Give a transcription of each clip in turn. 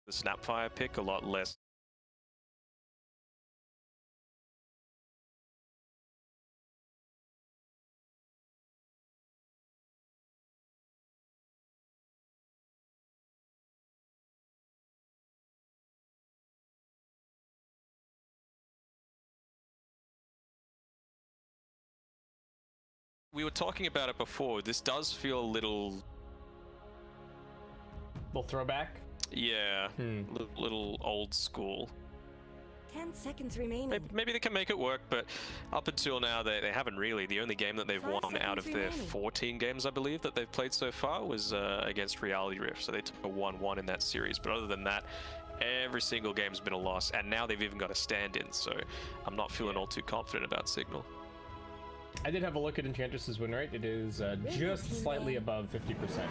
the Snapfire pick a lot less. We were talking about it before. This does feel a little throwback. Yeah, little old school. 10 seconds remaining. Maybe they can make it work, but up until now they haven't really. The only game that they've won out of their 14 games, I believe, that they've played so far was against Reality Rift. So they took a 1-1 in that series. But other than that, every single game's been a loss, and now they've even got a stand-in. So I'm not feeling all too confident about Signal. I did have a look at Enchantress's win rate. It is just slightly above 50%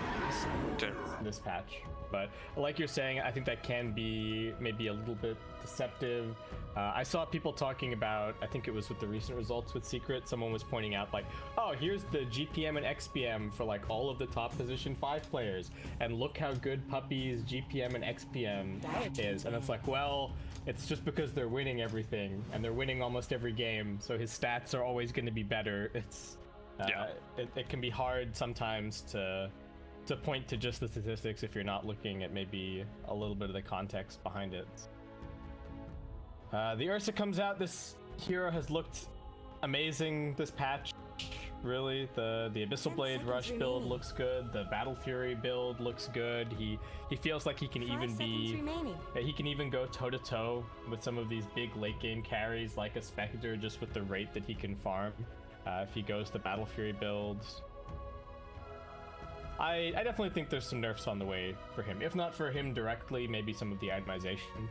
this patch. But like you're saying, I think that can be maybe a little bit deceptive. I saw people talking about, I think it was with the recent results with Secret, someone was pointing out like, oh, here's the GPM and XPM for like all of the top position 5 players. And look how good Puppy's GPM and XPM is. And it's like, well, it's just because they're winning everything and they're winning almost every game. So his stats are always going to be better. It's it can be hard sometimes to point to just the statistics if you're not looking at maybe a little bit of the context behind it. The Ursa comes out. This hero has looked amazing this patch. Really, the Abyssal Blade Rush build looks good. The Battle Fury build looks good. He feels like he can even go toe to toe with some of these big late game carries like a Spectre, just with the rate that he can farm. If he goes the Battle Fury builds. I definitely think there's some nerfs on the way for him. If not for him directly, maybe some of the itemization.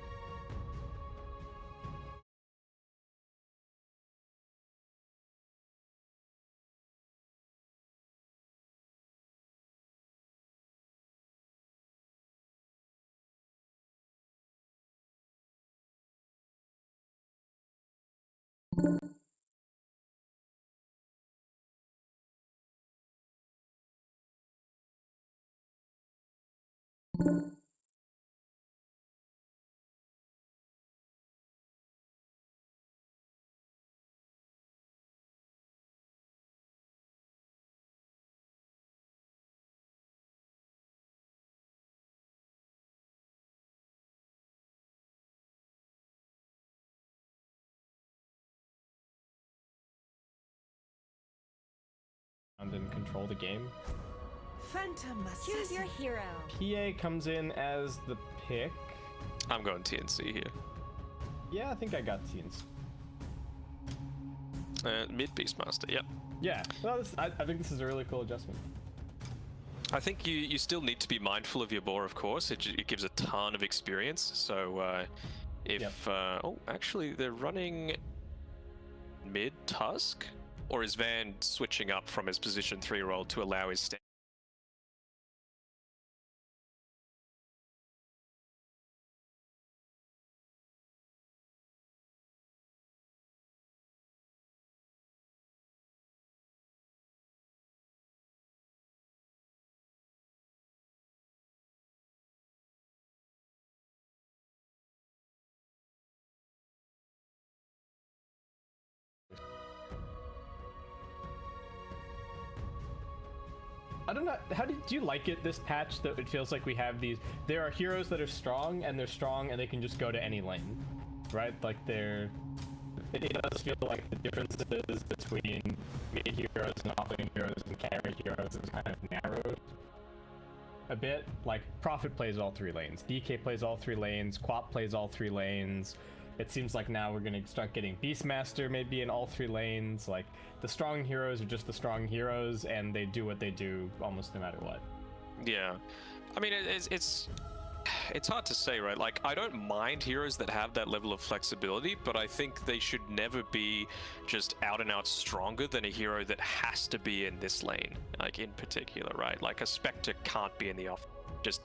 And control the game. Phantom, choose your hero. PA comes in as the pick. I'm going TNC here. Yeah, I think I got TNC. Mid Beastmaster, yep. Yeah, well, I think this is a really cool adjustment. I think you still need to be mindful of your boar, of course. It gives a ton of experience. So oh, actually, they're running mid Tusk, or is Van switching up from his position 3 role to allow his stand? I don't know, how do you like it, this patch, that it feels like we have these, there are heroes that are strong and they can just go to any lane, right? Like it does feel like the differences between mid heroes and offlane heroes and carry heroes is kind of narrowed a bit. Like Prophet plays all 3 lanes, DK plays all 3 lanes, Quap plays all 3 lanes. It seems like now we're going to start getting Beastmaster maybe in all 3 lanes. Like, the strong heroes are just the strong heroes, and they do what they do almost no matter what. Yeah. I mean, it's hard to say, right? Like, I don't mind heroes that have that level of flexibility, but I think they should never be just out and out stronger than a hero that has to be in this lane, like, in particular, right? Like, a Spectre can't be in the off, just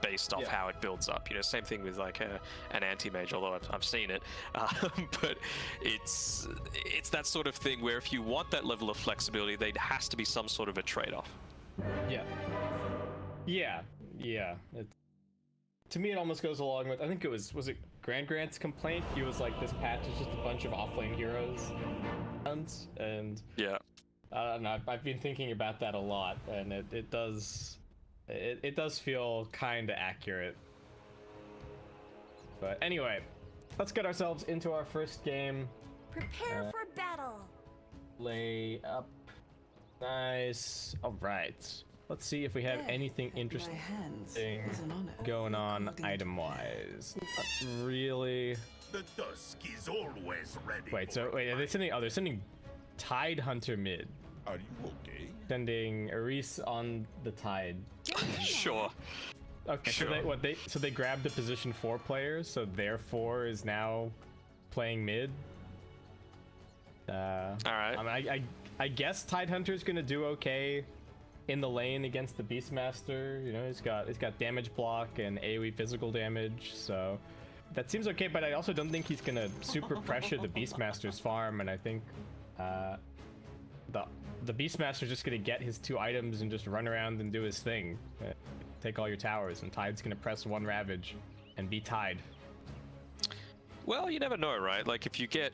based off how it builds up, you know. Same thing with like an anti-mage, although I've seen it, but it's that sort of thing where if you want that level of flexibility, there has to be some sort of a trade-off. Yeah. It's to me, it almost goes along with, I think it was it Grant's complaint? He was like, this patch is just a bunch of offlane heroes. And yeah. I don't know, I've been thinking about that a lot, and it does feel kind of accurate. But anyway, let's get ourselves into our first game. Prepare for battle. Lay up. Nice. All right. Let's see if we have anything interesting going on item-wise. Not really. The dusk is always ready. Wait, so wait, are they sending? Oh, they're sending Tide Hunter mid. Are you okay? Sending Aris on the Tide. Sure. Okay, sure. So they grabbed the position 4 players, so their 4 is now playing mid. All right. I mean, I guess Tide Hunter's gonna do okay in the lane against the Beastmaster. You know, he's got damage block and AoE physical damage, so that seems okay. But I also don't think he's gonna super pressure the Beastmaster's farm, and I think the Beastmaster's just gonna get his 2 items and just run around and do his thing, take all your towers, and Tide's gonna press 1 Ravage and be Tide. Well, you never know, right? Like if you get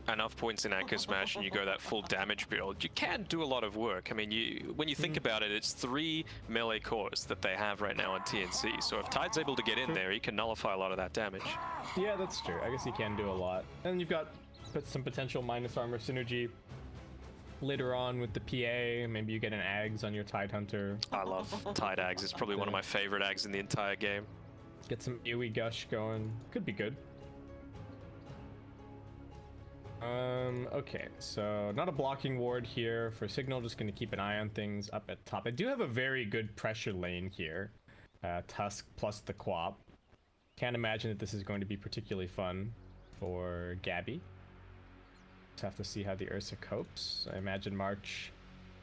enough points in Anchor Smash and you go that full damage build, you can do a lot of work. I mean, when you think about it, it's 3 melee cores that they have right now on TNC. So if Tide's able to get in there, he can nullify a lot of that damage. Yeah, that's true. I guess he can do a lot. And you've got some potential minus armor synergy later on with the PA. Maybe you get an Ags on your Tide Hunter. I love Tide Ags. It's probably one of my favorite Ags in the entire game. Get some AoE gush going. Could be good. Okay, so not a blocking ward here for Signal, just going to keep an eye on things up at top. I do have a very good pressure lane here. Tusk plus the Quap. Can't imagine that this is going to be particularly fun for Gabby. Just have to see how the Ursa copes. I imagine March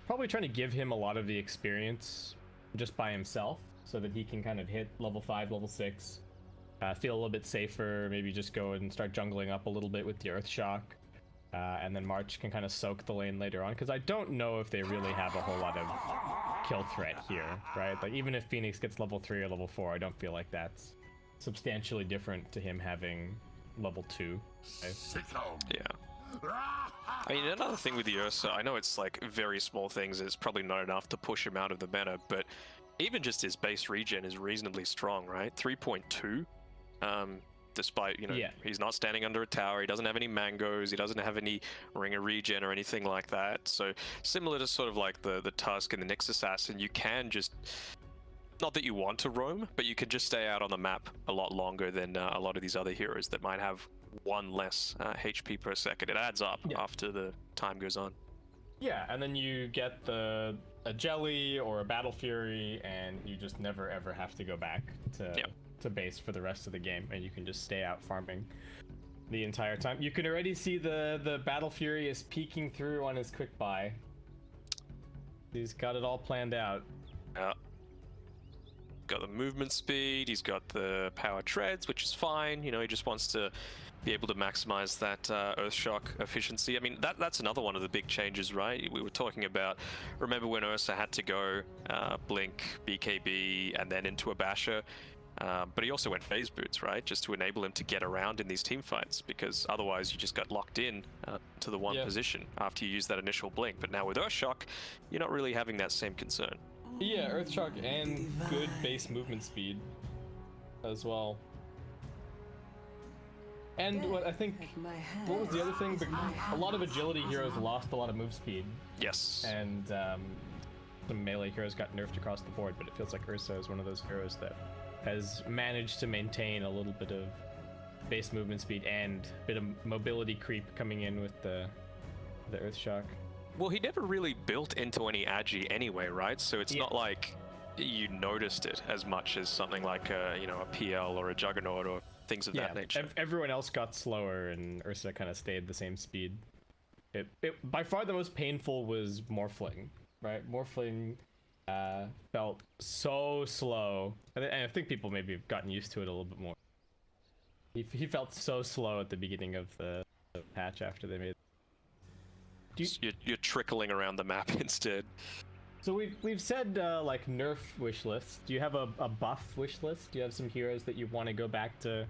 probably trying to give him a lot of the experience just by himself, so that he can kind of hit level 5, level 6. Feel a little bit safer, maybe just go and start jungling up a little bit with the Earth Shock. And then March can kind of soak the lane later on, because I don't know if they really have a whole lot of kill threat here, right? Like, even if Phoenix gets level 3 or level 4, I don't feel like that's substantially different to him having level 2. Okay? Yeah. I mean, another thing with the Ursa, I know it's like very small things, it's probably not enough to push him out of the meta, but even just his base regen is reasonably strong, right? 3.2. Despite, you know, he's not standing under a tower, he doesn't have any mangoes, he doesn't have any ring of regen or anything like that. So similar to sort of like the Tusk and the Nyx Assassin, you can just, not that you want to roam, but you can just stay out on the map a lot longer than a lot of these other heroes that might have 1 less HP per second. It adds up after the time goes on. Yeah, and then you get a Jelly or a Battle Fury, and you just never ever have to go back to base for the rest of the game, and you can just stay out farming the entire time. You can already see the Battle Fury is peeking through on his quick buy. He's got it all planned out. Yeah. Got the movement speed, he's got the power treads, which is fine. You know, he just wants to be able to maximize that Earthshock efficiency. I mean, that's another one of the big changes, right? We were talking about, remember when Ursa had to go Blink, BKB, and then into a Basher? But he also went phase boots, right? Just to enable him to get around in these team fights, because otherwise you just got locked in to the one position after you use that initial blink. But now with Earthshock, you're not really having that same concern. Yeah, Earthshock and good base movement speed as well. And what I think, what was the other thing? A lot of agility heroes lost a lot of move speed. Yes. And some melee heroes got nerfed across the board, but it feels like Ursa is one of those heroes that has managed to maintain a little bit of base movement speed and a bit of mobility creep coming in with the Earthshock. Well, he never really built into any agi anyway, right? So it's not like you noticed it as much as something like a PL or a Juggernaut or things of that nature. Everyone else got slower, and Ursa kind of stayed the same speed. It by far the most painful was Morphling, right? Morphling felt so slow, and I think people maybe have gotten used to it a little bit more. He felt so slow at the beginning of the patch after they made. You're trickling around the map instead. So we've said like nerf wish list. Do you have a buff wish list? Do you have some heroes that you want to go back to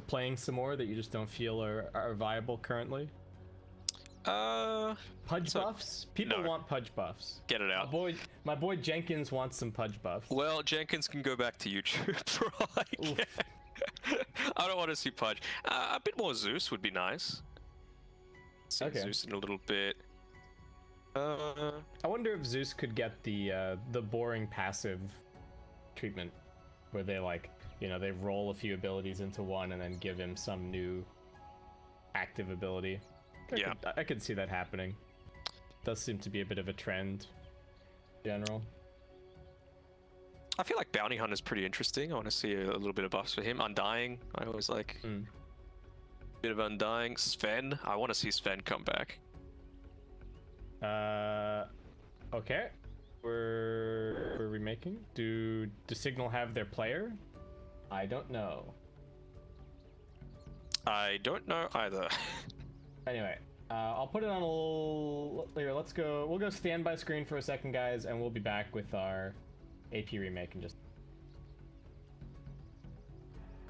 playing some more that you just don't feel are viable currently? Pudge buffs? People want pudge buffs. Get it out. My boy Jenkins wants some pudge buffs. Well, Jenkins can go back to YouTube for all I can. I don't want to see pudge. A bit more Zeus would be nice. See Zeus in a little bit. I wonder if Zeus could get the boring passive treatment, where they they roll a few abilities into one and then give him some new active ability. I could see that happening. Does seem to be a bit of a trend in general. I feel like Bounty Hunter's pretty interesting. I want to see a little bit of buffs for him. Undying, I always like. Bit of Undying. Sven, I want to see Sven come back. Okay. We're remaking. Do Signal have their player? I don't know. I don't know either. Anyway, I'll put it on a little later. Let's go. We'll go standby screen for a second, guys, and we'll be back with our AP remake and just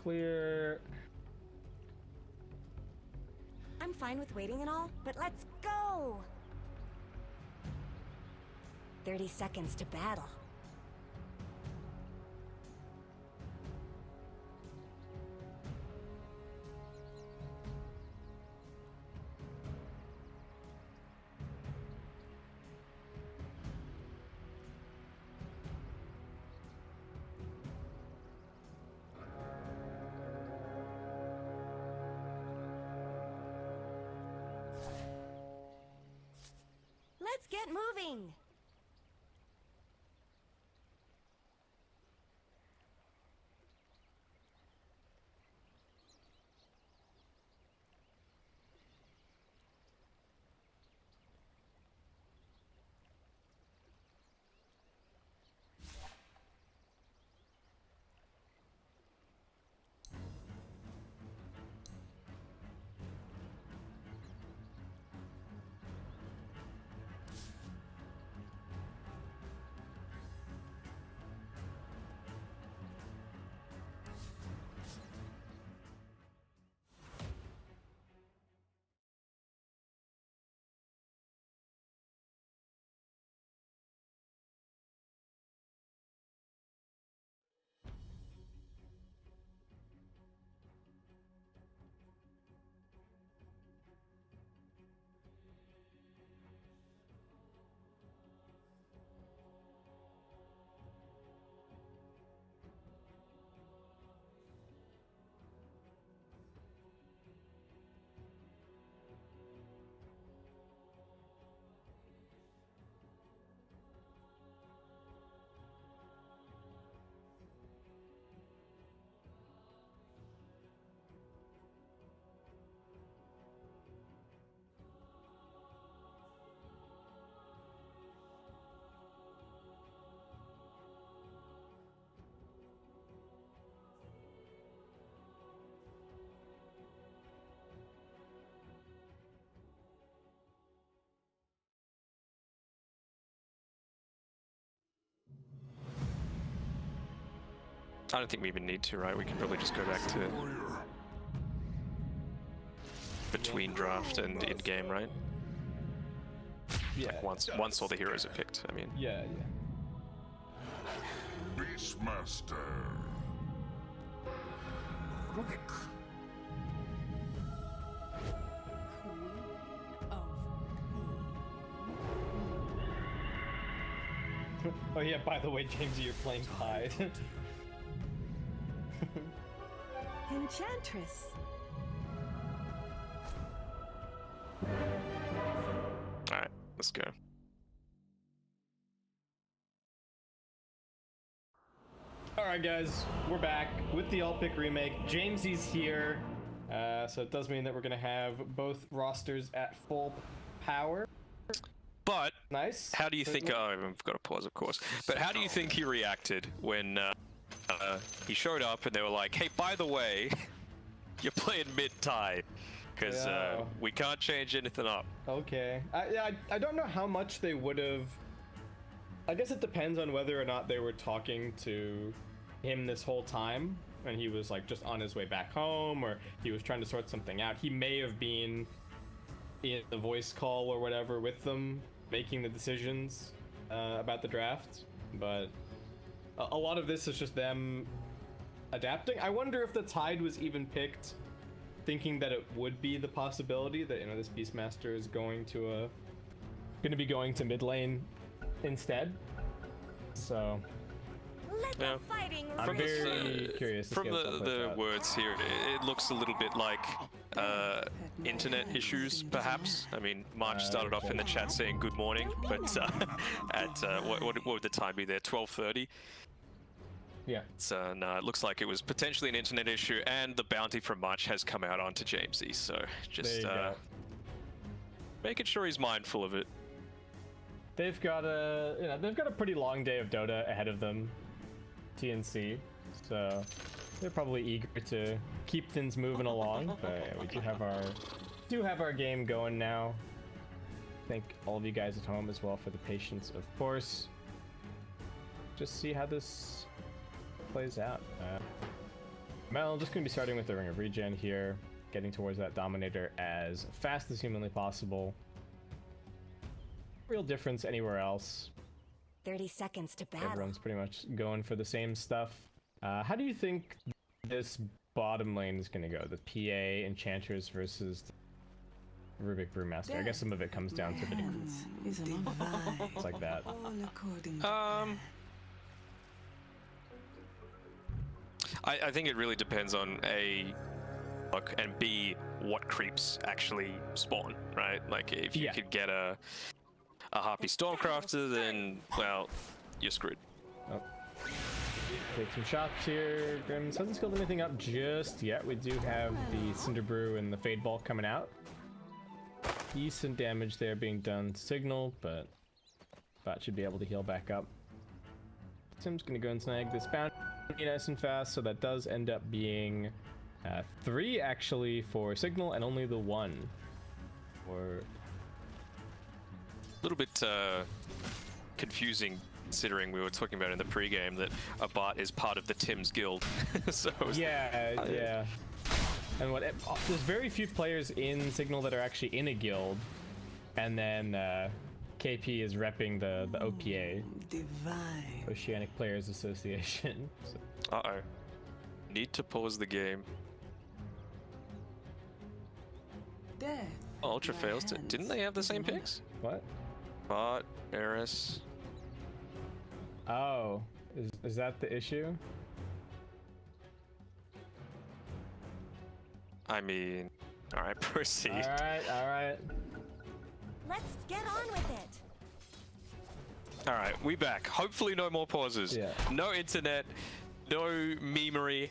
clear. I'm fine with waiting and all, but let's go! 30 seconds to battle. Let's get moving! I don't think we even need to, right? We can probably just go back to between draft and in-game, right? Yeah. Like once all the heroes are picked, I mean. Yeah. Beastmaster. Quick. Oh yeah, by the way, Jamesy, you're playing Pied. Enchantress. Alright, let's go. Alright guys, we're back with the All Pick remake. Jamesy's here. So it does mean that we're gonna have both rosters at full power. But nice. How do you think? Oh, I've got to pause, of course. But how do you think he reacted when he showed up and they were like, "Hey, by the way, you're playing mid-tie because we can't change anything up." Okay. I don't know how much they would have I guess it depends on whether or not they were talking to him this whole time and he was like just on his way back home, or he was trying to sort something out. He may have been in the voice call or whatever with them, making the decisions about the draft, but a lot of this is just them adapting. I wonder if the Tide was even picked thinking that it would be the possibility that, you know, this Beastmaster is going to be going to mid lane instead. So Let Yeah. the fighting I'm rage. very curious to From see how stuff plays the out. words here, it looks a little bit like internet issues, perhaps. I mean, March started off in the chat saying good morning, but at what would the time be there? 12:30. Yeah. So no, it looks like it was potentially an internet issue, and the bounty from March has come out onto Jamesy. So There just you go. making sure he's mindful of it. They've got a pretty long day of Dota ahead of them, TNC, so they're probably eager to keep things moving along. But yeah, we do have our game going now. Thank all of you guys at home as well for the patience, of course. Just see how this plays out. Mel, just gonna be starting with the Ring of Regen here, getting towards that Dominator as fast as humanly possible. Real difference anywhere else. 30 seconds to battle. Everyone's pretty much going for the same stuff. How do you think this bottom lane is going to go? The PA Enchantress versus the Rubik Brewmaster. I guess some of it comes down to the it's like that. I think it really depends on A, luck, and B, what creeps actually spawn, right? Like if you Yeah. could get a Harpy Stormcrafter, then well, you're screwed. Oh. Take some shots here. Grimm's hasn't skilled anything up just yet. We do have the Cinder Brew and the Fade Ball coming out. Decent damage there being done to Signal, but Bot should be able to heal back up. Tim's gonna go and snag this bounty nice and fast, so that does end up being 3 actually for Signal and only the 1 for... A little bit confusing, considering we were talking about in the pregame that a bot is part of the Tim's guild. So yeah. And there's very few players in Signal that are actually in a guild, and then KP is repping the OPA, Oceanic Players Association. So. Uh-oh. Need to pause the game. Ultra fails to... Didn't they have the same picks? What? Bot, Eris... Oh, is that the issue? I mean... Alright, proceed. Alright. Let's get on with it. Alright, we back. Hopefully no more pauses. Yeah. No internet, no memery.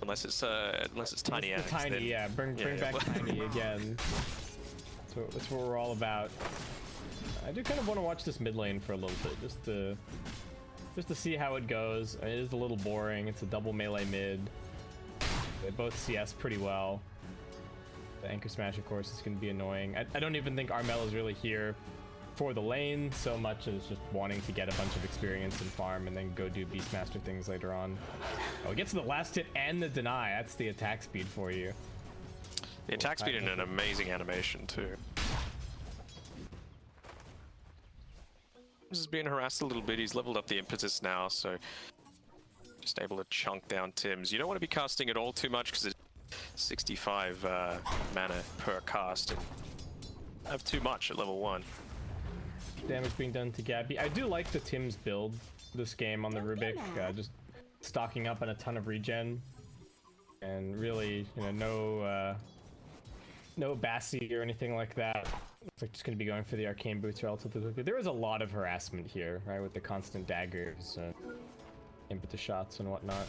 Unless it's Tiny It's Alex. Tiny, then- yeah. Bring back Tiny again. That's what we're all about. I do kind of want to watch this mid lane for a little bit, just to see how it goes. It is a little boring. It's a double melee mid. They both CS pretty well. The Anchor Smash, of course, is going to be annoying. I don't even think Armel is really here for the lane so much as just wanting to get a bunch of experience and farm and then go do Beastmaster things later on. Oh, it gets to the last hit and the deny. That's the attack speed for you. The attack speed and an amazing animation too. This is being harassed a little bit. He's leveled up the impetus now, so just able to chunk down Tim's. You don't want to be casting it all too much because it's 65 mana per cast, and have too much at level 1. Damage being done to Gabby. I do like the Tim's build this game on the Rubik, just stocking up on a ton of regen, and really, you know, no Bassi or anything like that. It's like just going to be going for the arcane boots relatively quickly. There was a lot of harassment here, right, with the constant daggers, impetus shots and whatnot.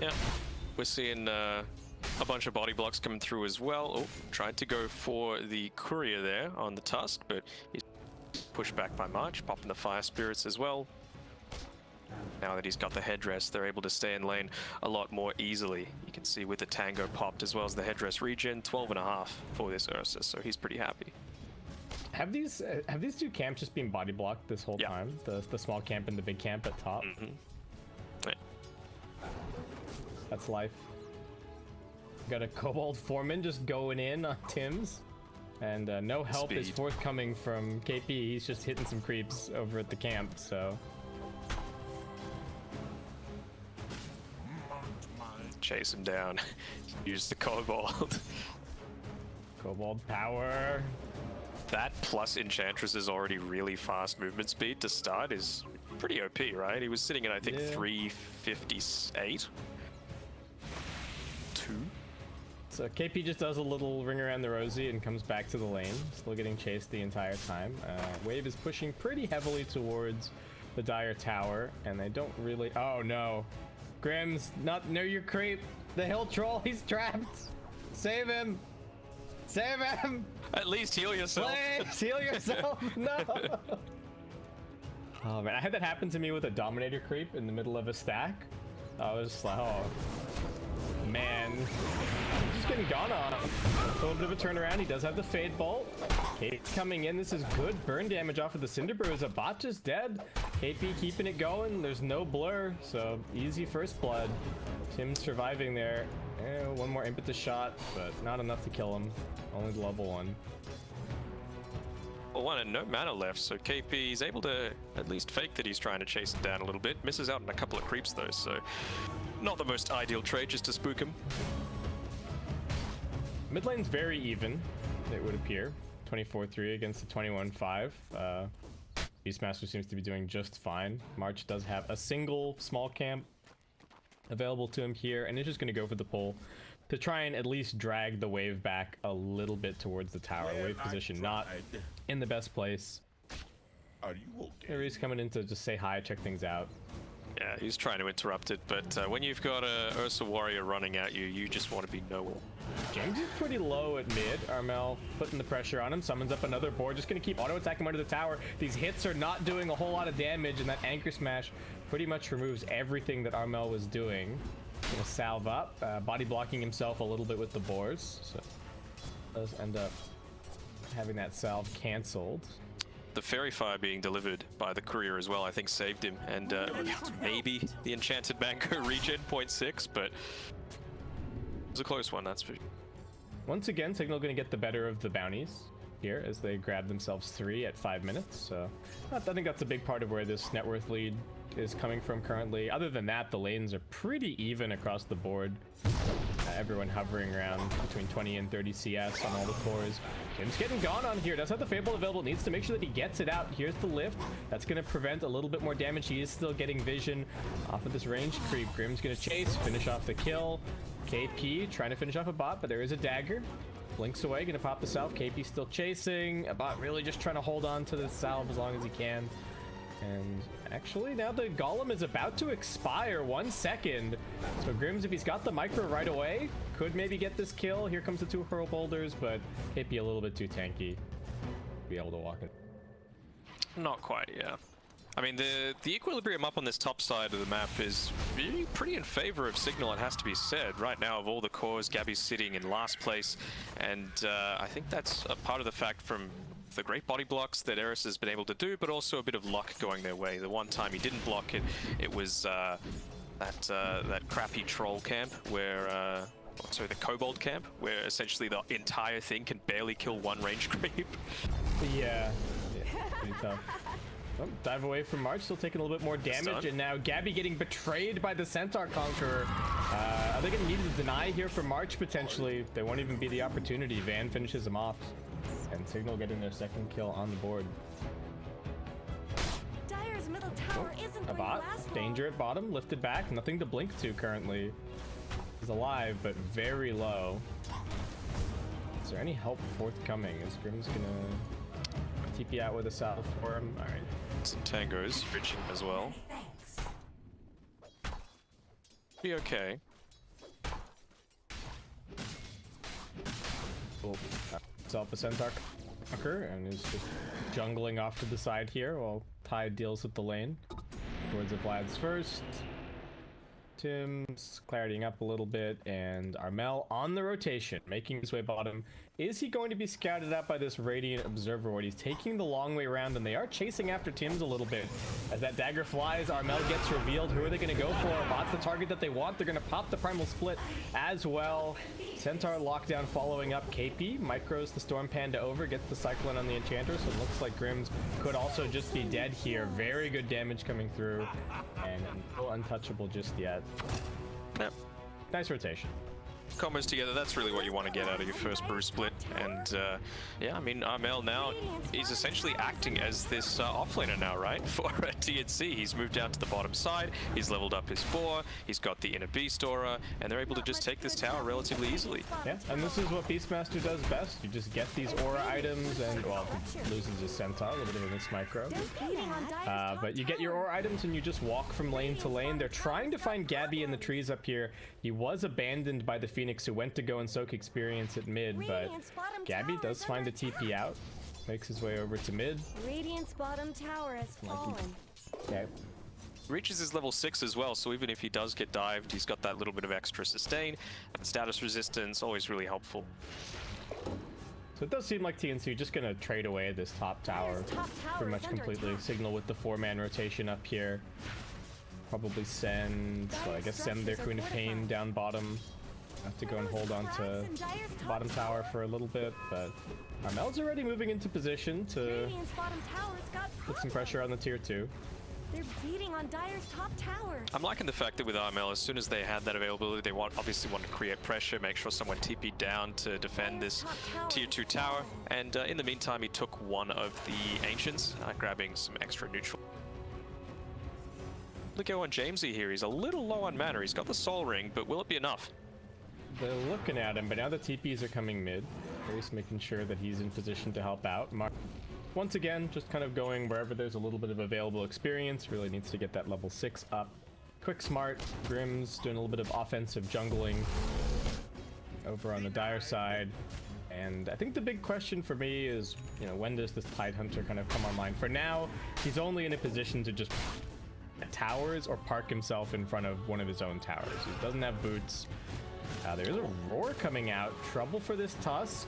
Yeah, we're seeing a bunch of body blocks coming through as well. Oh, tried to go for the courier there on the Tusk, but he's pushed back by March, popping the fire spirits as well. Now that he's got the headdress, they're able to stay in lane a lot more easily. You can see with the Tango popped as well as the headdress regen, 12.5 for this Ursa, so he's pretty happy. Have these two camps just been body blocked this whole time? The small camp and the big camp at top? Yeah. That's life. Got a Kobold Foreman just going in on Tim's. And no help is forthcoming from KP. He's just hitting some creeps over at the camp, so... Chase him down. Use the Kobold. Kobold power. That plus Enchantress is already really fast movement speed to start is pretty OP, right? He was sitting at, I think, 358. 2. So KP just does a little ring around the rosy and comes back to the lane, still getting chased the entire time. Wave is pushing pretty heavily towards the Dire Tower, and they don't really... Oh no. Grimm's not near your creep. The hill troll, he's trapped. Save him. Save him. At least heal yourself. Please heal yourself. No. Oh man, I had that happen to me with a Dominator creep in the middle of a stack. I was just like, oh man, he's just getting gone on. A little bit of a turnaround. He does have the Fade Bolt. Kate's coming in. This is good burn damage off of the Cinder Brew. Is a bot just dead? KP keeping it going. There's no blur, so easy first blood. Tim's surviving there. One more impetus shot, but not enough to kill him. Only the level 1. Well, 1 and no mana left, so KP is able to at least fake that he's trying to chase him down a little bit. Misses out on a couple of creeps though, so not the most ideal trade just to spook him. Mid lane's very even, it would appear. 24-3 against the 21-5. Beastmaster seems to be doing just fine. March does have a single small camp available to him here, and is just going to go for the pull to try and at least drag the wave back a little bit towards the tower. Wave position not in the best place. Are you okay? Ares coming in to just say hi, check things out. Yeah, he's trying to interrupt it, but when you've got a Ursa Warrior running at you, you just want to be nowhere. James is pretty low at mid. Armel putting the pressure on him, summons up another board, just going to keep auto-attacking him under the tower. These hits are not doing a whole lot of damage, and that Anchor Smash pretty much removes everything that Armel was doing. Gonna salve up, body blocking himself a little bit with the boars, so does end up having that salve cancelled. The Fairy Fire being delivered by the courier as well, I think saved him, and maybe the Enchanted Mango regen 0.6, but it was a close one, that's for sure. Once again, Signal gonna get the better of the bounties here as they grab themselves 3 at 5 minutes, so I think that's a big part of where this net worth lead is coming from currently. Other than that, the lanes are pretty even across the board. Everyone hovering around between 20 and 30 CS on all the cores. Tim's getting gone on here. Does have the Fable available. Needs to make sure that he gets it out. Here's the lift. That's going to prevent a little bit more damage. He is still getting vision off of this range creep. Grimm's going to chase, finish off the kill. KP trying to finish off a bot, but there is a dagger. Blinks away, going to pop the salve. KP still chasing. A bot really just trying to hold on to the salve as long as he can. And actually, now the Golem is about to expire. 1 second. So Grimms, if he's got the micro right away, could maybe get this kill. Here comes the 2 hurl boulders, but KP a little bit too tanky to be able to walk it. Not quite, yeah. I mean, the equilibrium up on this top side of the map is really pretty in favor of Signal, it has to be said. Right now, of all the cores, Gabby's sitting in last place, and I think that's a part of the fact from the great body blocks that Eris has been able to do, but also a bit of luck going their way. The one time he didn't block it, it was that crappy troll camp where, sorry, the kobold camp, where essentially the entire thing can barely kill 1 range creep. Yeah, pretty tough. Oh, dive away from March, still taking a little bit more damage, and now Gabby getting betrayed by the Centaur Conqueror. Are they going to need to deny here for March, potentially? They won't even be the opportunity. Van finishes him off, and Signal getting their 2nd kill on the board. Dire's middle tower isn't A going bot, to last long. danger at bottom, lifted back, nothing to blink to currently. He's alive, but very low. Is there any help forthcoming? Is Grimm's gonna TP out with a salve for him? All right. Some tangos reaching as well. Be okay. Cool. Self a Centaur Conqueror and is just jungling off to the side here while Tide deals with the lane. Towards the Vlad's first. Tim's claritying up a little bit, and Armel on the rotation, making his way bottom Is he going to be scouted out by this Radiant Observer? He's taking the long way around, and they are chasing after Tim's a little bit. As that dagger flies, Armel gets revealed. Who are they going to go for? Bot's the target that they want. They're going to pop the Primal Split as well. Centaur lockdown following up. KP micros the Storm Panda over, gets the Cyclone on the Enchanter, so it looks like Grims could also just be dead here. Very good damage coming through, and no untouchable just yet. Yep. Nice rotation. Combos together, that's really what you want to get out of your first brew split. And yeah, I mean, Armel now is essentially acting as this offlaner now, right? For TNC, he's moved down to the bottom side, he's leveled up his boar, he's got the inner beast aura, and they're able to just take this tower relatively easily. Yeah, and this is what Beastmaster does best. You just get these aura items, and well, he loses his centaur, a little bit of a miss micro. But you get your aura items and you just walk from lane to lane. They're trying to find Gabby in the trees up here. He was abandoned by the Phoenix, who went to go and soak experience at mid, but Gabby does find the TP out, makes his way over to mid. Radiant's bottom tower has fallen. Okay. Reaches his level 6 as well, so even if he does get dived, he's got that little bit of extra sustain. And status resistance, always really helpful. So it does seem like TNC just gonna trade away this top tower pretty much completely. Signal with the 4-man rotation up here. Probably send, well, I guess send their Queen of Pain down bottom. Have to go and hold on to bottom tower for a little bit, but Armel's already moving into position to put some pressure on the tier 2. They're beating on Dire's top tower. I'm liking the fact that with Armel, as soon as they had that availability, they obviously want to create pressure, make sure someone TP'd down to defend this tier 2 tower. And in the meantime, he took one of the Ancients, grabbing some extra neutral. Look at Jamesy here. He's a little low on mana. He's got the Soul Ring, but will it be enough? They're looking at him, but now the TPs are coming mid. Just making sure that he's in position to help out. Once again, just kind of going wherever there's a little bit of available experience. Really needs to get that level 6 up. Quick smart. Grims doing a little bit of offensive jungling over on the Dire side. And I think the big question for me is, you know, when does this Tidehunter kind of come online? For now, he's only in a position to just towers or park himself in front of one of his own towers. He doesn't have boots. There's a roar coming out. Trouble for this Tusk.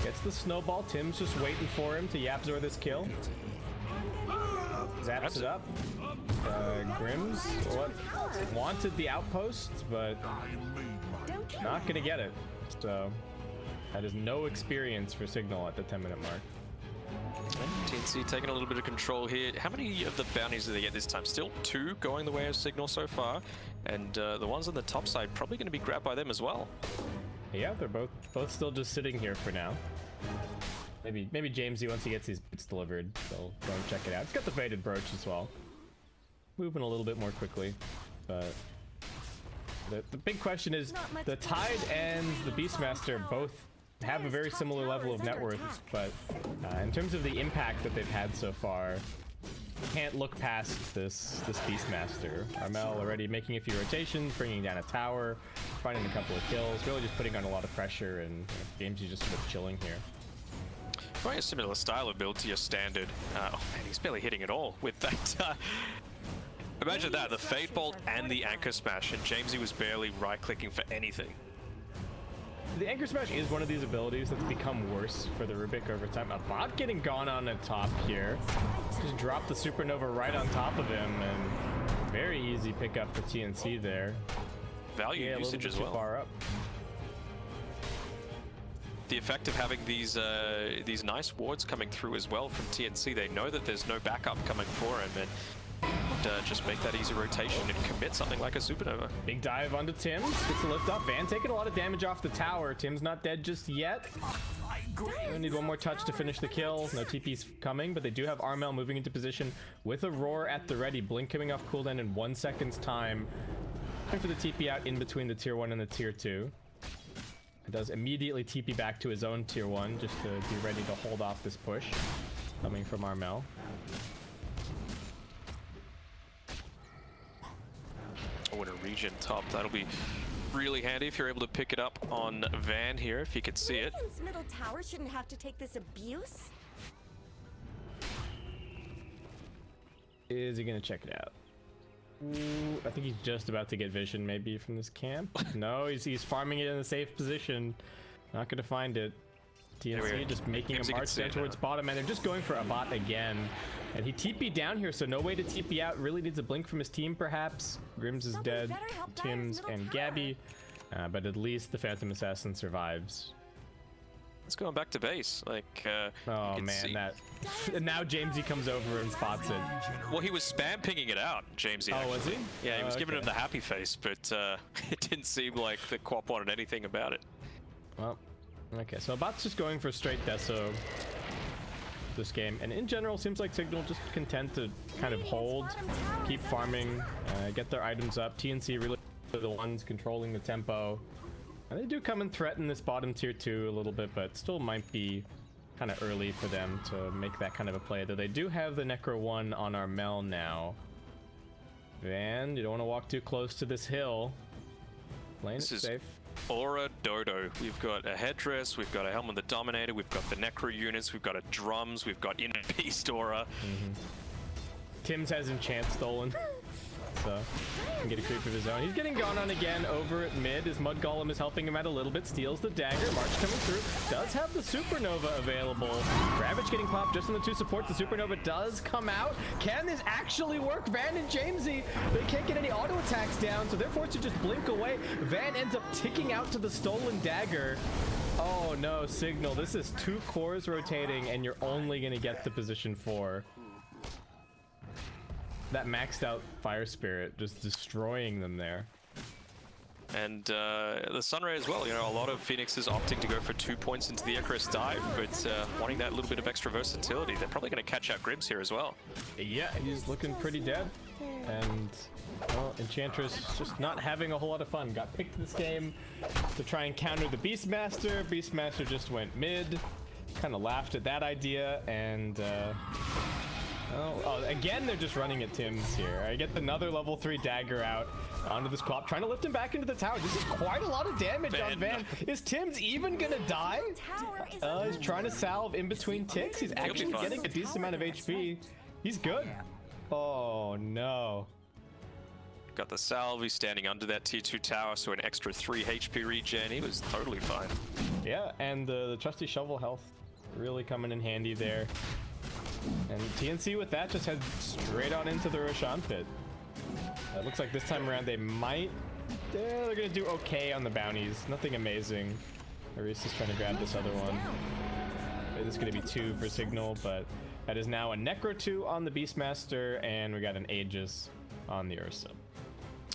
Gets the snowball. Tim's just waiting for him to Yapzor this kill. Zaps it up. Grims wanted the outpost, but not gonna get it. So that is no experience for Signal at the 10-minute mark. TNC taking a little bit of control here. How many of the bounties do they get this time? Still 2 going the way of Signal so far, and the ones on the top side probably going to be grabbed by them as well. Yeah, they're both still just sitting here for now. Maybe Jamesy, once he gets these boots delivered, they'll go and check it out. It's got the Faded Brooch as well. Moving a little bit more quickly, but the big question is the Tide and the Beastmaster both have a very similar level of net worth, but in terms of the impact that they've had so far, can't look past this Beastmaster. Armel already making a few rotations, bringing down a tower, finding a couple of kills, really just putting on a lot of pressure, and Jamesy just sort of chilling here. Probably a similar style of build to your standard. Oh man, he's barely hitting at all with that. Imagine that, the Fade Bolt and the Anchor Smash, and Jamesy was barely right-clicking for anything. The Anchor Smash is one of these abilities that's become worse for the Rubik over time. A bot getting gone on the top here. Just drop the Supernova right on top of him, and very easy pickup for TNC there. Value usage as well. Far up. The effect of having these nice wards coming through as well from TNC, they know that there's no backup coming for him, and just make that easy rotation and commit something like a Supernova. Big dive onto Tim, gets the lift up. Van taking a lot of damage off the tower. Tim's not dead just yet. We need one more touch to finish the kill. No TP's coming, but they do have Armel moving into position with a roar at the ready. Blink coming off cooldown in 1 second's time. Looking for the TP out in between the tier 1 and the tier 2. It does immediately TP back to his own tier 1 just to be ready to hold off this push coming from Armel. Oh, and a regen top. That'll be really handy if you're able to pick it up on Van here, if you can see it. Radiant's middle tower shouldn't have to take this abuse. Is he gonna check it out? Ooh, I think he's just about to get vision maybe from this camp. No, he's farming it in a safe position. Not gonna find it. TNC just making a march down towards bottom, and they're just going for a bot again. And he TP'd down here, so no way to TP out. Really needs a blink from his team, perhaps. Grims is dead, Tims and Gabby, but at least the Phantom Assassin survives. It's going back to base. Like, oh man, that. And now Jamesy comes over and spots it. Well, he was spam pinging it out, Jamesy. Oh, was he? Yeah, he was giving him the happy face, but it didn't seem like the Quap wanted anything about it. Well, okay, so bot's just going for straight Deso this game, and in general, seems like Signal just content to kind of hold, keep farming, get their items up. TNC really are the ones controlling the tempo. And they do come and threaten this bottom tier 2 a little bit, but still might be kind of early for them to make that kind of a play. Though they do have the Necro 1 on our Mel now. Van, you don't want to walk too close to this hill. Lane is safe. Aura Dodo. We've got a headdress, we've got a Helm of the Dominator, we've got the Necro units, we've got a drums, we've got Inner Beast Aura. Tims has Enchant stolen. So, can get a creep of his own. He's getting gone on again over at mid. His Mud Golem is helping him out a little bit. Steals the dagger. March coming through. Does have the Supernova available. Ravage getting popped just on the 2 supports. The Supernova does come out. Can this actually work? Van and Jamesy, they can't get any auto attacks down, so they're forced to just blink away. Van ends up ticking out to the stolen dagger. Oh no, Signal. This is 2 cores rotating, and you're only going to get the position 4. That maxed out Fire Spirit just destroying them there. And the Sunray as well, you know, a lot of Phoenixes opting to go for 2 points into the Icarus dive, but wanting that little bit of extra versatility. They're probably going to catch out Grims here as well. Yeah, he's looking pretty dead. And, well, Enchantress just not having a whole lot of fun. Got picked this game to try and counter the Beastmaster. Beastmaster just went mid. Kind of laughed at that idea, and... Oh, again, they're just running at Tims here. I get another level 3 dagger out onto this Quap, trying to lift him back into the tower. This is quite a lot of damage on Van. Is Tims even gonna die? He's trying to salve in between ticks. He's actually getting a decent amount of HP. He's good. Oh, no. Got the salve, he's standing under that tier 2 tower, so an extra 3 HP regen. He was totally fine. Yeah, and the trusty shovel health really coming in handy there. And TNC with that just head straight on into the Roshan pit. It looks like this time around they might... they're gonna do okay on the bounties. Nothing amazing. Aris is trying to grab this other one. This is gonna be 2 for Signal, but that is now a Necro 2 on the Beastmaster, and we got an Aegis on the Ursa.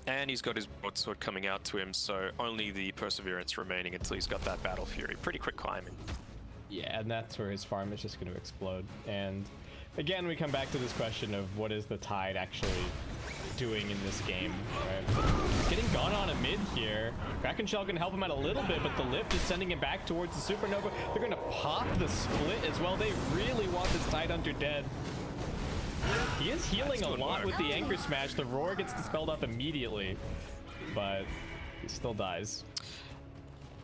And he's got his broadsword coming out to him, so only the Perseverance remaining until he's got that Battle Fury. Pretty quick climbing. Yeah, and that's where his farm is just going to explode. And again, we come back to this question of what is the Tide actually doing in this game, right? He's getting gone on a mid here. Kraken Shell can help him out a little bit, but the lift is sending him back towards the Supernova. They're going to pop the split as well. They really want this Tide Hunter dead. He is healing a lot with the Anchor Smash. The Roar gets dispelled off immediately, but he still dies.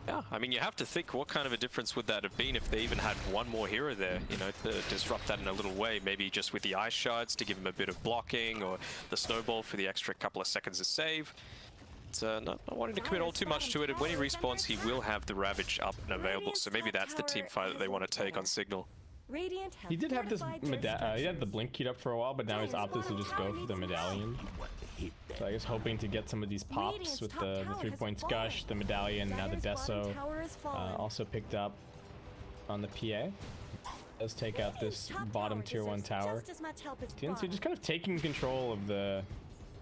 Yeah, I mean, you have to think, what kind of a difference would that have been if they even had one more hero there, you know, to disrupt that in a little way. Maybe just with the Ice Shards to give him a bit of blocking, or the Snowball for the extra couple of seconds of save. It's not wanting to commit all too much to it, and when he respawns, he will have the Ravage up and available, so maybe that's the team fight that they want to take on Signal. He did have this, he had the Blink queued up for a while, but now he's opted to just go for the Medallion. So I guess hoping to get some of these pops with the 3-point Gush, the Medallion, now the Deso. Also picked up on the PA. Does take out this bottom tier 1 tower. TNC just kind of taking control of the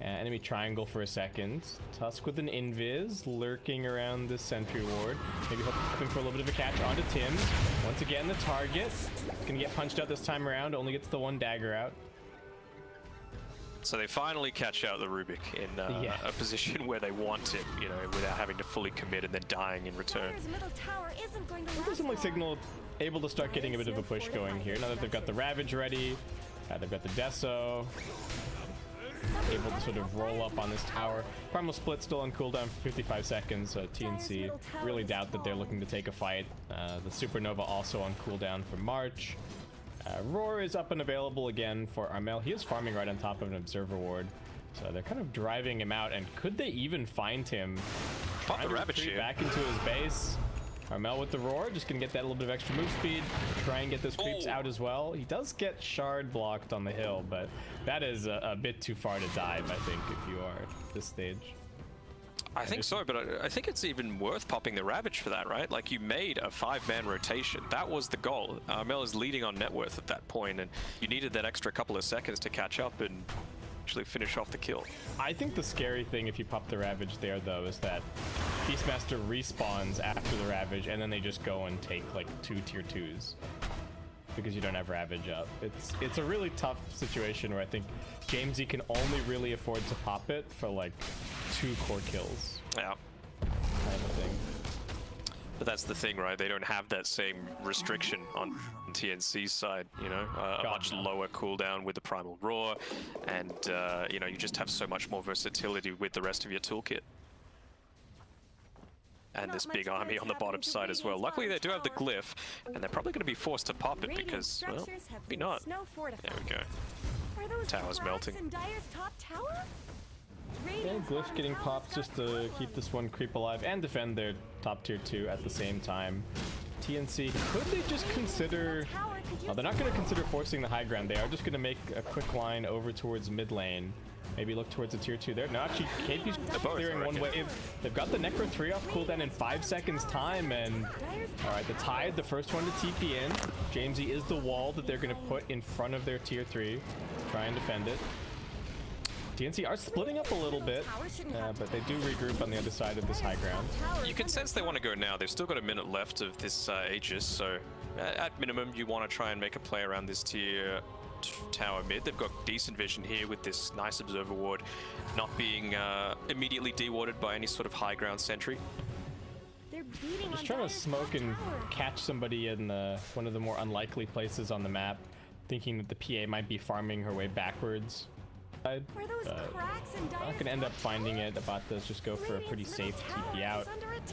enemy triangle for a second. Tusk with an invis, lurking around the sentry ward. Maybe hoping for a little bit of a catch onto Tims. Once again, the target. Gonna get punched out this time around, only gets the 1 dagger out. So they finally catch out the Rubik in a position where they want it, you know, without having to fully commit and then dying in return. Definitely Signal able to start getting a bit of a push going here. Now that they've got the Ravage ready, they've got the Deso, able to sort of roll up on this tower. Primal Split still on cooldown for 55 seconds. TNC really doubt that they're looking to take a fight. The Supernova also on cooldown for March. Roar is up and available again for Armel. He is farming right on top of an Observer Ward. So they're kind of driving him out, and could they even find him? Pop the Ravage here. Back into his base. Armel with the roar, just gonna get that little bit of extra move speed, try and get those creeps out as well. He does get shard blocked on the hill, but that is a bit too far to dive, I think, if you are at this stage. I think so, but I think it's even worth popping the Ravage for that, right? Like, you made a 5-man rotation. That was the goal. Armel is leading on net worth at that point, and you needed that extra couple of seconds to catch up and actually finish off the kill. I think the scary thing if you pop the Ravage there, though, is that Beastmaster respawns after the Ravage, and then they just go and take, like, 2 tier 2s. Because you don't have Ravage up. It's a really tough situation where I think Jamesy can only really afford to pop it for, like, 2 core kills. Yeah. Kind of thing. But that's the thing, right? They don't have that same restriction on TNC's side, you know? A much lower cooldown with the Primal Roar, and, you know, you just have so much more versatility with the rest of your toolkit. And this big army on the bottom side as well. Luckily, they do have the glyph, and they're probably going to be forced to pop it because, well, maybe not. There we go. Tower's melting. And glyph getting popped just to keep this one creep alive and defend their top tier 2 at the same time. TNC, could they just consider... Oh, they're not going to consider forcing the high ground. They are just going to make a quick line over towards mid lane. Maybe look towards the tier 2 there. No, actually, KP's clearing one wave. They've got the Necro 3 off cooldown in 5 seconds time, and... Alright, the Tide, the first one to TP in. Jamesy is the wall that they're going to put in front of their tier 3. Try and defend it. TNC are splitting up a little bit, but they do regroup on the other side of this high ground. You can sense they want to go now. They've still got a minute left of this Aegis, so at minimum, you want to try and make a play around this tier tower mid. They've got decent vision here with this nice observer ward not being immediately dewarded by any sort of high ground sentry. Just trying to smoke and catch somebody in one of the more unlikely places on the map, thinking that the PA might be farming her way backwards. Not gonna end up finding it. About to just go for a pretty safe TP out.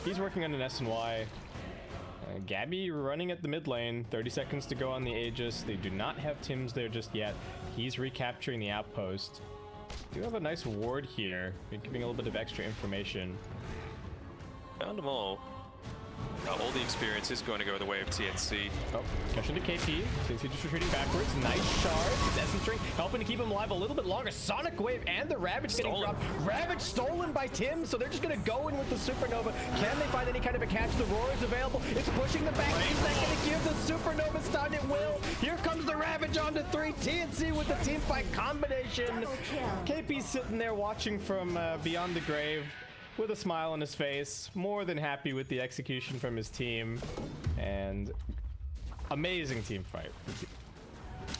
He's working on an S&Y. Gabby running at the mid lane. 30 seconds to go on the Aegis. They do not have Tims there just yet. He's recapturing the outpost. Do have a nice ward here. You're giving a little bit of extra information. Found them all. All the experience is going to go the way of TNC. Oh, catching to KP. TNC just retreating backwards. Nice shard. It's Essence Ring helping to keep him alive a little bit longer. Sonic Wave and the Ravage getting dropped. Ravage stolen by Tim, so they're just going to go in with the Supernova. Can they find any kind of a catch? The Roar is available. It's pushing them back. Is that going to give the Supernova stun? It will. Here comes the Ravage onto 3. TNC with the team fight combination. KP's sitting there watching from beyond the grave, with a smile on his face, more than happy with the execution from his team, and amazing team fight.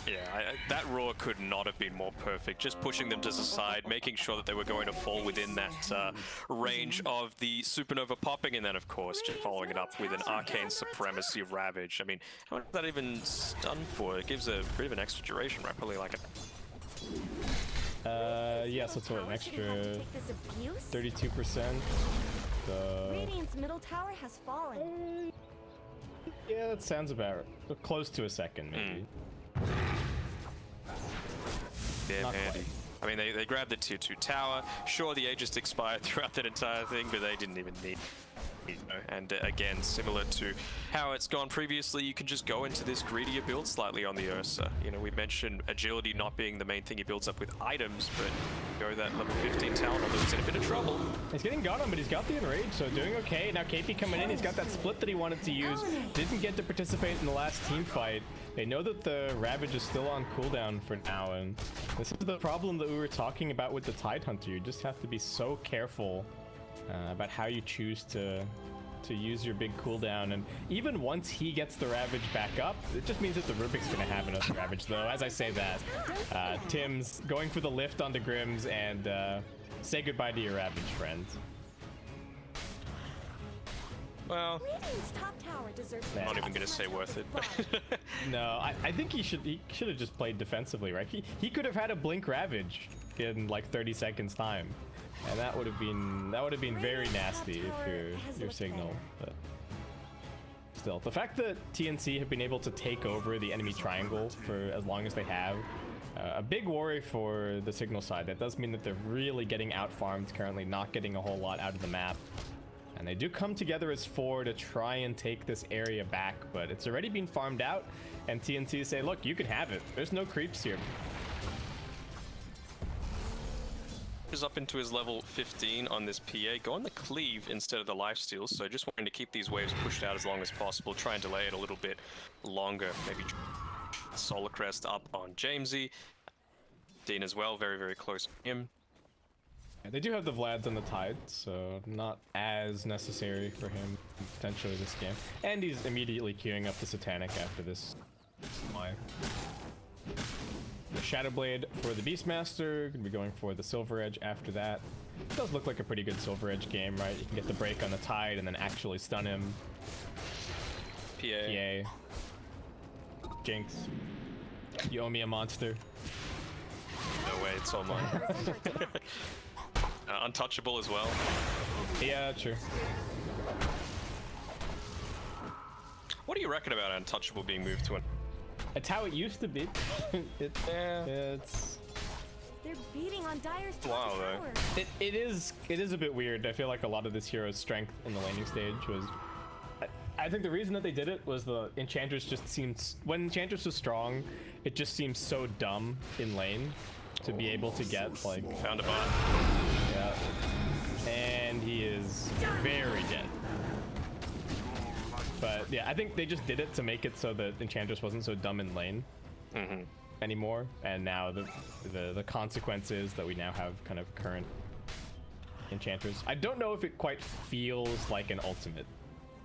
Yeah, that roar could not have been more perfect. Just pushing them to the side, making sure that they were going to fall within that range of the Supernova popping, and then of course just following it up with an Arcane Supremacy Ravage. I mean, how much does that even stun for? It gives a bit of an extra duration, right? Probably like a... yes, that's what, an extra 32%. Radiant's middle tower has fallen. Yeah, that sounds about right. Close to a second, maybe. Damn handy. I mean, they grabbed the tier 2 tower. Sure, the Aegis expired throughout that entire thing, but they didn't even need... And again, similar to how it's gone previously, you can just go into this greedier build slightly on the Ursa. You know, we mentioned agility not being the main thing he builds up with items, but go that level 15 talent, although he's in a bit of trouble. He's getting got on, but he's got the Enrage, so doing okay. Now KP coming in, he's got that split that he wanted to use. Didn't get to participate in the last team fight. They know that the Ravage is still on cooldown for now, and this is the problem that we were talking about with the Tidehunter. You just have to be so careful about how you choose to use your big cooldown, and even once he gets the Ravage back up, it just means that the Rubik's gonna have enough Ravage, though. As I say that, Tim's going for the lift onto Grims, and say goodbye to your Ravage, friends. Well, top tower deserves I'm not even gonna say worth it. No, I think he should have just played defensively, right? He could have had a Blink Ravage in like 30 seconds time. And that would have been very nasty if your signal. But still, the fact that TNC have been able to take over the enemy triangle for as long as they have, a big worry for the signal side. That does mean that they're really getting out farmed currently, not getting a whole lot out of the map. And they do come together as 4 to try and take this area back, but it's already been farmed out, and TNC say, look, you can have it. There's no creeps here. Is up into his level 15 on this PA. Go on the cleave instead of the lifesteal, so just wanting to keep these waves pushed out as long as possible. Try and delay it a little bit longer. Maybe Solar Crest up on Jamesy. Dean as well, very, very close to him. Yeah, they do have the Vlads on the Tide, so not as necessary for him potentially this game. And he's immediately queuing up the Satanic after this. The Shadow Blade for the Beastmaster, gonna be going for the Silver Edge after that. It does look like a pretty good Silver Edge game, right? You can get the break on the Tide and then actually stun him. PA. Jinx. You owe me a monster. No way, it's all mine. Untouchable as well. Yeah, true. What do you reckon about Untouchable being moved to an... It's how it used to be. It's... They're beating on Dire's Wow, tower. It is a bit weird. I feel like a lot of this hero's strength in the laning stage was... I think the reason that they did it was the Enchantress just seemed... When Enchantress was strong, it just seems so dumb in lane to be able to get, like... Found a bot. Yeah. And he is very dead. But yeah, I think they just did it to make it so that Enchantress wasn't so dumb in lane anymore. And now the consequence is that we now have kind of current Enchantress. I don't know if it quite feels like an ultimate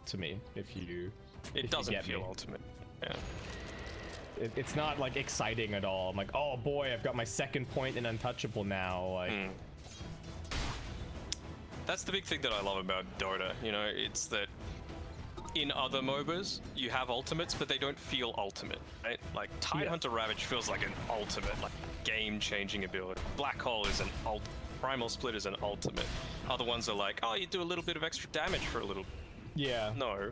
to me. It doesn't feel ultimate. Yeah. It's not like exciting at all. I'm like, oh boy, I've got my second point in Untouchable now. Like. That's the big thing that I love about Dota. You know, it's that in other MOBAs, you have ultimates, but they don't feel ultimate, right? Like, Tidehunter Ravage feels like an ultimate, like, game-changing ability. Black Hole is an Primal Split is an ultimate. Other ones are like, oh, you do a little bit of extra damage for a little... Yeah. No.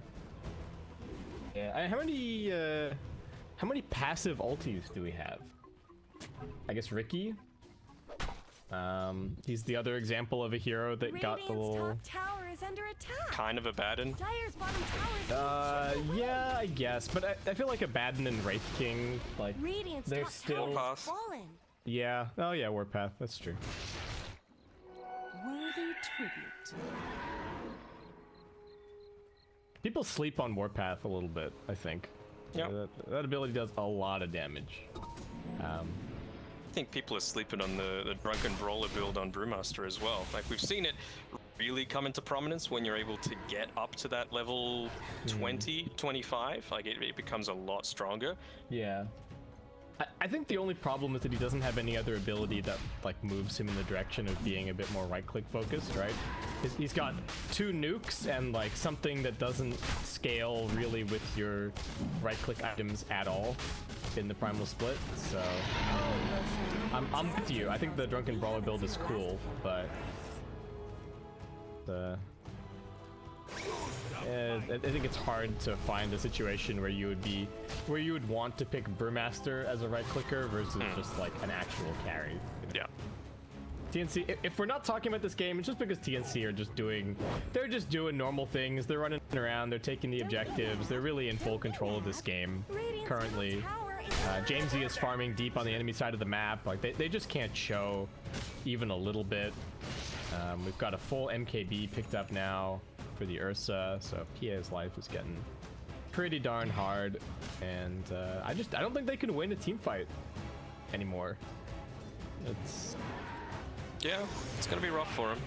Yeah, how many passive ultis do we have? I guess Ricky? He's the other example of a hero that got the little... Top tower is under attack. Kind of Abaddon. Dire's bottom tower is yeah, I guess, but I feel like Abaddon and Wraith King, like, Radiant's they're top still... tower is fallen. Yeah, oh yeah, Warpath, that's true. Worthy tribute. People sleep on Warpath a little bit, I think. Yeah. That ability does a lot of damage. I think people are sleeping on the Drunken Brawler build on Brewmaster as well. Like, we've seen it really come into prominence when you're able to get up to that level 20, 25. Like, it becomes a lot stronger. Yeah. I think the only problem is that he doesn't have any other ability that, like, moves him in the direction of being a bit more right-click focused, right? He's got 2 nukes and, like, something that doesn't scale really with your right-click items at all in the Primal Split, so... I'm with you. I think the Drunken Brawler build is cool, but... I think it's hard to find a situation where you would want to pick Brewmaster as a right clicker versus just like an actual carry. Yeah. TNC, if we're not talking about this game, it's just because TNC are just doing normal things. They're running around, they're taking the objectives, they're really in full control of this game currently. Jamesy is farming deep on the enemy side of the map. Like they just can't show even a little bit. We've got a full MKB picked up now for the Ursa, so PA's life is getting pretty darn hard, and I don't think they can win a team fight anymore. Yeah, it's gonna be rough for him.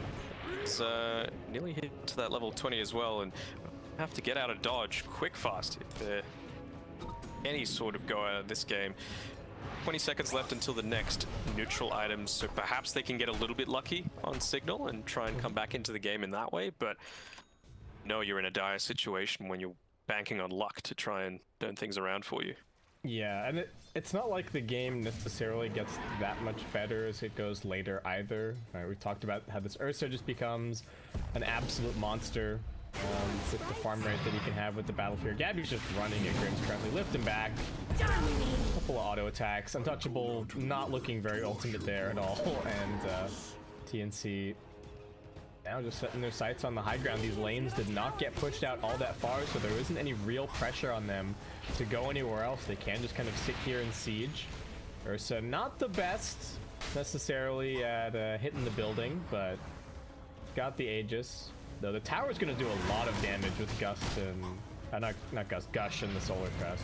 It's nearly hit to that level 20 as well, and have to get out of dodge quick fast if any sort of go out of this game. 20 seconds left until the next neutral items, so perhaps they can get a little bit lucky on Signal and try and come back into the game in that way, but no, you're in a dire situation when you're banking on luck to try and turn things around for you. Yeah, and it's not like the game necessarily gets that much better as it goes later either. We talked about how this Ursa just becomes an absolute monster with the farm rate that he can have with the Battlefield. Gabby's just running it. Grim's currently lifting back. A couple of auto attacks. Untouchable not looking very ultimate there at all. And TNC Now just setting their sights on the high ground. These lanes did not get pushed out all that far, so there isn't any real pressure on them to go anywhere else. They can just kind of sit here and siege. Ursa not the best necessarily at hitting the building, but got the Aegis. Though the tower's going to do a lot of damage with Gust and not Gust, Gush and the Solar Crest.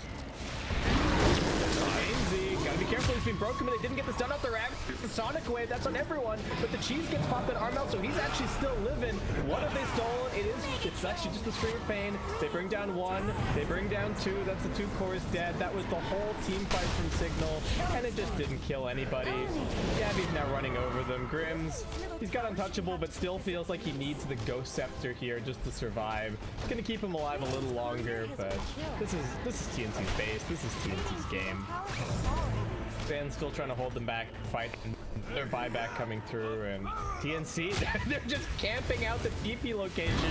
Easy. Gotta be careful, he's been broken, but they didn't get this done off the rack. The Sonic Wave, that's on everyone, but the cheese gets popped at Armel, so he's actually still living. What have they stolen? It's actually just a Scream of Pain. They bring down one, they bring down two, that's the 2 cores dead. That was the whole team fight from Signal, and it just didn't kill anybody. Gabby's now running over them. Grims, he's got untouchable, but still feels like he needs the Ghost Scepter here just to survive. It's gonna keep him alive a little longer, but this is TNC's base, this is TNC's game. Zan's still trying to hold them back, fight their buyback coming through, and TNC, they're just camping out the TP location,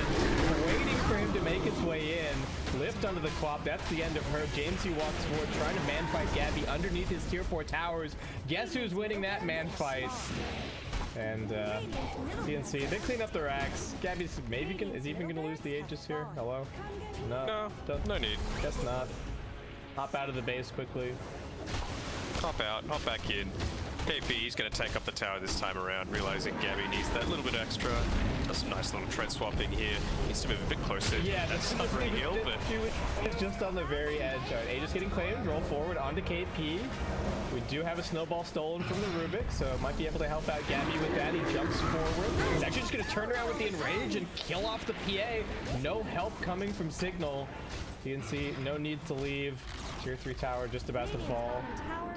waiting for him to make his way in. Lift onto the Quap, that's the end of her. Jamesy walks forward, trying to man fight Gabby underneath his tier 4 towers. Guess who's winning that man fight? And TNC, they clean up the racks. Gabby's maybe is even gonna lose the Aegis here. Hello? No, no need. Guess not. Hop out of the base quickly. Hop out, hop back in. KP, he's going to take up the tower this time around, realizing Gabby needs that little bit extra. Does some nice little tread swapping here. Needs to move a bit closer. Yeah, that's not very ill, but it's just on the very edge. All right, Aegis getting claimed. Roll forward onto KP. We do have a snowball stolen from the Rubik, so might be able to help out Gabby with that. He jumps forward. He's actually just going to turn around with the Enrage and kill off the PA. No help coming from Signal. TNC, no need to leave. Tier 3 tower just about to fall.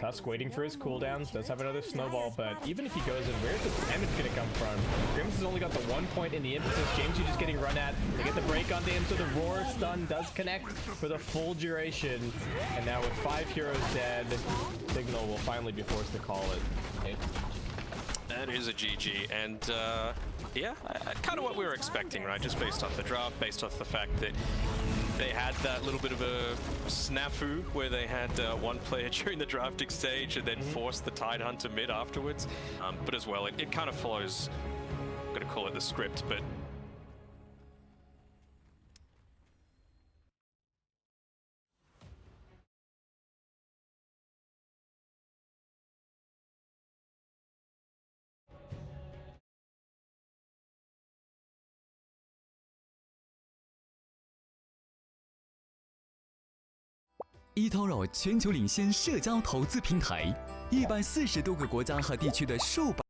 Tusk waiting for his cooldowns. Does have another snowball, but even if he goes in, where's the damage going to come from? Grims has only got the 1 point in the impetus. Jamesy just getting run at. They get the break onto him, so the roar stun does connect for the full duration. And now with 5 heroes dead, Signal will finally be forced to call it. Okay. That is a GG, and yeah, kind of what we were expecting, right? Just based off the draft, based off the fact that they had that little bit of a snafu where they had one player during the drafting stage and then forced the Tide Hunter mid afterwards. But as well, it kind of follows, I'm going to call it the script, but eToro 全球领先社交投资平台，140多个国家和地区的数百。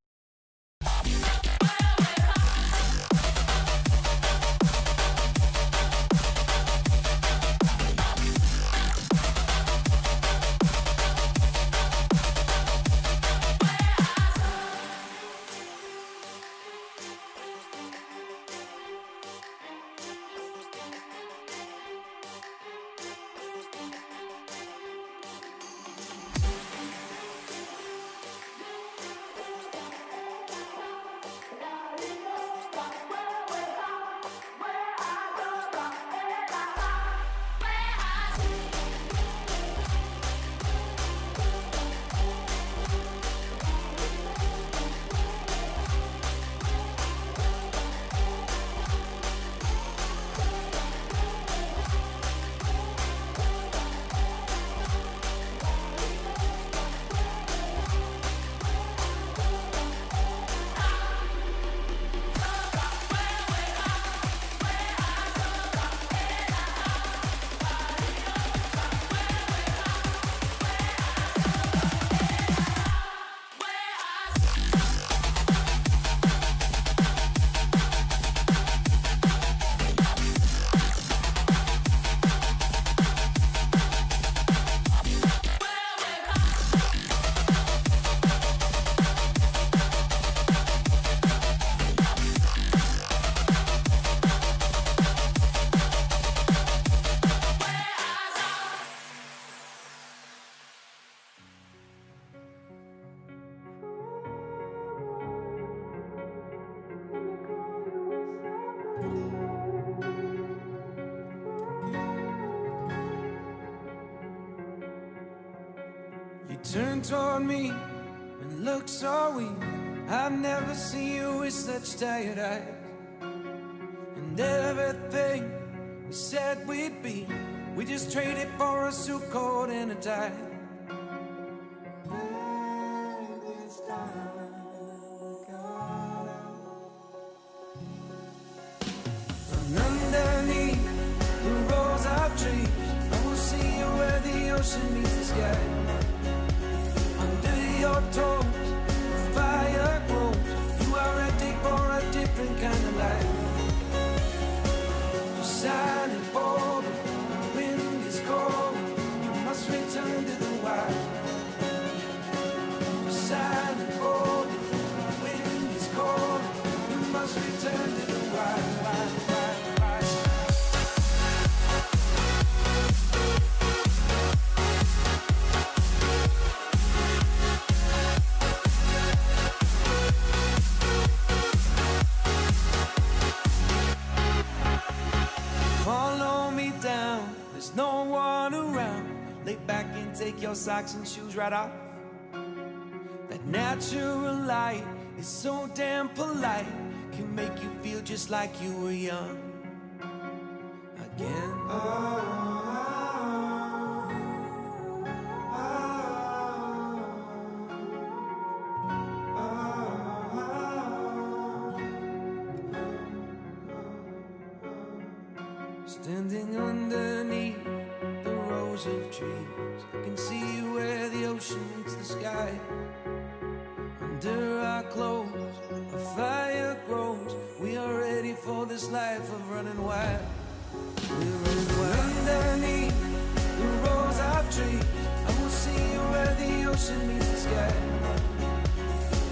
Turn toward me and look so weak. I've never seen you with such tired eyes. and everything we said we'd be, we just traded for a suit coat and a tie. And underneath the rows of trees, I will see you where the ocean meets the sky. Under your toes, the fire grows. You are ready for a different kind of life. You're shining bold, the wind is cold. You must return to the wild. You're shining bold, the wind is cold. You must return to the wild. Follow me down, there's no one around. Lay back and take your socks and shoes right off. That natural light is so damn polite, can make you feel just like you were young again. Standing underneath the rows of trees, I can see where the ocean meets the sky. Under our clothes, a fire grows. We are ready for this life of running wild. We're running wild. Underneath the rows of trees, I will see you where the ocean meets the sky.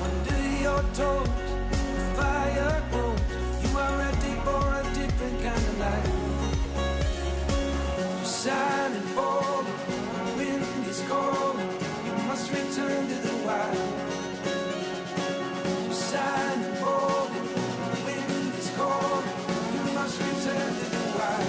Under your toes, the fire grows. You are ready for a different kind of life. Shining bold, the wind is cold. You must return to the wild. Shining bold, the wind is cold. You must return to the wild.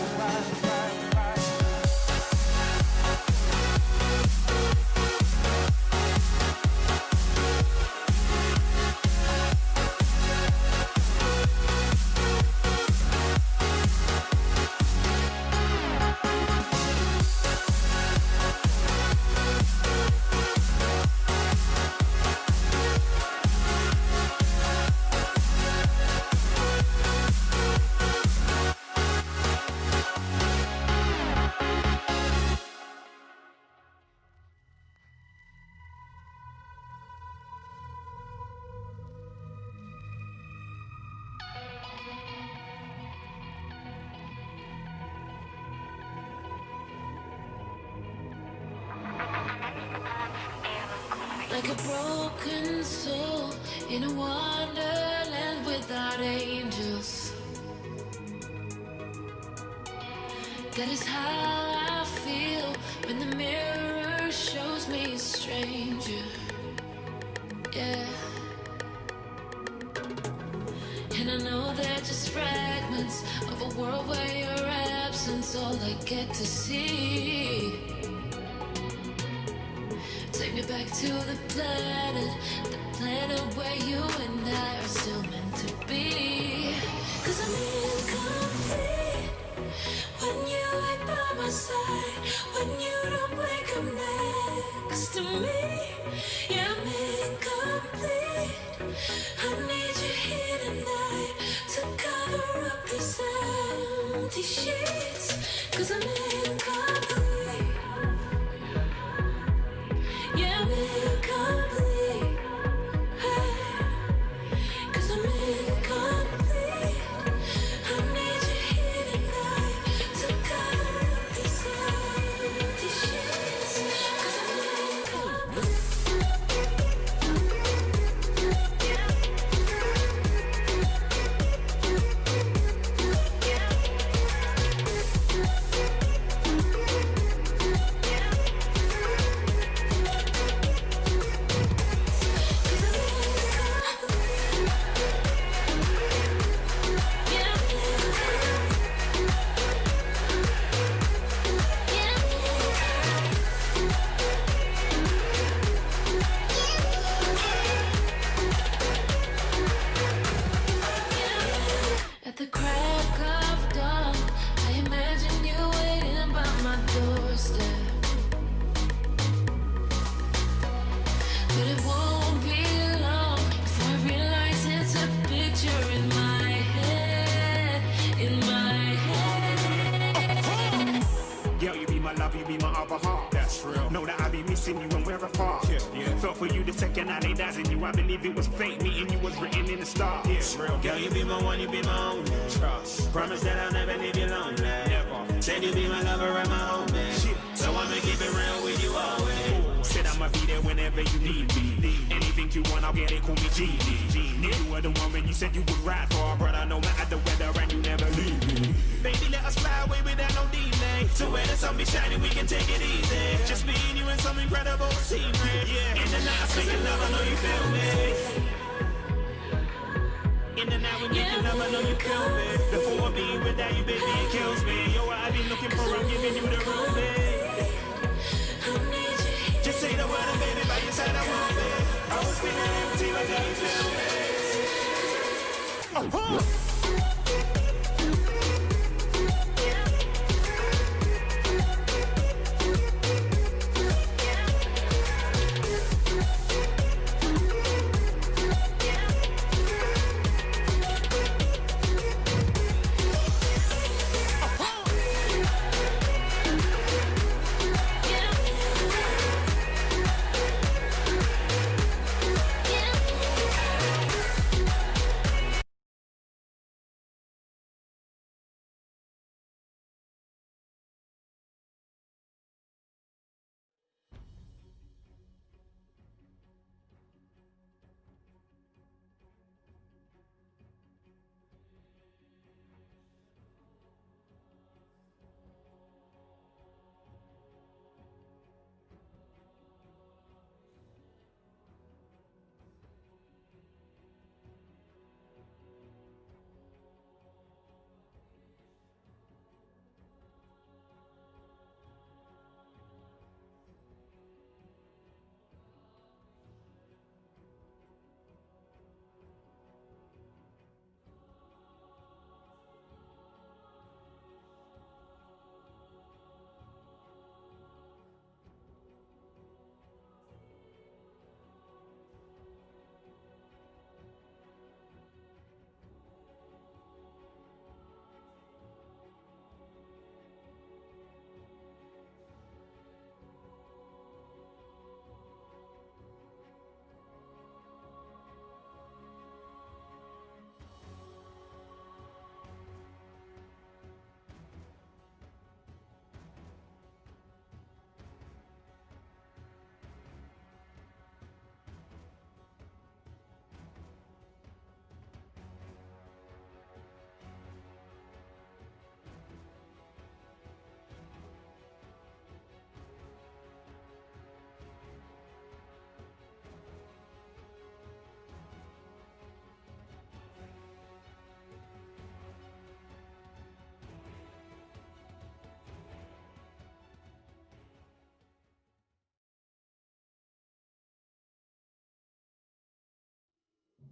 Like a broken soul in a wonderland without angels. That is how I feel when the mirror shows me a stranger. Yeah. And I know they're just fragments of a world where your absence all I get to see. Take me back to the planet where you and I are still meant to be. 'Cause I'm incomplete when you ain't by my side, when you don't wake up next to me. Yeah, I'm incomplete. I need you here tonight to cover up these empty sheets. 'Cause I'm incomplete. Yeah, I'm incomplete. Hey, 'cause I'm incomplete. I need you here tonight to cover up these empty sheets. 'Cause I'm incomplete. Yeah. recognizing you. I believe it was fate, meeting you was written in the stars. Yeah, real. Girl, you be my one, you be my own. Trust. Promise that I'll never leave you alone. Never. Said you be my lover and my homie. So I'ma keep it real with you always. Said I'ma be there whenever you need me. Anything you want, I'll get it. Call me GD. Knew you were the one when you said you would ride for a brother, no matter the weather, and you never leave me. Baby, let us fly away without no delay. So where the sun be shining, we can take it easy. Just me and you in some incredible scenery. Yeah. In the night, making love, I know you feel me. In the night, we making love, I know you feel me. Before I be without you, baby, it kills me. Yo, I've been looking for, I'm giving you the room, babe. Just say the word, and baby, by your side, I want it. I was feeling empty, like how you feel me.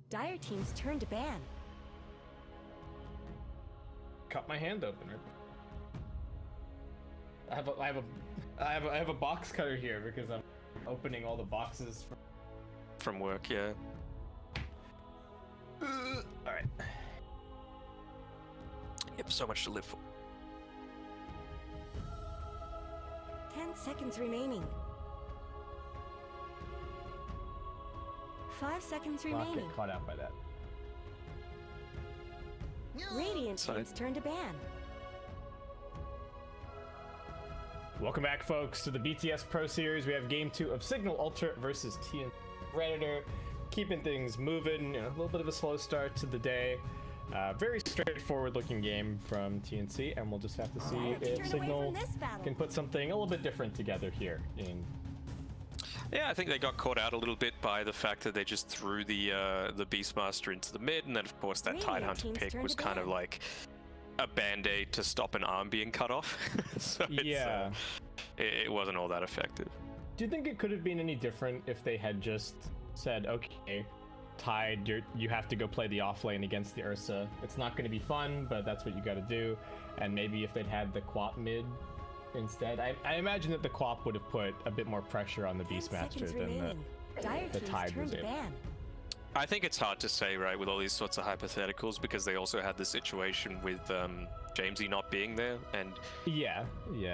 Dire Team's turn to ban. Cut my hand open. I have a box cutter here because I'm opening all the boxes From work, yeah. all right. Yep, so much to live for. 10 seconds remaining. 5 seconds I'll remaining. get caught out by that. Radiant Sorry. Team's turn to ban. Welcome back, folks, to the BTS Pro Series. We have Game 2 of Signal Ultra versus TNC Predator. Keeping things moving, a little bit of a slow start to the day. Very straightforward-looking game from TNC, and we'll just have to see Turn if away Signal from this battle. can put something a little bit different together here in... Yeah, I think they got caught out a little bit by the fact that they just threw the Beastmaster into the mid, and then of course that Radiant Tidehunter team's pick turn was to kind of ban. like a band-aid to stop an arm being cut off. So Yeah. it wasn't all that effective. Do you think it could have been any different if they had just said, okay, Tide, you have to go play the off lane against the Ursa. It's not going to be fun, but that's what you got to do. And maybe if they'd had the Quap mid instead, I imagine that the Quap would have put a bit more pressure on the 10 Beastmaster seconds than remaining. Dire the Team's Tide turn was to able. ban. I think it's hard to say, right, with all these sorts of hypotheticals, because they also had the situation with Jamesy not being there, and Yeah.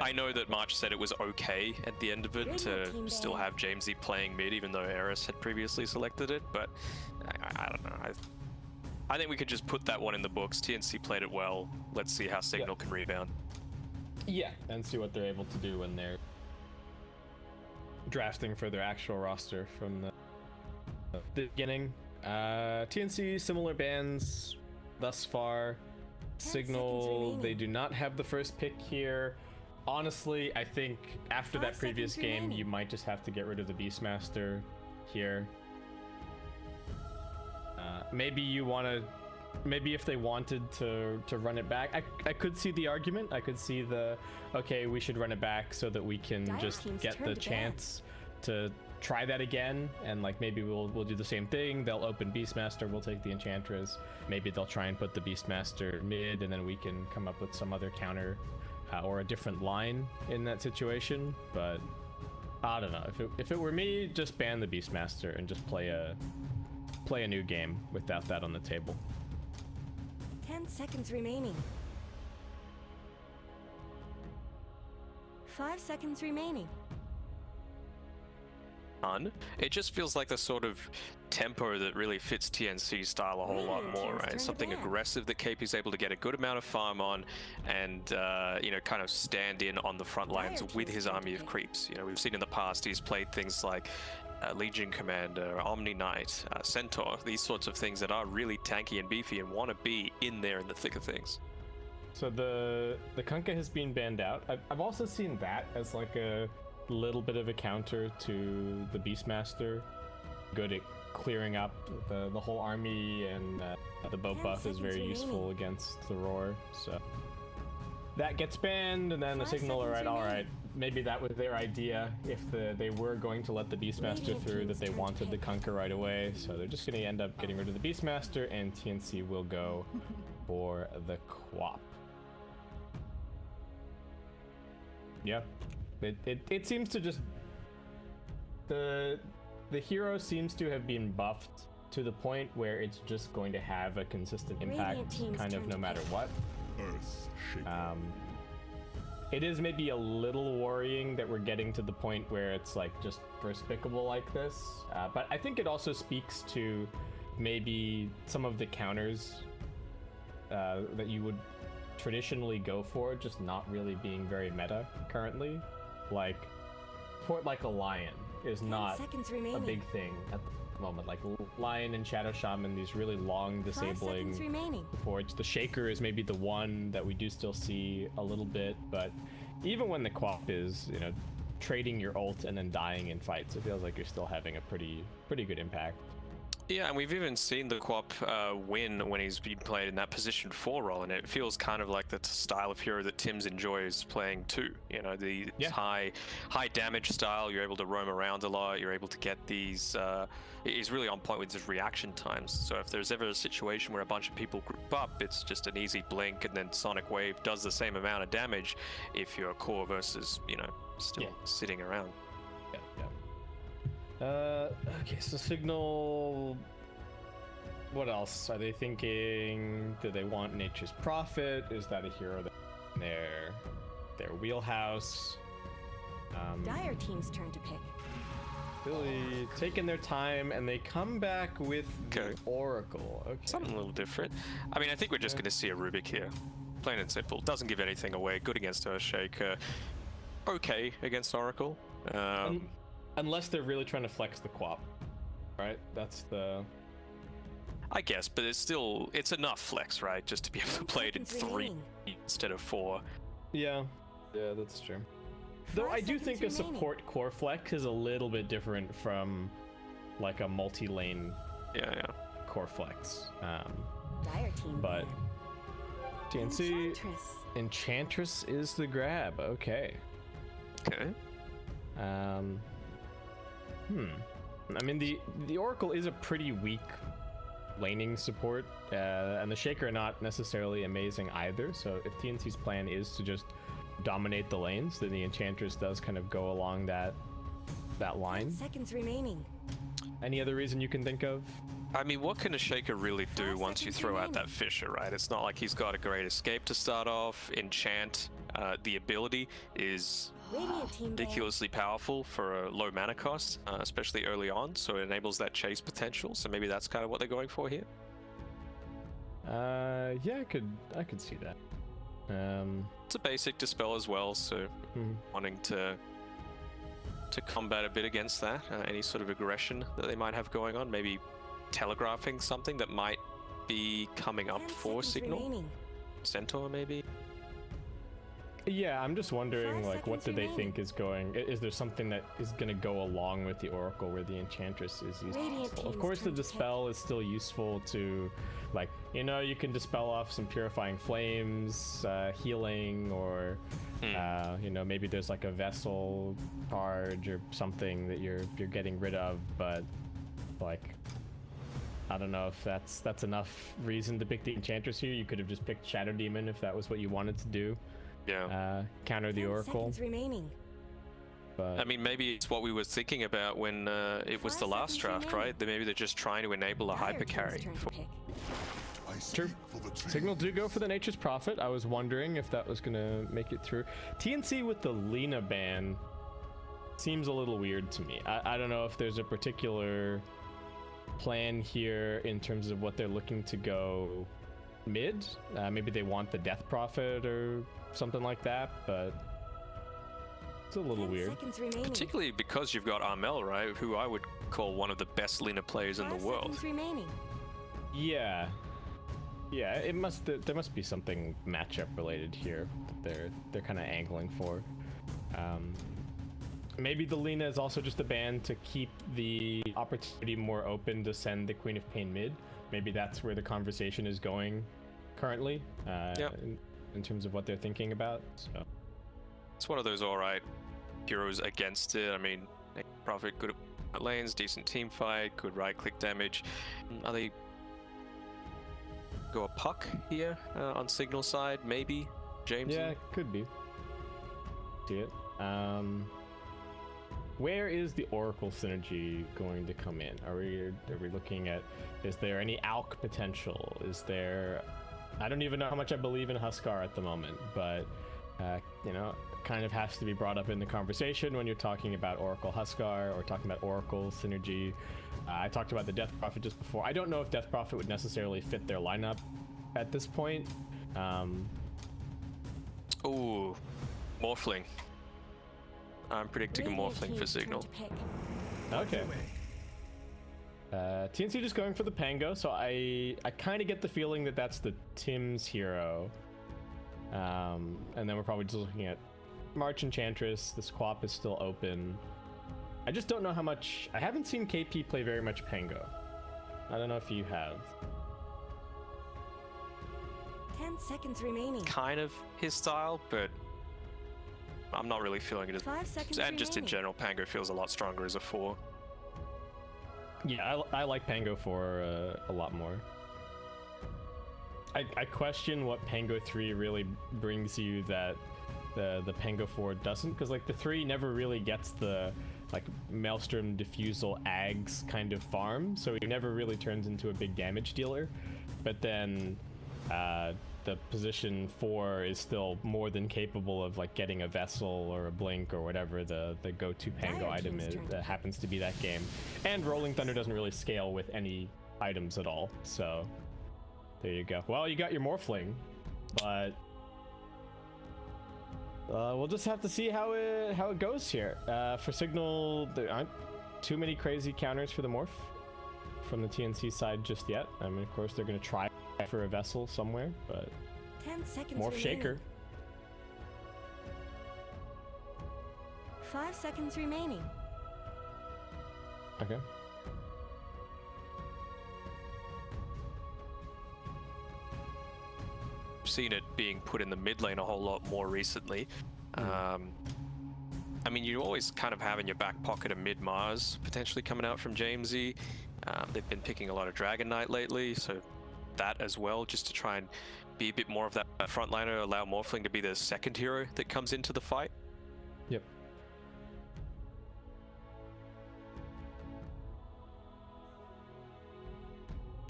I know that March said it was okay at the end of it to still have Jamesy playing mid, even though Eris had previously selected it, but I don't know. I think we could just put that one in the books. TNC played it well. Let's see how Signal can rebound. Yeah, and see what they're able to do when they're drafting for their actual roster from the beginning. TNC, similar bans thus far. Signal, they do not have the first pick here. Honestly, I think after that previous game, you might just have to get rid of the Beastmaster here. Maybe you want to, maybe if they wanted to run it back, I could see the argument. I could see the, okay, we should run it back so that we can just get the chance to try that again, and like maybe we'll do the same thing. They'll open Beastmaster, we'll take the Enchantress. Maybe they'll try and put the Beastmaster mid, and then we can come up with some other counter or a different line in that situation. But I don't know. If it were me, just ban the Beastmaster and just play a new game without that on the table. 10 seconds remaining. 5 seconds remaining. It just feels like the sort of tempo that really fits TNC's style a whole lot more, right? Something aggressive that KP's able to get a good amount of farm on, and you know, kind of stand in on the front lines with his army of creeps. You know, we've seen in the past he's played things like Legion Commander, Omni Knight, Centaur, these sorts of things that are really tanky and beefy and want to be in there in the thick of things. So the Kunkka has been banned out. I've also seen that as like a little bit of a counter to the Beastmaster. Good at clearing up the whole army, and the boat buff is very useful against the roar. So that gets banned, and then the Signal are all right. Maybe that was their idea. If they were going to let the Beastmaster through, that they wanted the Kunkka right away. So they're just going to end up getting rid of the Beastmaster, and TNC will go for the Quap. Yeah. It seems to just the hero seems to have been buffed to the point where it's just going to have a consistent impact kind of no matter what. It is maybe a little worrying that we're getting to the point where it's like just first pickable like this, but I think it also speaks to maybe some of the counters that you would traditionally go for just not really being very meta currently. Like port like a Lion is not a big thing at the moment. Like Lion and Shadow Shaman, these really long disabling ports. The Shaker is maybe the one that we do still see a little bit, but even when the Quap is, you know, trading your ult and then dying in fights, it feels like you're still having a pretty good impact. Yeah, and we've even seen the Quap win when he's been played in that position 4 role, and it feels kind of like the style of hero that Tim's enjoys playing too. You know, the high damage style. You're able to roam around a lot. You're able to get these. He's really on point with his reaction times. So if there's ever a situation where a bunch of people group up, it's just an easy blink, and then Sonic Wave does the same amount of damage if you're core versus, you know, still sitting around. Okay, so Signal, what else are they thinking? Do they want Nature's Prophet? Is that a hero that's in their wheelhouse? Dire team's turn to pick. Really taking their time, and they come back with the Oracle. Okay. Something a little different. I mean, I think we're just going to see a Rubik here. Plain and simple. Doesn't give anything away. Good against Earthshaker. Okay against Oracle. Unless they're really trying to flex the Quap, right? That's the... I guess, but it's enough flex, right? Just to be able to play it in 3 instead of 4. Yeah, that's true. Though I do think a support core flex is a little bit different from like a multi-lane core flex. But TNC, Enchantress is the grab. Okay. I mean, the Oracle is a pretty weak laning support, and the Shaker not necessarily amazing either. So if TNC's plan is to just dominate the lanes, then the Enchantress does kind of go along that line. 10 seconds remaining. Any other reason you can think of? I mean, what can a Shaker really do once you throw out that Fisher, right? It's not like he's got a great escape to start off. Enchant, the ability is Radiant team ban. ridiculously powerful for a low mana cost, especially early on, so it enables that chase potential. So maybe that's kind of what they're going for here. Yeah, I could see that. It's a basic dispel as well, so wanting to combat a bit against that, any sort of aggression that they might have going on, maybe telegraphing something that might be coming up 10 for seconds Signal. remaining. Centaur maybe. Yeah, I'm just wondering, 5 like, what do seconds they remaining. think is going? Is there something that is going to go along with the Oracle where the Enchantress is Radiant useful? Of team's course, the turn to pick. Dispel is still useful to, like, you know, you can dispel off some Purifying Flames, healing, or, you know, maybe there's like a Vessel charge or something that you're getting rid of, but, like, I don't know if that's enough reason to pick the Enchantress here. You could have just picked Shadow Demon if that was what you wanted to do. Yeah. Counter the 10 Oracle. seconds remaining. But I mean, maybe it's what we were thinking about when it was 5 the last seconds draft, remaining. right? Maybe they're just trying to enable a Dire hyper team's carry. turn to pick. I True. speak for the trees. Signal do go for the Nature's Prophet. I was wondering if that was gonna make it through. TNC with the Lina ban seems a little weird to me. I don't know if there's a particular plan here in terms of what they're looking to go mid. Maybe they want the Death Prophet or something like that, but it's a little 10 weird. seconds remaining. Particularly because you've got Armel, right? Who I would call one of the best Lina players in the 5 world. seconds remaining. Yeah. Yeah, there must be something matchup related here that they're kind of angling for. Maybe the Lina is also just a ban to keep the opportunity more open to send the Queen of Pain mid. Maybe that's where the conversation is going currently, in terms of what they're thinking about. So It's one of those alright heroes against it. I mean, Prophet, good at lanes, decent team fight, good right click damage. Are they go a puck here on Signal side? Maybe, James? yeah, could be. See it. Where is the Oracle synergy going to come in? Are we looking at, is there any ALK potential? Is there, I don't even know how much I believe in Huskar at the moment, but you know, kind of has to be brought up in the conversation when you're talking about Oracle Huskar or talking about Oracle synergy. I talked about the Death Prophet just before. I don't know if Death Prophet would necessarily fit their lineup at this point. Ooh, Morphling. I'm predicting a Radiant Morphling for team's turn Signal. to pick. Okay. TNC just going for the Pango, so I kind of get the feeling that that's the Tim's hero. And then we're probably just looking at March Enchantress. The Squap is still open. I just don't know how much. I haven't seen KP play very much Pango. I don't know if you have. 10 seconds remaining. Kind of his style, but I'm not really feeling it. 5 seconds And just in remaining. general, Pango feels a lot stronger as a 4. Yeah, I like Pango 4 a lot more. I question what Pango 3 really brings you that the Pango 4 doesn't, because like the 3 never really gets the like Maelstrom Diffusal Ags kind of farm, so he never really turns into a big damage dealer. But then the position 4 is still more than capable of like getting a Vessel or a Blink or whatever the go-to Pango Dire item team's is turn. that happens to be that game. And Rolling Thunder doesn't really scale with any items at all, so there you go. Well, you got your Morphling, but we'll just have to see how it goes here. For Signal, there aren't too many crazy counters for the Morph from the TNC side just yet. I mean, of course, they're going to try for a Vessel somewhere, but 10 seconds Morph remaining. Shaker. 5 seconds remaining. Okay. Seen it being put in the mid lane a whole lot more recently. I mean, you always kind of have in your back pocket a mid Mars potentially coming out from Jamesy. They've been picking a lot of Dragon Knight lately, so that as well, just to try and be a bit more of that frontliner, allow Morphling to be the second hero that comes into the fight. Yep.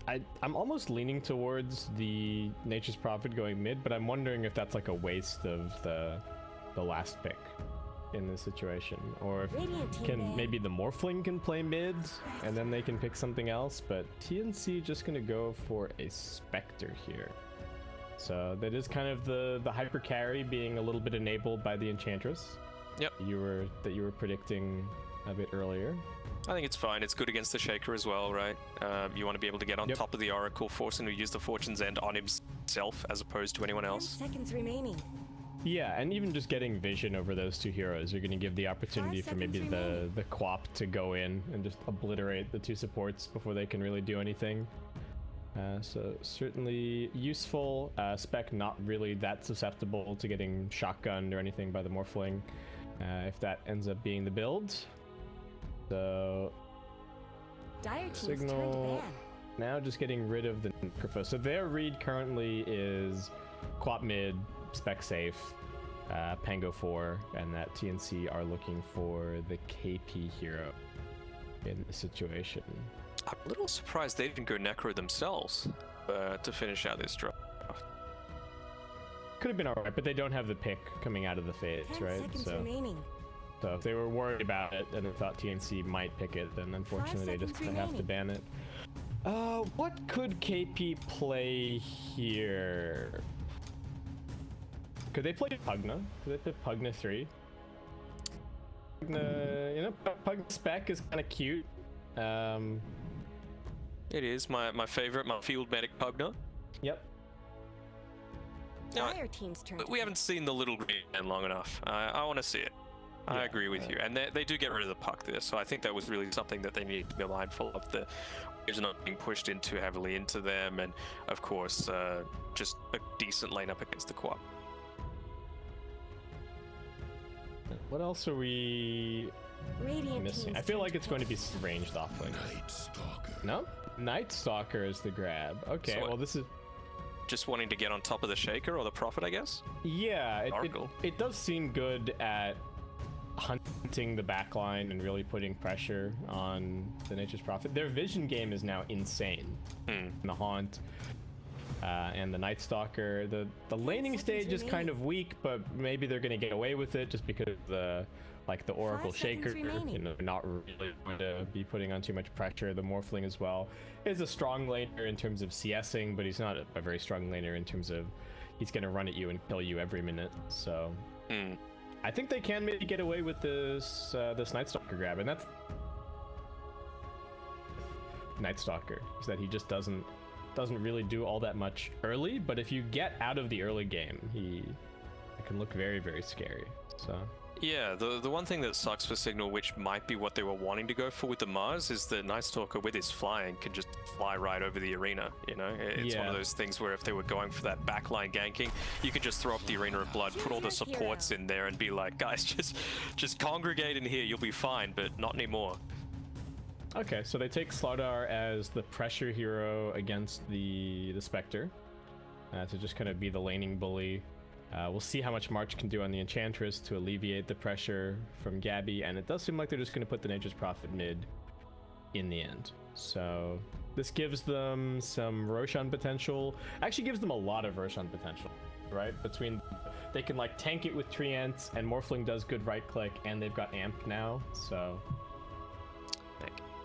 I'm almost leaning towards the Nature's Prophet going mid, but I'm wondering if that's like a waste of the last pick in this situation, or if maybe the Morphling can play mid and then they can pick something else. But TNC just gonna go for a Spectre here, so that is kind of the hyper carry being a little bit enabled by the Enchantress. Yep. You were predicting a bit earlier. I think it's fine. It's good against the Shaker as well, right? You want to be able to get on top of the Oracle, force him to use the Fortune's End on himself as opposed to anyone 10 else. seconds remaining. Yeah, and even just getting vision over those two heroes, you're going to give the opportunity for maybe the Quap to go in and just obliterate the two supports before they can really do anything. So certainly useful. Spec not really that susceptible to getting shotgunned or anything by the Morphling, if that ends up being the build. So Dire team's Signal turned ban. now just getting rid of the Perfo. So their read currently is Quap mid, Spec safe, Pango 4, and that TNC are looking for the KP hero in the situation. I'm a little surprised they didn't go Necro themselves to finish out this draft. Could have been alright, but they don't have the pick coming out of the phase, 10 right? seconds remaining. So if they were worried about it and they thought TNC might pick it, then unfortunately they just have to ban it. What could KP play here? Could they play Pugna? Could they play Pugna 3? Pugna, you know, Pugna spec is kind of cute. It is my favorite, my field medic Pugna. Yep. Now, Dire team's turn. we haven't seen the little green man long enough. I want to see it. I agree with you, and they do get rid of the puck there, so I think that was really something that they need to be mindful of. The waves not being pushed in too heavily into them, and of course, just a decent lane up against the Quap. What else are we Radiant missing? team's I feel turn like to it's going to be pick. some ranged offlane. Night Stalker. No? Night Stalker is the grab. Okay, So well this is... Just wanting to get on top of the Shaker or the Prophet, I guess? Yeah, Oracle. it does seem good at hunting the backline and really putting pressure on the Nature's Prophet. Their vision game is now insane. The Haunt and the Night Stalker. The laning stage is kind of weak, but maybe they're going to get away with it just because the Oracle 5 Shaker, seconds remaining. you know, not really going to be putting on too much pressure. The Morphling as well is a strong laner in terms of CSing, but he's not a very strong laner in terms of he's going to run at you and kill you every minute. So I think they can maybe get away with this this Night Stalker grab, and that's Night Stalker is that he just doesn't really do all that much early, but if you get out of the early game, it can look very, very scary. So Yeah, the one thing that sucks for Signal, which might be what they were wanting to go for with the Mars, is the Night Stalker with his flying can just fly right over the arena, you know? It's one of those things where if they were going for that backline ganking, you could just throw up the Arena of Blood, put all the supports in there and be like, guys, just congregate in here, you'll be fine, but not anymore. okay, so they take Slardar as the pressure hero against the Spectre to just kind of be the laning bully. We'll see how much March can do on the Enchantress to alleviate the pressure from Gabby, and it does seem like they're just going to put the Nature's Prophet mid in the end. So this gives them some Roshan potential. Actually gives them a lot of Roshan potential, right? They can like tank it with Treants, and Morphling does good right click, and they've got Amp now, so...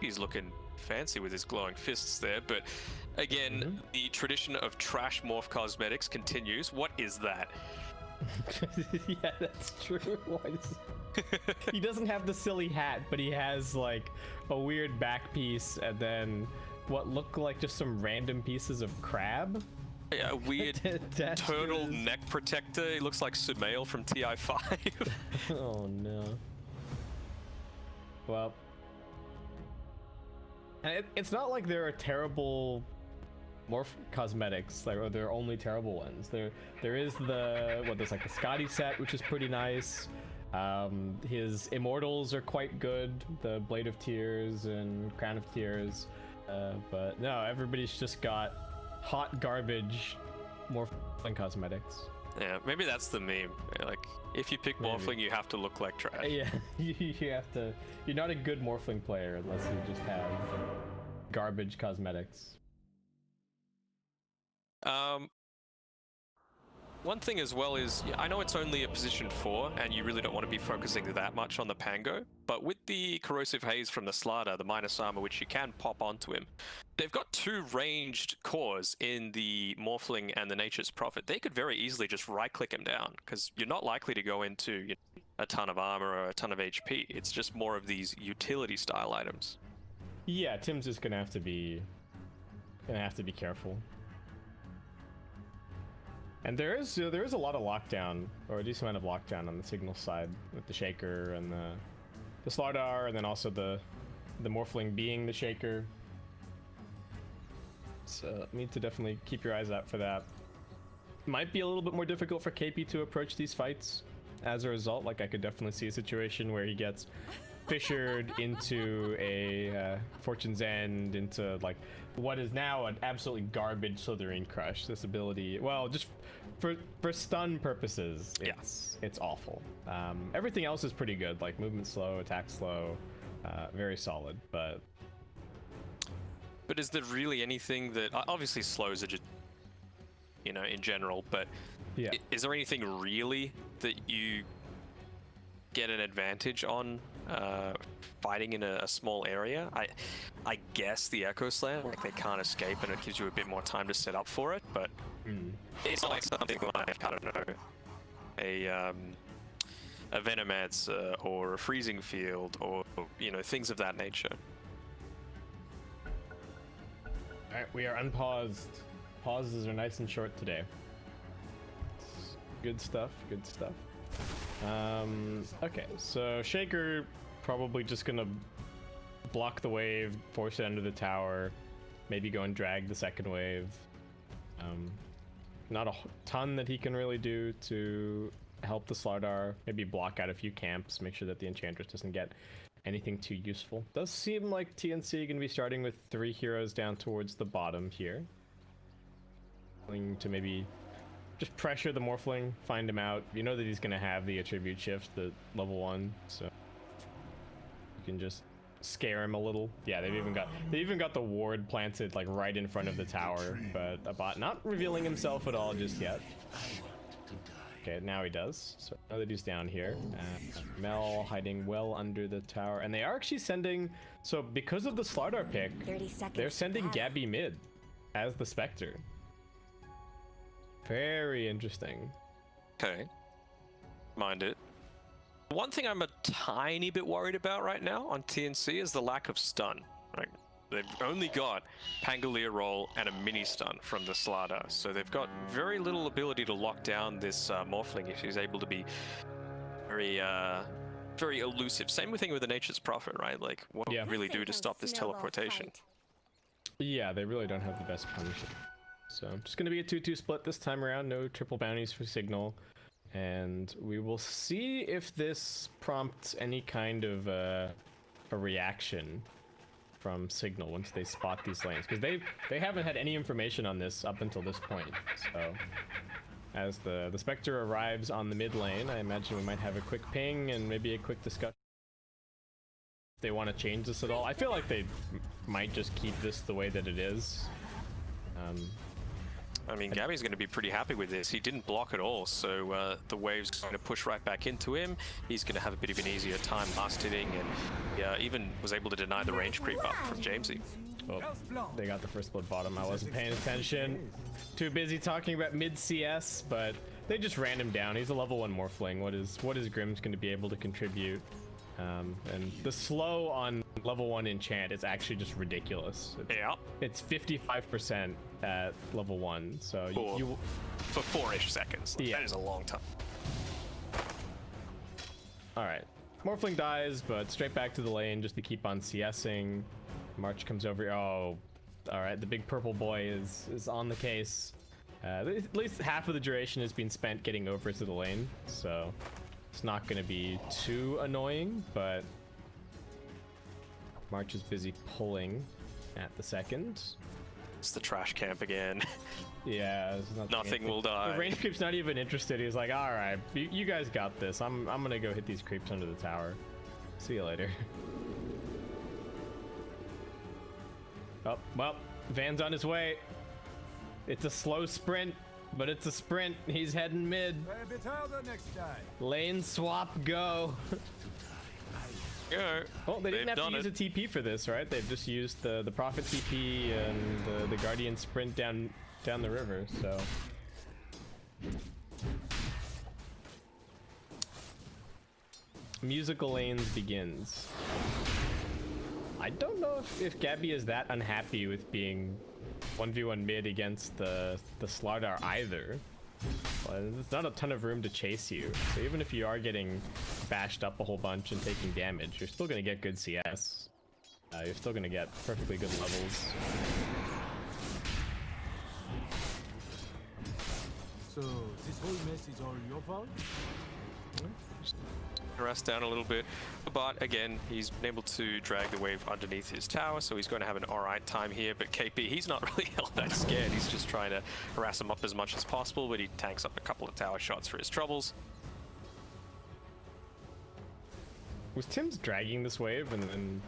He's looking fancy with his glowing fists there, but again, the tradition of trash morph cosmetics continues. What is that? Yeah, that's true. He doesn't have the silly hat, but he has like a weird back piece and then what look like just some random pieces of crab. Yeah, a weird turtle neck protector. He looks like Sumail from TI5. Oh no. Well, and it's not like there are terrible morph cosmetics, like, or there are only terrible ones. There is there's like the Scotty set, which is pretty nice. His immortals are quite good, the Blade of Tears and Crown of Tears. But no, everybody's just got hot garbage morphling cosmetics. Yeah, maybe that's the meme. Like, if you pick Morphling, you have to look like trash. Yeah, you have to. You're not a good Morphling player unless you just have garbage cosmetics. One thing as well is, I know it's only a position 4, and you really don't want to be focusing that much on the Pango, but with the Corrosive Haze from the Slardar, the minus armor, which you can pop onto him, they've got 2 ranged cores in the Morphling and the Nature's Prophet. They could very easily just right-click him down, because you're not likely to go into a ton of armor or a ton of HP. It's just more of these utility-style items. Yeah, Tim's just gonna have to be careful. And there is a lot of lockdown, or a decent amount of lockdown on the Signal side with the Shaker and the Slardar, and then also the Morphling being the Shaker. So need to definitely keep your eyes out for that. Might be a little bit more difficult for KP to approach these fights as a result. Like, I could definitely see a situation where he gets fissured into a Fortune's End, into like what is now an absolutely garbage Slithering Crush. This ability, well, just for stun purposes, it's awful. Everything else is pretty good, like movement slow, attack slow, very solid. But is there really anything that obviously slows are just, in general, but yeah, is there anything really that you get an advantage on fighting in a small area? I guess the Echo Slam, like they can't escape and it gives you a bit more time to set up for it, but it's not like something like, I don't know, a Venomancer or a Freezing Field or things of that nature. Alright, we are unpaused. Pauses are nice and short today. Good stuff, good stuff. Okay, so Shaker probably just gonna block the wave, force it under the tower, maybe go and drag the second wave. Not a ton that he can really do to help the Slardar. Maybe block out a few camps, make sure that the Enchantress doesn't get anything too useful. Does seem like TNC gonna be starting with 3 heroes down towards the bottom here. Going to maybe just pressure the Morphling, find him out. You know that he's gonna have the attribute shift, the level 1, so you can just scare him a little. Yeah, they even got the ward planted like right in front of the tower, but a bot not revealing himself at all just yet. Okay, now he does. So now that he's down here, Mel hiding well under the tower, and they are actually sending. So because of the Slardar pick, they're sending Gabby mid as the Spectre. Very interesting. Okay, mind it. One thing I'm a tiny bit worried about right now on TNC is the lack of stun. Right, they've only got Pangolier roll and a mini stun from the Slardar, so they've got very little ability to lock down this Morphling if he's able to be very, very elusive. Same thing with the Nature's Prophet, right? Like, what do we really do to stop this teleportation? Yeah, they really don't have the best punishment. So just gonna be a 2-2 split this time around. No triple bounties for Signal. And we will see if this prompts any kind of a reaction from Signal once they spot these lanes, because they haven't had any information on this up until this point. So as the Spectre arrives on the mid lane, I imagine we might have a quick ping and maybe a quick discussion. If they want to change this at all, I feel like they might just keep this the way that it is. I mean, Gabby's going to be pretty happy with this. He didn't block at all, so the wave's going to push right back into him. He's going to have a bit of an easier time last hitting, and even was able to deny the range creep up from Jamesy. Oh, they got the first split bottom. I wasn't paying attention. Too busy talking about mid CS, but they just ran him down. He's a level 1 Morphling. What is Grimm's going to be able to contribute? And the slow on level 1 enchant is actually just ridiculous. It's 55% at level 1, so you for 4-ish seconds. Yeah. That is a long time. Alright. Morphling dies, but straight back to the lane just to keep on CSing. March comes over. Oh, alright, the big purple boy is on the case. At least half of the duration has been spent getting over to the lane, so it's not going to be too annoying, but March is busy pulling at the second. It's the trash camp again. Yeah, nothing will die. The range creep's not even interested. He's like, all right, you guys got this. I'm gonna go hit these creeps under the tower. See you later. Oh, well, Van's on his way. It's a slow sprint, but it's a sprint. He's heading mid. Lane swap, go. Go. Well, they didn't have to use a TP for this, right? They've just used the Prophet TP and the Guardian sprint down the river, so. Musical Lanes begins. I don't know if Gabby is that unhappy with being 1v1 mid against the Slardar either. Well, there's not a ton of room to chase you, so even if you are getting bashed up a whole bunch and taking damage, you're still gonna get good CS. You're still gonna get perfectly good levels. So this whole mess is all your fault? Harass down a little bit, but again, he's been able to drag the wave underneath his tower, so he's going to have an alright time here. But KP, he's not really all that scared. He's just trying to harass him up as much as possible, but he tanks up a couple of tower shots for his troubles. Was Tim's dragging this wave and then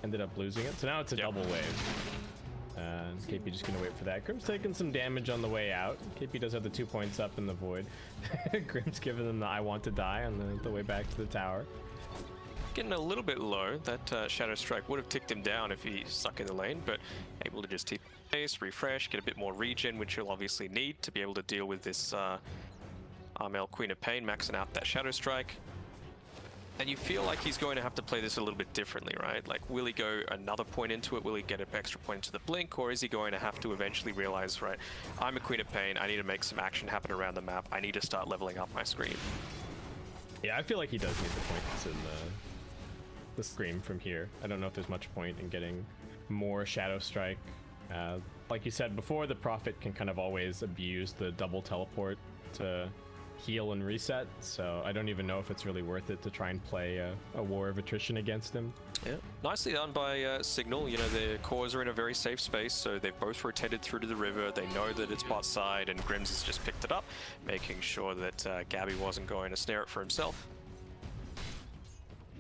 ended up losing it? So now it's a double wave. KP just gonna wait for that. Grim's taking some damage on the way out. KP does have the 2 points up in the void. Grim's giving them the I want to die on the way back to the tower. Getting a little bit low. That Shadow Strike would have ticked him down if he stuck in the lane, but able to just TP base, refresh, get a bit more regen, which he'll obviously need to be able to deal with this Armel Queen of Pain, maxing out that Shadow Strike. And you feel like he's going to have to play this a little bit differently, right? Like, will he go another point into it? Will he get an extra point into the blink? Or is he going to have to eventually realize, right, I'm a Queen of Pain, I need to make some action happen around the map, I need to start leveling up my Scream. Yeah, I feel like he does need the points in the Scream from here. I don't know if there's much point in getting more Shadow Strike. Like you said before, the Prophet can kind of always abuse the double teleport to heal and reset, so I don't even know if it's really worth it to try and play a war of attrition against him. Yeah, nicely done by Signal. You know, the cores are in a very safe space, so they've both rotated through to the river. They know that it's bot side, and Grims has just picked it up, making sure that Gabby wasn't going to snare it for himself.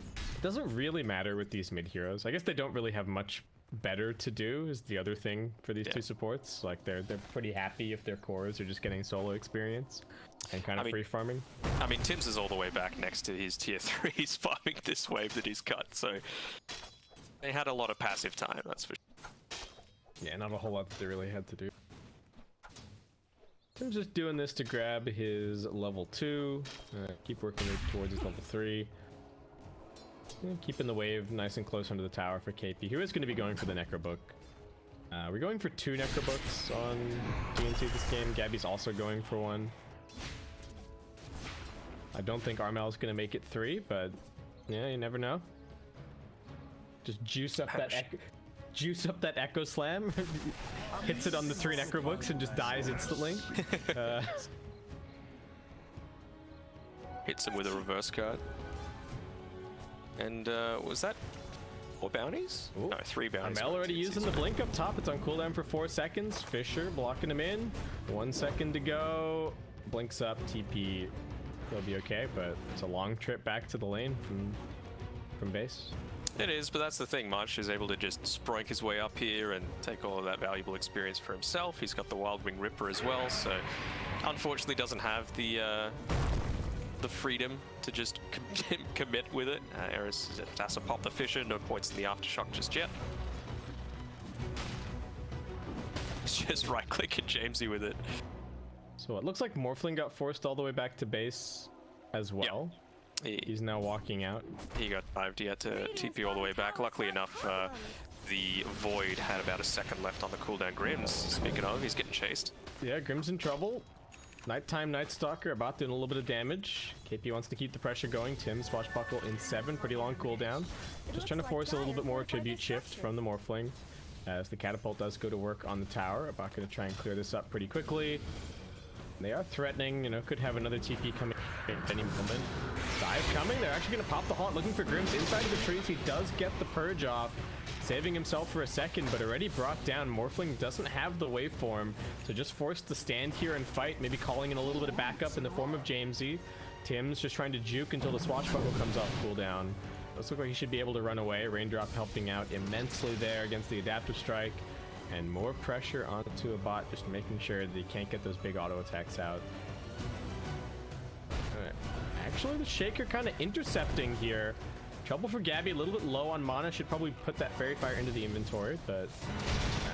It doesn't really matter with these mid heroes. I guess they don't really have much better to do is the other thing for these two supports. Like they're pretty happy if their cores are just getting solo experience and kind of free farming. I mean, Tim's is all the way back next to his tier 3. He's farming this wave that he's cut, so they had a lot of passive time, that's for sure. Yeah, not a whole lot that they really had to do. Tim's just doing this to grab his level 2, keep working towards his level 3. Keeping the wave nice and close under the tower for KP, who is going to be going for the Necrobook. We're going for 2 Necrobooks on DNC this game. Gabby's also going for 1. I don't think Armel's going to make it 3, but yeah, you never know. Just juice up that Echo Slam, hits it on the 3 Necrobooks and just dies instantly. Hits him with a reverse card. And was that 4 bounties? Ooh. No, 3 bounties. Armel already using the blink up top. It's on cooldown for 4 seconds. Fisher blocking him in. 1 second to go. Blinks up, TP. He'll be okay, but it's a long trip back to the lane from base. It is, but that's the thing. March is able to just sproink his way up here and take all of that valuable experience for himself. He's got the Wild Wing Ripper as well, so unfortunately doesn't have the freedom to just commit with it. Eris has to pop the Fisher, no points in the Aftershock just yet. It's just right-click and Jamesy with it. So it looks like Morphling got forced all the way back to base as well. Yep. He's now walking out. He got 5'd, he had to TP all the way back. Luckily enough, the Void had about a second left on the cooldown. Grims, speaking of, he's getting chased. Yeah, Grim's in trouble. Nighttime Night Stalker about doing a little bit of damage. KP wants to keep the pressure going. Tim, Swashbuckle in 7, pretty long cooldown. Just trying to force a little bit more tribute shift from the Morphling. As the catapult does go to work on the tower. About going to try and clear this up pretty quickly. They are threatening, you know, could have another TP coming at any moment. Dive coming, they're actually going to pop the haunt, looking for Grims inside of the trees. He does get the purge off, saving himself for a second, but already brought down. Morphling doesn't have the waveform, so just forced to stand here and fight, maybe calling in a little bit of backup in the form of Jamesy. Tim's just trying to juke until the Swashbuckle comes off cooldown. Looks like he should be able to run away. Raindrop helping out immensely there against the Adaptive Strike. And more pressure onto a bot, just making sure that he can't get those big auto attacks out. Actually, the Shaker kind of intercepting here. Trouble for Gabby, a little bit low on mana. Should probably put that Fairy Fire into the inventory, but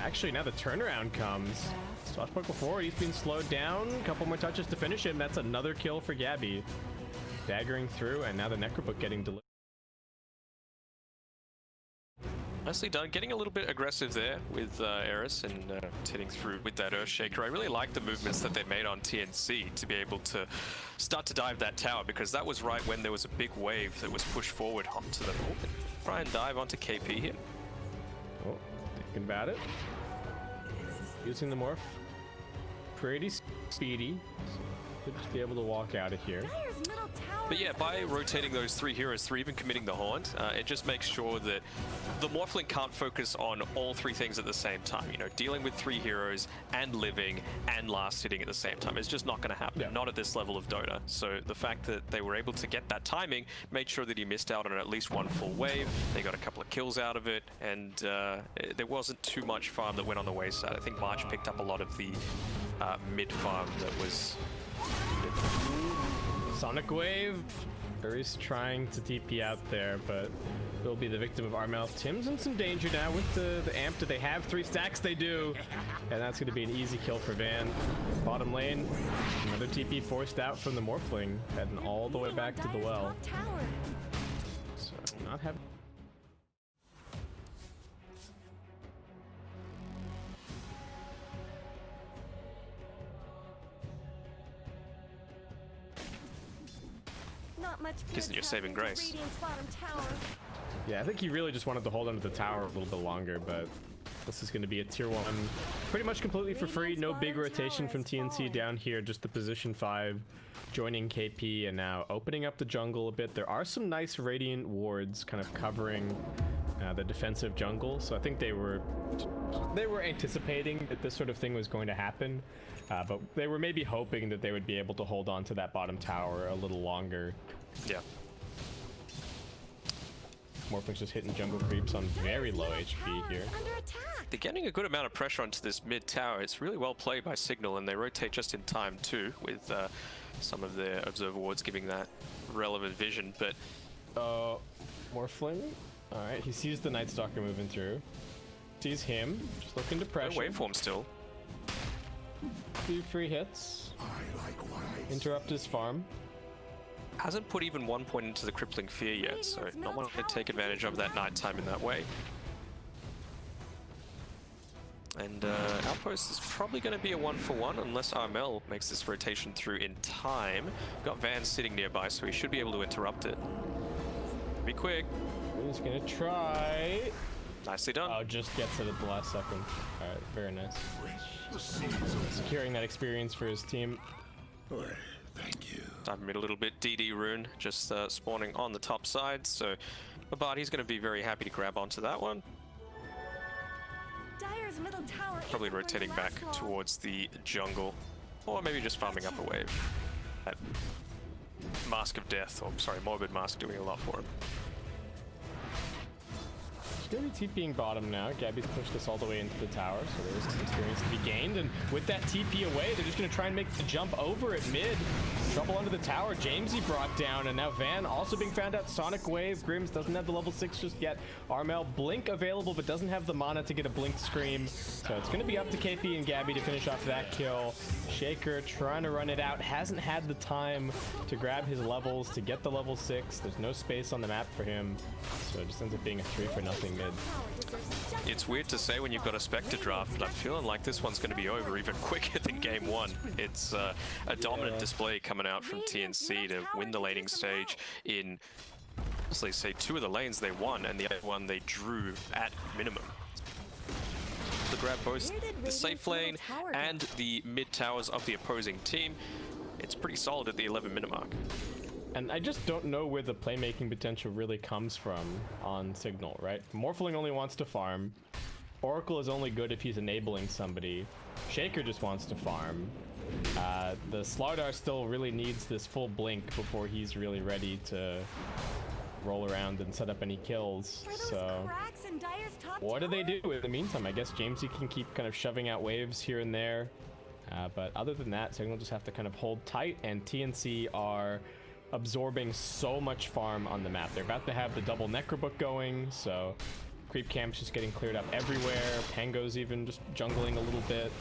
actually now the turnaround comes. Swashbuckle forward, he's been slowed down. A couple more touches to finish him. That's another kill for Gabby. Daggering through, and now the Necrobook getting delivered. Nicely done. Getting a little bit aggressive there with Eris and hitting through with that Earthshaker. I really like the movements that they made on TNC to be able to start to dive that tower, because that was right when there was a big wave that was pushed forward onto them. Oh, try and dive onto KP here. Oh, thinking about it. Using the morph. Pretty speedy. Should just be able to walk out of here. But yeah, by rotating those 3 heroes through, even committing the Haunt, it just makes sure that the Morphling can't focus on all 3 things at the same time. You know, dealing with 3 heroes and living and last hitting at the same time is just not going to happen. Yeah. Not at this level of Dota. So the fact that they were able to get that timing made sure that he missed out on at least 1 full wave. They got a couple of kills out of it, and there wasn't too much farm that went on the wayside. I think March picked up a lot of the mid farm that was... Sonic Wave. Furry's trying to TP out there, but will be the victim of Armel. Tim's in some danger now with the amp. Do they have 3 stacks? They do. And that's going to be an easy kill for Van. Bottom lane, another TP forced out from the Morphling, heading all the way back to the well. So not having... Isn't your saving grace? Yeah, I think he really just wanted to hold onto the tower a little bit longer, but this is going to be a tier 1 pretty much completely for free. No big rotation from TNC down here, just the position 5 joining KP and now opening up the jungle a bit. There are some nice Radiant wards kind of covering the defensive jungle, so I think they were anticipating that this sort of thing was going to happen, but they were maybe hoping that they would be able to hold on to that bottom tower a little longer. Yeah. Morphing's just hitting jungle creeps on very low HP here. They're getting a good amount of pressure onto this mid tower. It's really well played by Signal, and they rotate just in time too, with some of their observer wards giving that relevant vision. But Morphling, all right, he sees the Night Stalker moving through. Sees him, just looking to pressure. No waveform still. 2 free hits. Interrupt his farm. Hasn't put even 1 point into the Crippling Fear yet, so not wanting to take advantage of that nighttime in that way. And Outpost is probably going to be a 1-for-1 unless Armel makes this rotation through in time. Got Van sitting nearby, so he should be able to interrupt it. Be quick. He's going to try. Nicely done. Oh, just gets it at the last second. All right, very nice. Securing that experience for his team. Thank you. Diving in a little bit. DD Rune just spawning on the top side, so Babadi's going to be very happy to grab onto that one. Dire's middle tower Probably rotating back towards the jungle, or maybe just farming up a wave. That Mask of Death, or sorry, Morbid Mask doing a lot for him. He's going to be TPing bottom now. Gabby's pushed us all the way into the tower, so there's some experience to be gained. And with that TP away, they're just going to try and make the jump over at mid. Trouble under the tower. Jamesy brought down, and now Van also being found out. Sonic Wave. Grims doesn't have the level 6 just yet. Armel, Blink available, but doesn't have the mana to get a Blink Scream. So it's going to be up to KP and Gabby to finish off that kill. Shaker trying to run it out. Hasn't had the time to grab his levels, to get the level 6. There's no space on the map for him. So it just ends up being a 3-for-0 mid. It's weird to say when you've got a Spectre draft, but I'm feeling like this one's going to be over even quicker than game 1. It's a dominant display coming out from TNC to win the laning stage in, honestly, say 2 of the lanes they won, and the other one they drew at minimum. To grab both the safe lane and the mid towers of the opposing team, it's pretty solid at the 11-minute mark. And I just don't know where the playmaking potential really comes from on Signal, right? Morphling only wants to farm. Oracle is only good if he's enabling somebody. Shaker just wants to farm. The Slardar still really needs this full blink before he's really ready to roll around and set up any kills. Were those So cracks in Dire's top what do they tower? do in the meantime? I guess Jamesy can keep kind of shoving out waves here and there. But other than that, Signal just have to kind of hold tight, and TNC are absorbing so much farm on the map. They're about to have the double Necrobook going, so creep camp's just getting cleared up everywhere. Pango's even just jungling a little bit.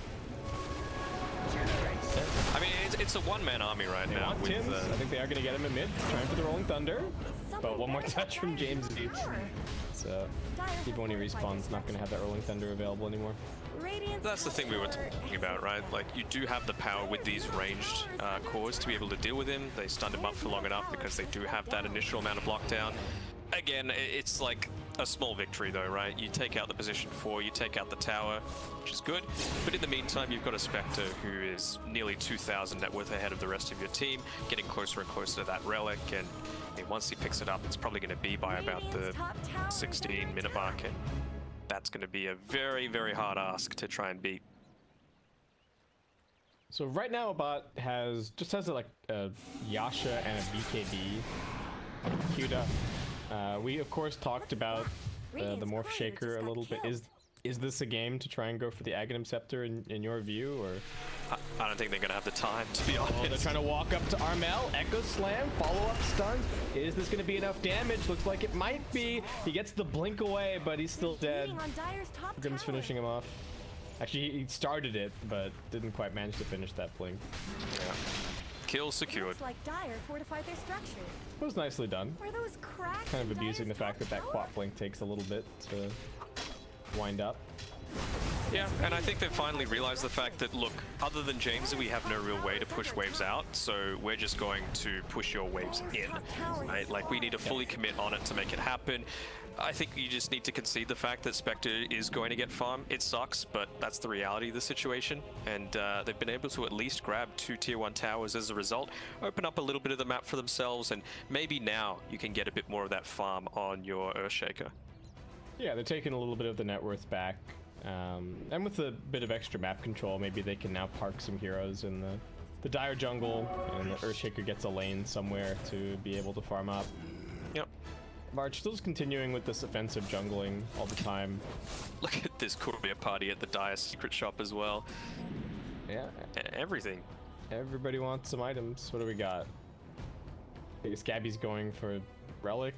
I mean, it's a one-man army right They now. want Tims. I think they are going to get him in mid, trying for the Rolling Thunder. But one more touch from James each. So even when he respawns, not going to have that Rolling Thunder available anymore. That's the thing we were talking about, right? Like, you do have the power with these ranged cores to be able to deal with him. They stunned him up for long enough because they do have that initial amount of lockdown. Again, it's like a small victory though, right? You take out the position 4, you take out the tower, which is good. But in the meantime, you've got a Spectre who is nearly 2,000 net worth ahead of the rest of your team, getting closer and closer to that relic. And once he picks it up, it's probably going to be by about the 16-minute mark. And that's going to be a very, very hard ask to try and beat. So right now, Bot just has like a Yasha and a BKB queued up. We of course talked about the Morph Shaker a little bit. Is this a game to try and go for the Aghanim Scepter in your view, or? I don't think they're gonna have the time, to be honest. Oh, they're trying to walk up to Armel. Echo Slam, follow-up stuns. Is this gonna be enough damage? Looks like it might be. He gets the blink away, but he's still dead. Grim's finishing him off. Actually, he started it, but didn't quite manage to finish that blink. Yeah. Kill secured. Looks like Dire fortified their structures. It was nicely done. Were those cracks Kind of in abusing the Dire's fact that top that tower? quap blink takes a little bit to wind up. Yeah, and I think they've finally realized the fact that, look, other than James, we have no real way to push waves out, so we're just going to push your waves in, right? Like, we need to fully commit on it to make it happen. I think you just need to concede the fact that Spectre is going to get farm. It sucks, but that's the reality of the situation, and they've been able to at least grab 2 tier 1 towers as a result, open up a little bit of the map for themselves, and maybe now you can get a bit more of that farm on your Earthshaker. Yeah, they're taking a little bit of the net worth back. And with a bit of extra map control, maybe they can now park some heroes in the Dire jungle, and the Earthshaker gets a lane somewhere to be able to farm up. Yep. March still's continuing with this offensive jungling all the time. Look at this courier party at the Dire secret shop as well. Yeah. Everything. Everybody wants some items. What do we got? I guess Gabby's going for Relic.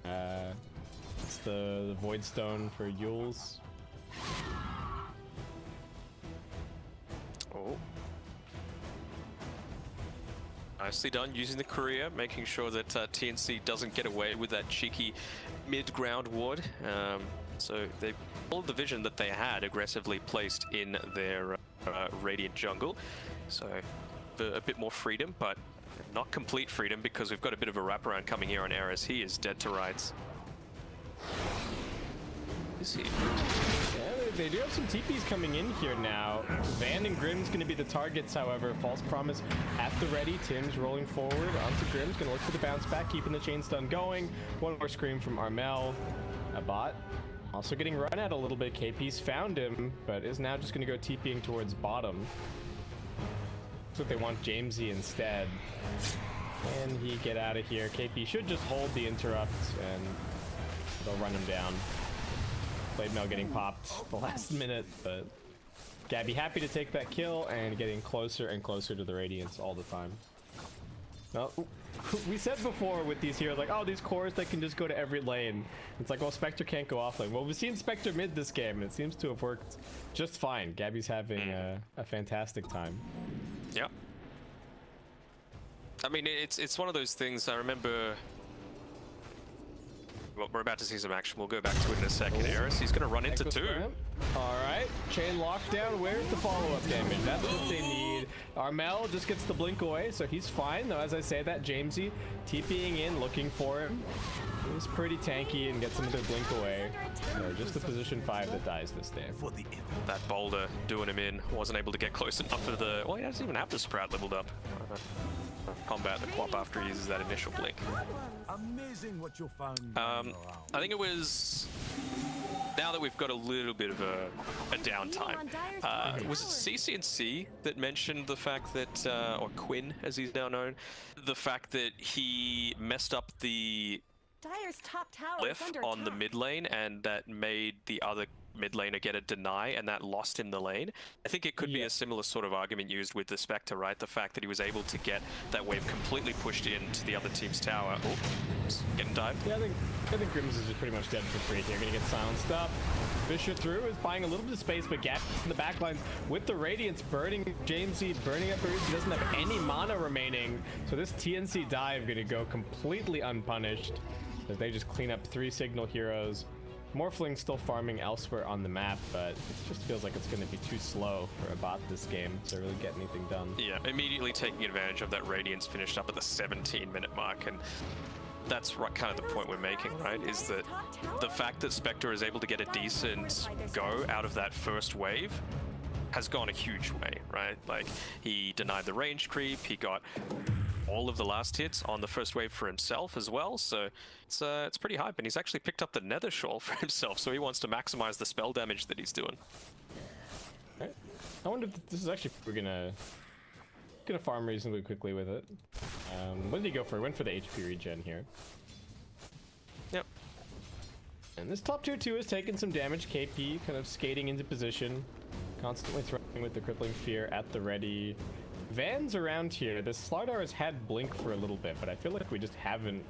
It's the Void Stone for Yules. Oh. Nicely done using the courier, making sure that TNC doesn't get away with that cheeky mid-ground ward. So they followed the vision that they had aggressively placed in their Radiant jungle. So a bit more freedom, but not complete freedom, because we've got a bit of a wraparound coming here on Eris. He is dead to rights. Is he? Yeah, they do have some TPs coming in here now. Van and Grim's going to be the targets, however. False Promise at the ready. Tim's rolling forward onto Grim's. Going to look for the bounce back, keeping the chain stun going. One more scream from Armel. A bot also getting run at a little bit. KP's found him, but is now just going to go TPing towards bottom. Looks like they want Jamesy instead. Can he get out of here? KP should just hold the interrupt, and they'll run him down. Blade Mail getting popped the last minute, but Gabby happy to take that kill and getting closer and closer to the Radiance all the time. Well, we said before with these heroes, like, oh, these cores, they can just go to every lane. It's like, well, Spectre can't go off lane. Well, we've seen Spectre mid this game, and it seems to have worked just fine. Gabby's having a fantastic time. Yeah. I mean, it's one of those things. I remember. Well, we're about to see some action. We'll go back to it in a second. Eris, he's going to run into 2. All right, chain lockdown. Where's the follow-up damage? That's what they need. Armel just gets the blink away, so he's fine. Though, as I say that, Jamesy TPing in, looking for him. He's pretty tanky and gets him to blink away. Just the position 5 that dies this day. That boulder doing him in. Wasn't able to get close enough to the... Well, he doesn't even have the Sprout leveled up. Combat the Quap after he uses that initial blink. Amazing what you found. I think it was... Now that we've got a little bit of a downtime, was it CCNC that mentioned the fact that, or Quinn as he's now known, the fact that he messed up the Dire's top tower is cliff under on the attack. mid lane, and that made the other mid laner get a deny, and that lost him the lane. I think it could be a similar sort of argument used with the Spectre, right? The fact that he was able to get that wave completely pushed into the other team's tower. Oh, getting dived. Yeah, I think Grims is just pretty much dead for free here. Gonna get silenced up. Fisher through is buying a little bit of space, but Gap in the backlines with the Radiance burning Jamesy, burning up Bruce. He doesn't have any mana remaining, so this TNC dive gonna go completely unpunished as they just clean up 3 signal heroes. Morphling still farming elsewhere on the map, but it just feels like it's going to be too slow for a bot this game to really get anything done. Yeah, immediately taking advantage of that Radiance finished up at the 17-minute mark, and that's kind of the point we're making, right? Is that the fact that Spectre is able to get a decent go out of that first wave has gone a huge way, right? Like, he denied the range creep, he got all of the last hits on the first wave for himself as well, so it's pretty hype, and he's actually picked up the Nether Shawl for himself, so he wants to maximize the spell damage that he's doing. Right. I wonder if this is actually, we're gonna farm reasonably quickly with it. What did he go for? He went for the HP regen here. Yep. And this top tier 2 is taking some damage. KP kind of skating into position, constantly throwing with the crippling fear at the ready. Van's around here. The Slardar has had Blink for a little bit, but I feel like we just haven't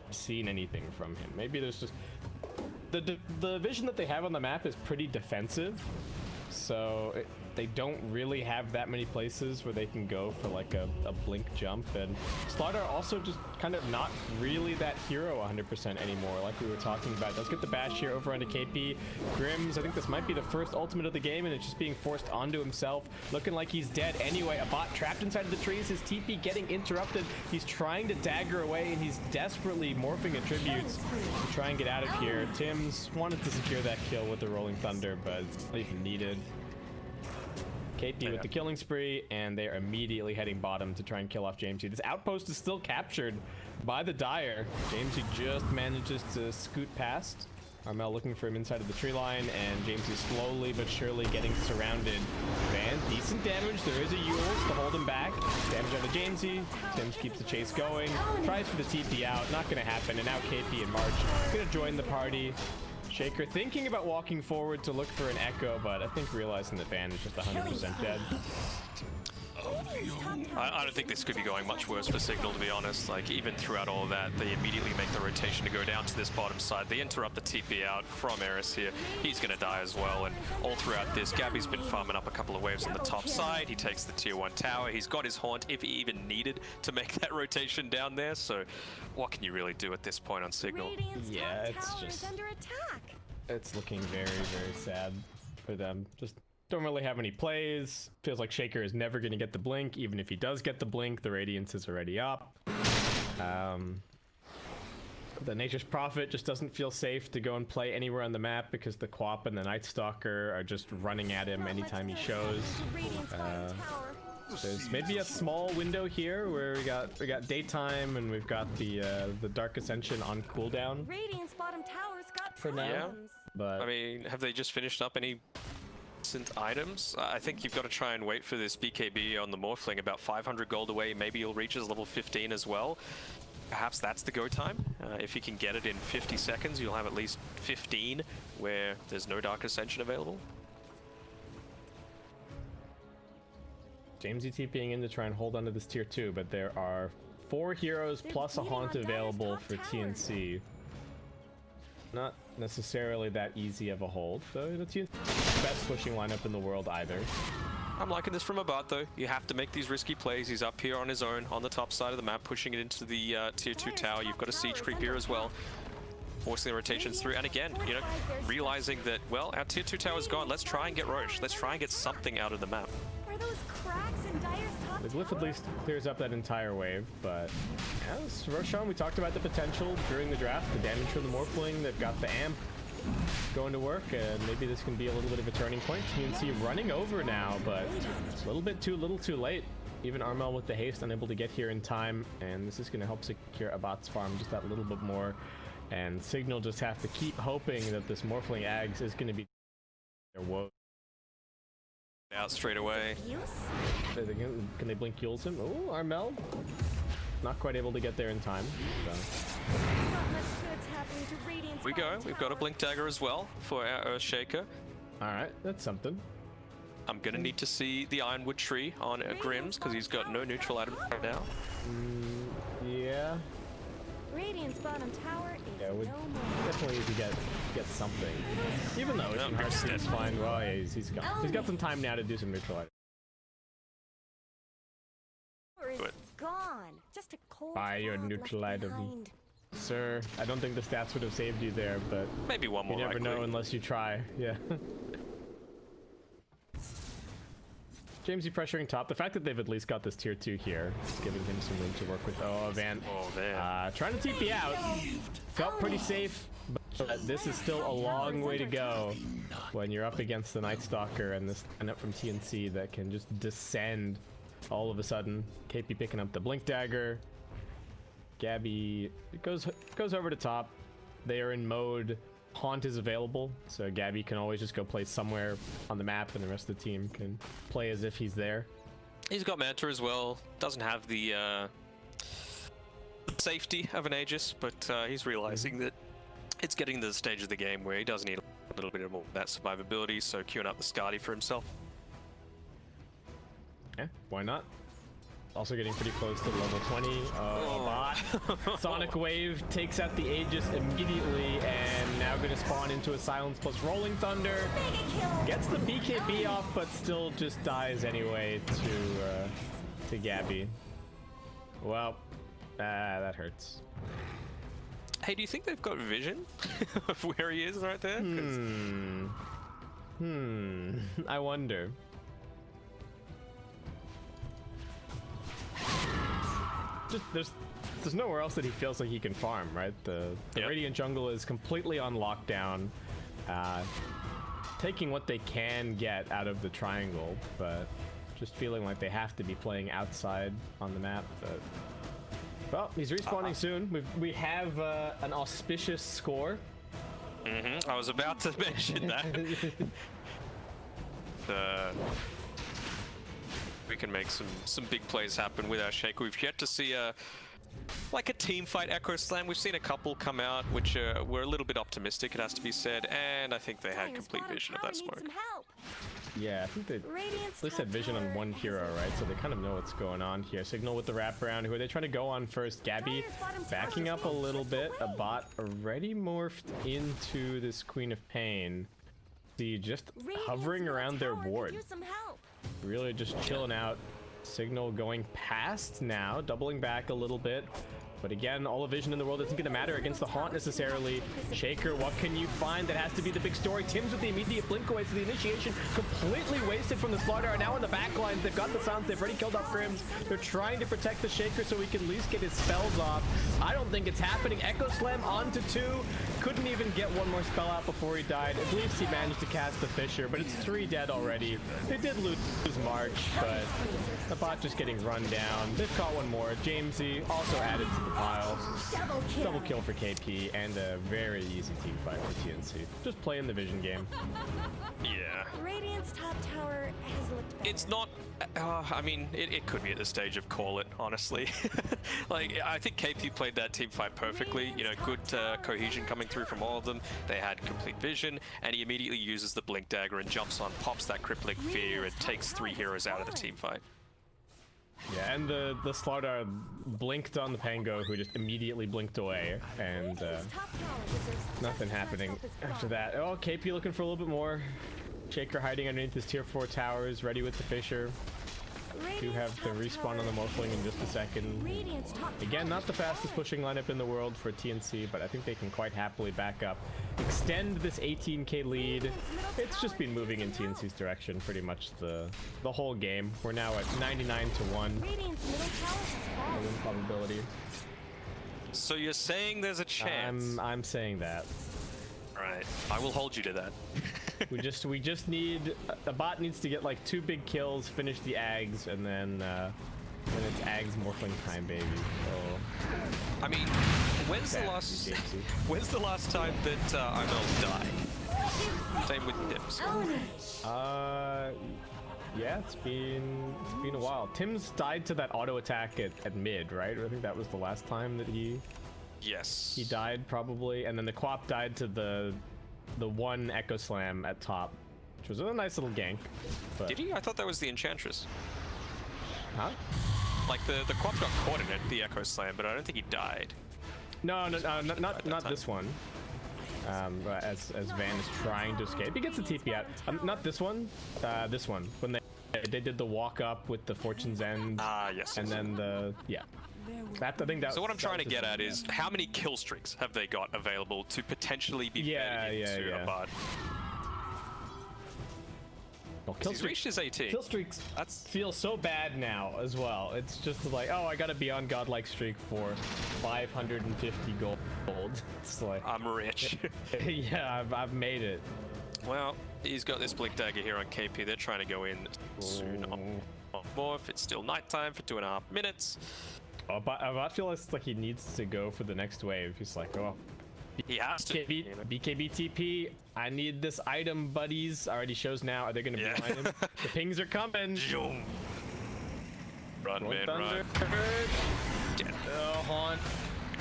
seen anything from him. Maybe there's just the vision that they have on the map is pretty defensive, so they don't really have that many places where they can go for like a blink jump. And Slardar also just kind of not really that hero 100% anymore, like we were talking about. Let's get the bash here over onto KP. Grims, I think this might be the first ultimate of the game, and it's just being forced onto himself, looking like he's dead anyway. A bot trapped inside of the trees, his TP getting interrupted. He's trying to dagger away, and he's desperately morphing attributes to try and get out of here. Tim's wanted to secure that kill with the Rolling Thunder, but it's not even needed. KP with the killing spree, and they are immediately heading bottom to try and kill off Jamesy. This outpost is still captured by the Dire. Jamesy just manages to scoot past. Armel looking for him inside of the tree line, and Jamesy slowly but surely getting surrounded. Van, decent damage. There is a Yules to hold him back. Damage out of Jamesy. Sims keeps the chase going. Tries for the TP out. Not going to happen. And now KP and March going to join the party. Shaker thinking about walking forward to look for an echo, but I think realizing that Van is just 100% dead. I don't think this could be going much worse for Signal, to be honest. Like, even throughout all of that, they immediately make the rotation to go down to this bottom side. They interrupt the TP out from Eris here. He's going to die as well, and all throughout this, Gabby's been farming up a couple of waves on the top side. He takes the tier 1 tower. He's got his haunt if he even needed to make that rotation down there, so what can you really do at this point on Signal? Yeah, it's just... It's looking very, very sad for them. Just don't really have any plays. Feels like Shaker is never going to get the blink. Even if he does get the blink, the Radiance is already up. The Nature's Prophet just doesn't feel safe to go and play anywhere on the map because the Quap and the Night Stalker are just running at him anytime he shows. There's maybe a small window here where we got daytime and we've got the Dark Ascension on cooldown. Radiant's bottom tower's got for now. Yeah. But I mean, have they just finished up any decent items? I think you've got to try and wait for this BKB on the Morphling, about 500 gold away. Maybe he'll reach his level 15 as well. Perhaps that's the go time. If you can get it in 50 seconds, you'll have at least 15 where there's no Dark Ascension available. Jamesy TPing in to try and hold onto this tier 2, but there are 4 heroes plus a haunt available for TNC. Not necessarily that easy of a hold, though. The TNC best pushing lineup in the world either. I'm liking this from a bot, though. You have to make these risky plays. He's up here on his own, on the top side of the map, pushing it into the tier 2 tower. You've got a siege creep here as well, forcing the rotations through. And again, you know, realizing that, well, our tier 2 tower's gone. Let's try and get Roche. Let's try and get something out of the map. Are those cracks in Dire's top The glyph at least clears up that entire wave, but as Roshan, we talked about the potential during the draft, the damage from the Morphling. They've got the amp going to work, and maybe this can be a little bit of a turning point. TNC running over now, but a little bit too late. Even Armel with the haste unable to get here in time, and this is going to help secure Abat's farm just that little bit more. And Signal just have to keep hoping that this Morphling Ags is going to be their woe. Out straight away. Can they blink Yules him? Oh, Armel not quite able to get there in time. So. good's happening to Radiant's We go. bottom We've got a tower. blink dagger as well for our Earthshaker. All right, that's something. I'm gonna need to see the Ironwood tree on Grimm's because he's got no neutral item right now. Yeah. Radiant's bottom tower is Yeah, would no more. definitely need to get something. Even though No, it's he's fine. Well, yeah, he's got some time now to do some neutral items. Tower is Good. gone. Just a cold Buy your cloud neutral left item. behind. Sir, I don't think the stats would have saved you there, but Maybe one you more never right know click. unless you try. Yeah. Jamesy pressuring top. The fact that they've at least got this tier 2 here is giving him some room to work with. Oh, Van. Oh, man. Trying to TP out. Felt pretty safe, but this is still a long way to go when you're up against the Night Stalker and this lineup from TNC that can just descend all of a sudden. KP picking up the Blink Dagger. Gabby goes over to top. They are in mode Haunt is available, so Gabby can always just go play somewhere on the map and the rest of the team can play as if he's there. He's got Manta as well. Doesn't have the safety of an Aegis, but he's realizing that it's getting to the stage of the game where he does need a little bit more of that survivability, so queuing up the Skadi for himself. Yeah, why not? Also getting pretty close to level 20. Bot. Sonic Wave takes out the Aegis immediately and now going to spawn into a Silence plus Rolling Thunder. Gets the BKB off, but still just dies anyway to Gabby. Well, that hurts. Hey, do you think they've got vision of where he is right there? 'Cause I wonder. Just there's nowhere else that he feels like he can farm, right? The Yep. Radiant jungle is completely on lockdown, taking what they can get out of the triangle, but just feeling like they have to be playing outside on the map. But well, he's respawning soon. We have an auspicious score. I was about to mention that. We can make some big plays happen with our Shaker. We've yet to see a team fight Echo Slam. We've seen a couple come out, which were a little bit optimistic, it has to be said, and I think they had Dire's complete bottom vision of tower that needs smoke. some help. Yeah, I think they Radiant's at least top had vision on tower one has hero, right? So they kind of know what's going on here. Signal with the wraparound. Who are they trying to go on first? Gabby Dire's bottom backing tower up a is little just bit. A away. bot already morphed into this Queen of Pain. See, just Radiant's hovering middle around their tower could ward. use some help. Really just chilling out. Signal going past now, doubling back a little bit. But again, all the vision in the world isn't going to matter against the Haunt necessarily. Shaker, what can you find? That has to be the big story. Tim's with the immediate blink away, so the initiation completely wasted from the Slaughter. Are now in the back lines. They've got the sounds. They've already killed off Grims. They're trying to protect the Shaker so he can at least get his spells off. I don't think it's happening. Echo Slam onto 2. Couldn't even get one more spell out before he died. At least he managed to cast the Fisher, but it's 3 dead already. They did lose March, but the bot just getting run down. They've caught one more. Jamesy also added to the pile. Double kill for KP and a very easy team fight for TNC. Just playing the vision game. Yeah. Radiant's top tower has looked better. It's not. I mean, it could be at the stage of call it, honestly. I think KP played that team fight perfectly. You know, good cohesion coming through from all of them. They had complete vision, and he immediately uses the Blink Dagger and jumps on, pops that Crippling Fear, and takes 3 heroes out of the team fight. Yeah, and the Slaughter blinked on the Pango, who just immediately blinked away, and Radiant's top tower deserves nothing just as happening much help as after Braum. that. Oh, KP looking for a little bit more. Shaker hiding underneath his tier 4 towers, ready with the Fisher. Do have the respawn on the Morphling in just a second. Radiant's top Again, tower not the is fastest pushing lineup in the world for TNC, but I think they can quite happily back up, extend this 18k lead. It's just been moving in TNC's direction pretty much the whole game. We're now at 99 to 1 Radiant's middle tower has fallen. win probability. So you're saying there's a chance? I'm saying that. Right. I will hold you to that. We just need a bot needs to get like 2 big kills, finish the Ags, and then it's Ags Morphling time, baby. So I mean, when's the last time that Imel died? Same with Dips. yeah, it's been a while. Tim's died to that auto attack at mid, right? I think that was the last time that he Yes. He died probably, and then the Quap died to the one Echo Slam at top, which was a nice little gank. But... Did he? I thought that was the Enchantress. Huh? Like the Quap got caught in it, the Echo Slam, but I don't think he died. No, not this one. As Van is trying to escape, he gets the TP out. Not this one. This one when they did the walk up with the Fortune's End. Ah, yes. And then I think that. So what I'm trying to get at is how many kill streaks have they got available to potentially be fed into a Bard? Well, He's reached his 18. Kill streaks feel so bad now as well. It's just like, oh, I got a Beyond Godlike streak for 550 gold. It's like I'm rich. Yeah, I've made it. Well, he's got this Blink Dagger here on KP. They're trying to go in soon on Morph. It's still nighttime for 2.5 minutes. Oh, but I feel like he needs to go for the next wave. He's like, oh, he has to. BKB TP. I need this item, buddies. Already shows now. Are they going to be behind him? The pings are coming. Run, man, run. Oh, Haunt.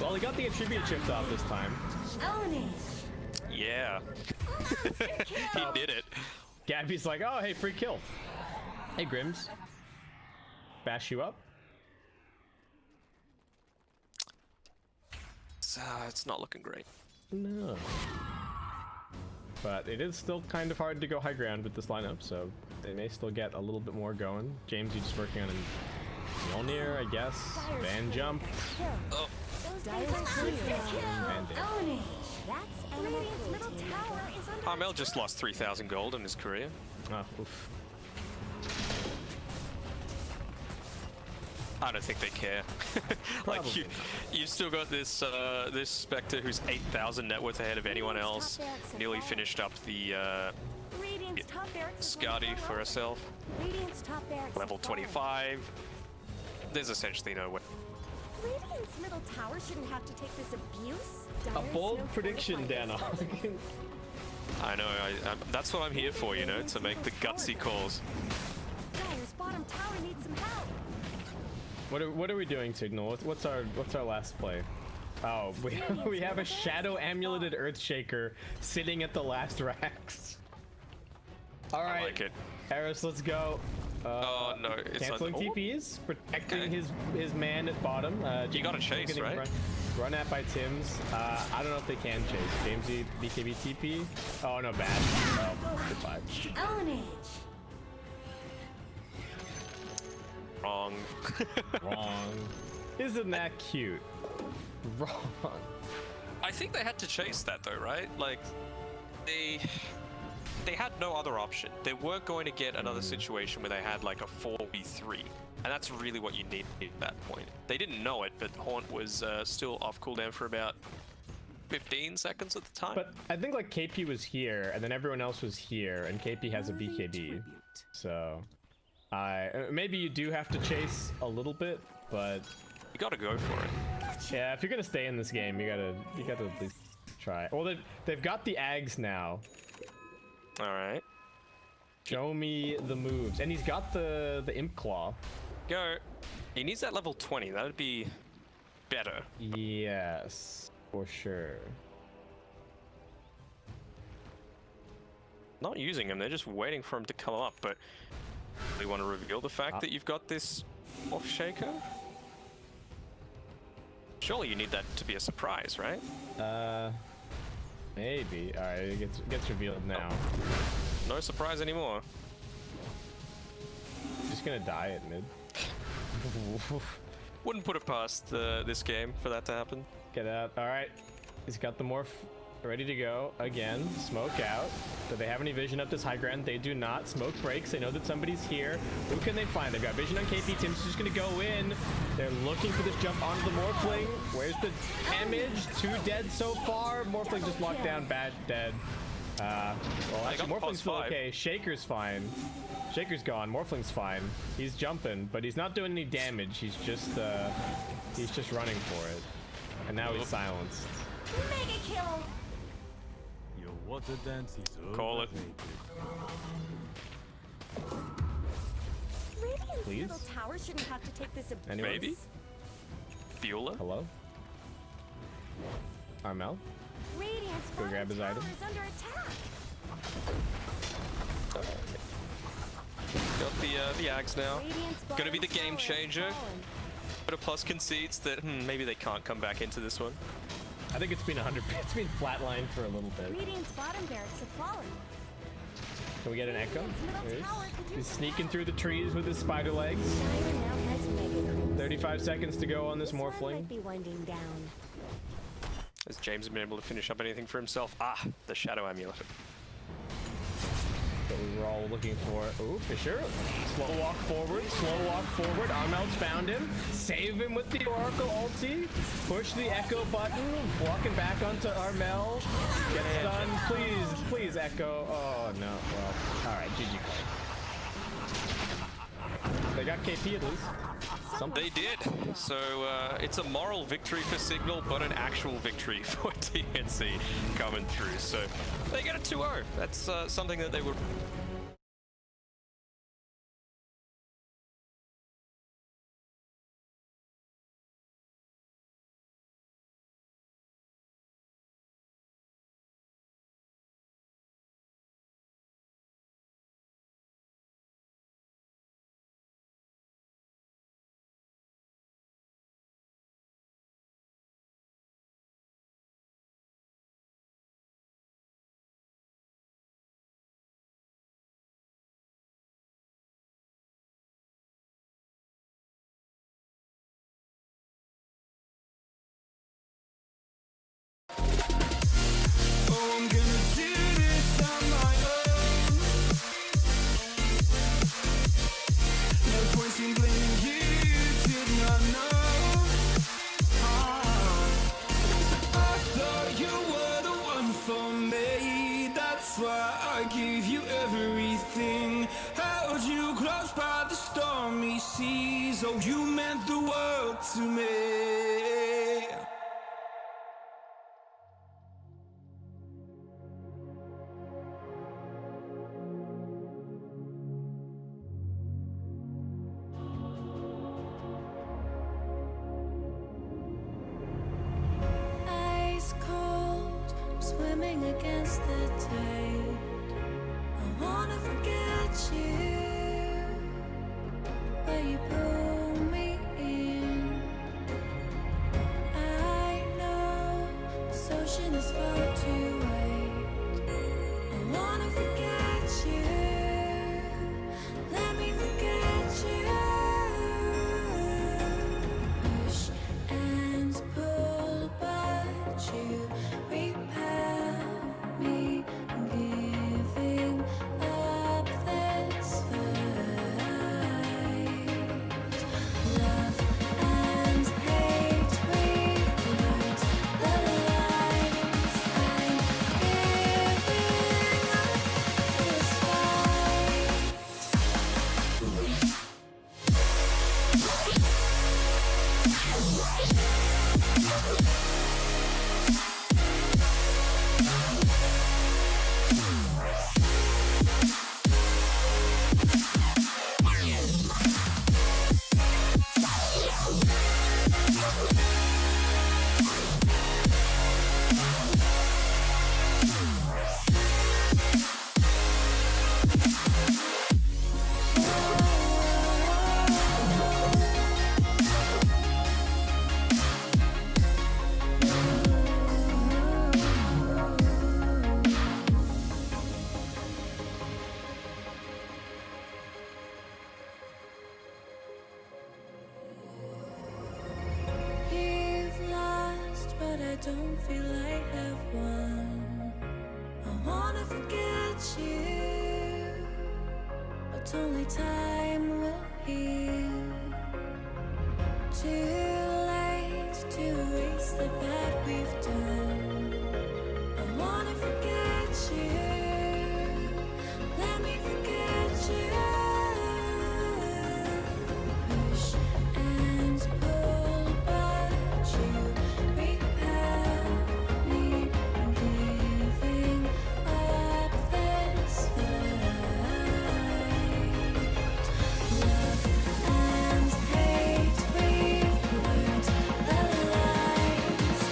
Well, he got the attribute chipped off this time. Yeah. He did it. Gabby's like, oh, hey, free kill. Hey, Grims. Bash you up. It's not looking great. No. But it is still kind of hard to go high ground with this lineup, so they may still get a little bit more going. James, you just working on Mjolnir, I guess. Van jump. Oh. Mel just lost 3,000 gold in his career. Oh, oof. I don't think they care. Like you've still got this this Spectre who's 8,000 net worth ahead of anyone else. Nearly finished up the Skadi for herself. Level 25. There's essentially no way. Radiant's middle tower shouldn't have to take this abuse. A bold prediction, Dana. I know. That's what I'm here for, you know, to make the gutsy calls. Dire's bottom tower needs some help. What are we doing, Signal? What's our last play? Oh, we have a Shadow Amuleted Earthshaker sitting at the last racks. All right, I like it. Eris, let's go. Oh no, it's canceling TPs, protecting his man at bottom. You gotta chase, right? Run at by Tim's. I don't know if they can chase. Jamesy, BKB TP. Oh no, bad. Oh, goodbye. Wrong. Wrong. Isn't that cute? Wrong. I think they had to chase that though, right? Like, they had no other option. They weren't going to get another situation where they had like a 4v3. And that's really what you need at that point. They didn't know it, but Haunt was still off cooldown for about 15 seconds at the time. But I think like KP was here, and then everyone else was here, and KP has a BKB. So, maybe you do have to chase a little bit, but you gotta go for it. Yeah, if you're gonna stay in this game, you gotta at least try. Well, they've got the Ags now. All right. Show me the moves, and he's got the Imp Claw. Go. He needs that level 20. That'd be better. Yes, for sure. Not using him. They're just waiting for him to come up. But they want to reveal the fact that you've got this off shaker. Surely you need that to be a surprise, right? Maybe. All right, it gets revealed now. Oh. No surprise anymore. Just gonna die at mid. Wouldn't put it past this game for that to happen. Get out. All right, he's got the morph ready to go again. Smoke out. Do they have any vision up this high ground? They do not. Smoke breaks. They know that somebody's here. Who can they find? They've got vision on KP. Tim's just gonna go in. They're looking for this jump onto the Morphling. Where's the damage? 2 dead so far. Morphling just locked down. Bad. Dead. Well, actually, Morphling's still okay. Shaker's fine. Shaker's gone. Morphling's fine. He's jumping, but he's not doing any damage. He's just running for it. And now he's silenced. Mega kill. Your water dance is Call it. Radiant's Please? middle tower shouldn't have to take this abuse. Maybe? Bueller? Hello? Armel. Radiant's Go grab his bottom item. tower is under attack. Got the axe now. Radiant's Gonna be the bottom game tower has changer. fallen. But a plus concedes that maybe they can't come back into this one. I think it's been 100. It's been flatlined for a little bit. Radiant's bottom barracks have fallen. Can we get an echo? Radiant's middle There he is. tower could use He's some sneaking help. through the trees with his spider legs. Shire now has mega creeps. 35 seconds to go on this This one morphling. might be winding down. Has James been able to finish up anything for himself? Ah, the Shadow Amulet. That we were all looking for. Ooh, Fisher. Slow walk forward. Slow walk forward. Armel's found him. Save him with the Oracle ulti. Push the Echo button. Walking back onto Armel. Get stunned. Please, please, Echo. Oh, no. Well, all right. GG. They got KP at least. They did. So it's a moral victory for Signal, but an actual victory for TNC coming through. So they get a 2-0. That's something that they would. Oh, I'm gonna do this on my own. No point in blaming you, did not know. I thought you were the one for me. That's why I gave you everything. Held you close by the stormy seas. Oh, you meant the world to me. Ice cold, I'm swimming against the tide. I wanna forget you, but you pull me in. I know this ocean is far too wide. I wanna forget you, let me forget you. Push and pull, but you repel me, giving up this fight. Love and hate, we've learned the lies. I'm giving up this fight. You've lost, but I don't feel I have won. I wanna forget you, but only time will heal. Too late to erase the bad we've done. I wanna forget you, let me forget you. Push and pull, but you repel me, giving up this fight. Love and hate, we've learned the lies.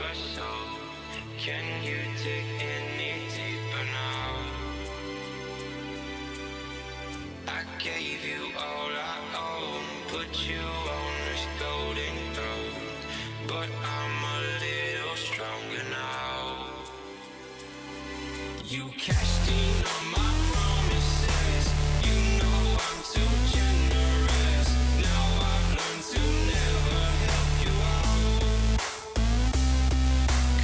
deeper, so can you dig any deeper now? I gave you all I own, put you on this golden throne, but I'm a little stronger now. You cashed in on my promises, you know I'm too generous. Now I've learned to never help you out,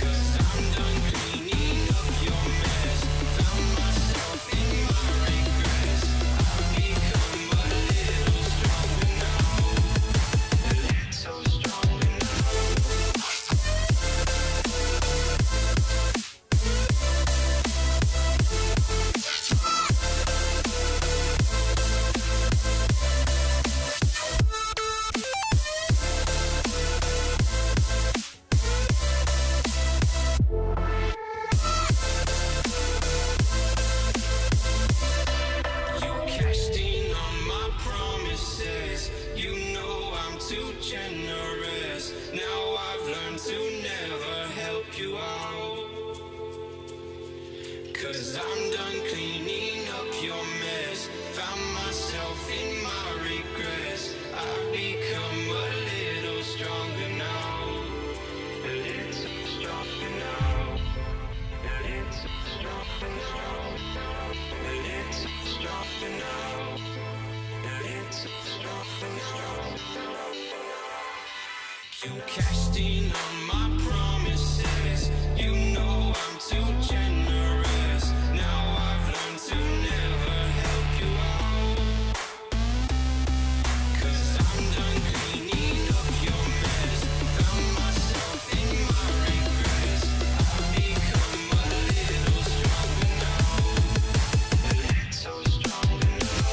'cause I'm done cleaning up your mess. Found myself in my regrets. I've become a little stronger now, a little stronger now. You cashed in on my promises, you know I'm too generous. Now I've learned to never help you out, 'cause I'm done cleaning up your mess. Found myself in my regrets. I've become a little stronger now, a little stronger now, a little stronger now, a little stronger now, a little stronger now. You cashed in on my promises, you know I'm too generous. Now I've learned to never help you out, 'cause I'm done cleaning up your mess. Found myself in my regrets. I've become a little stronger now, a little stronger now.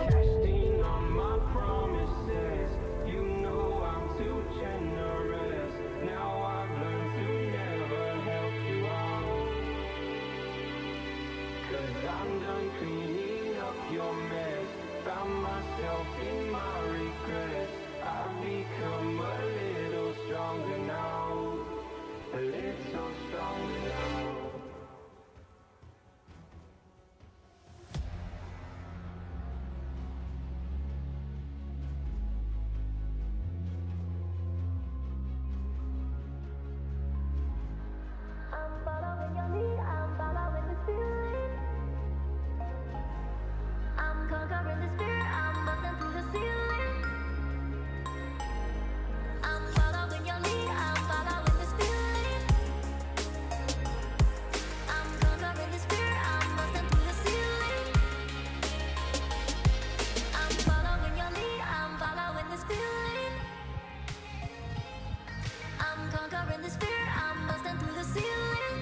Casting on my promises, you know I'm too generous. Now I've learned to never help you out, 'cause I'm done cleaning up your mess. Found myself in my regrets. I've become a little stronger now, a little stronger now. I'm following your lead, I'm following this feeling. I'm conquering the spirit, I'm busting through the ceiling. I'm following your lead, I'm following this feeling. I'm conquering the spirit, I'm busting through the ceiling. I'm following your lead, I'm following this feeling. I'm conquering the spirit, I'm busting through the ceiling.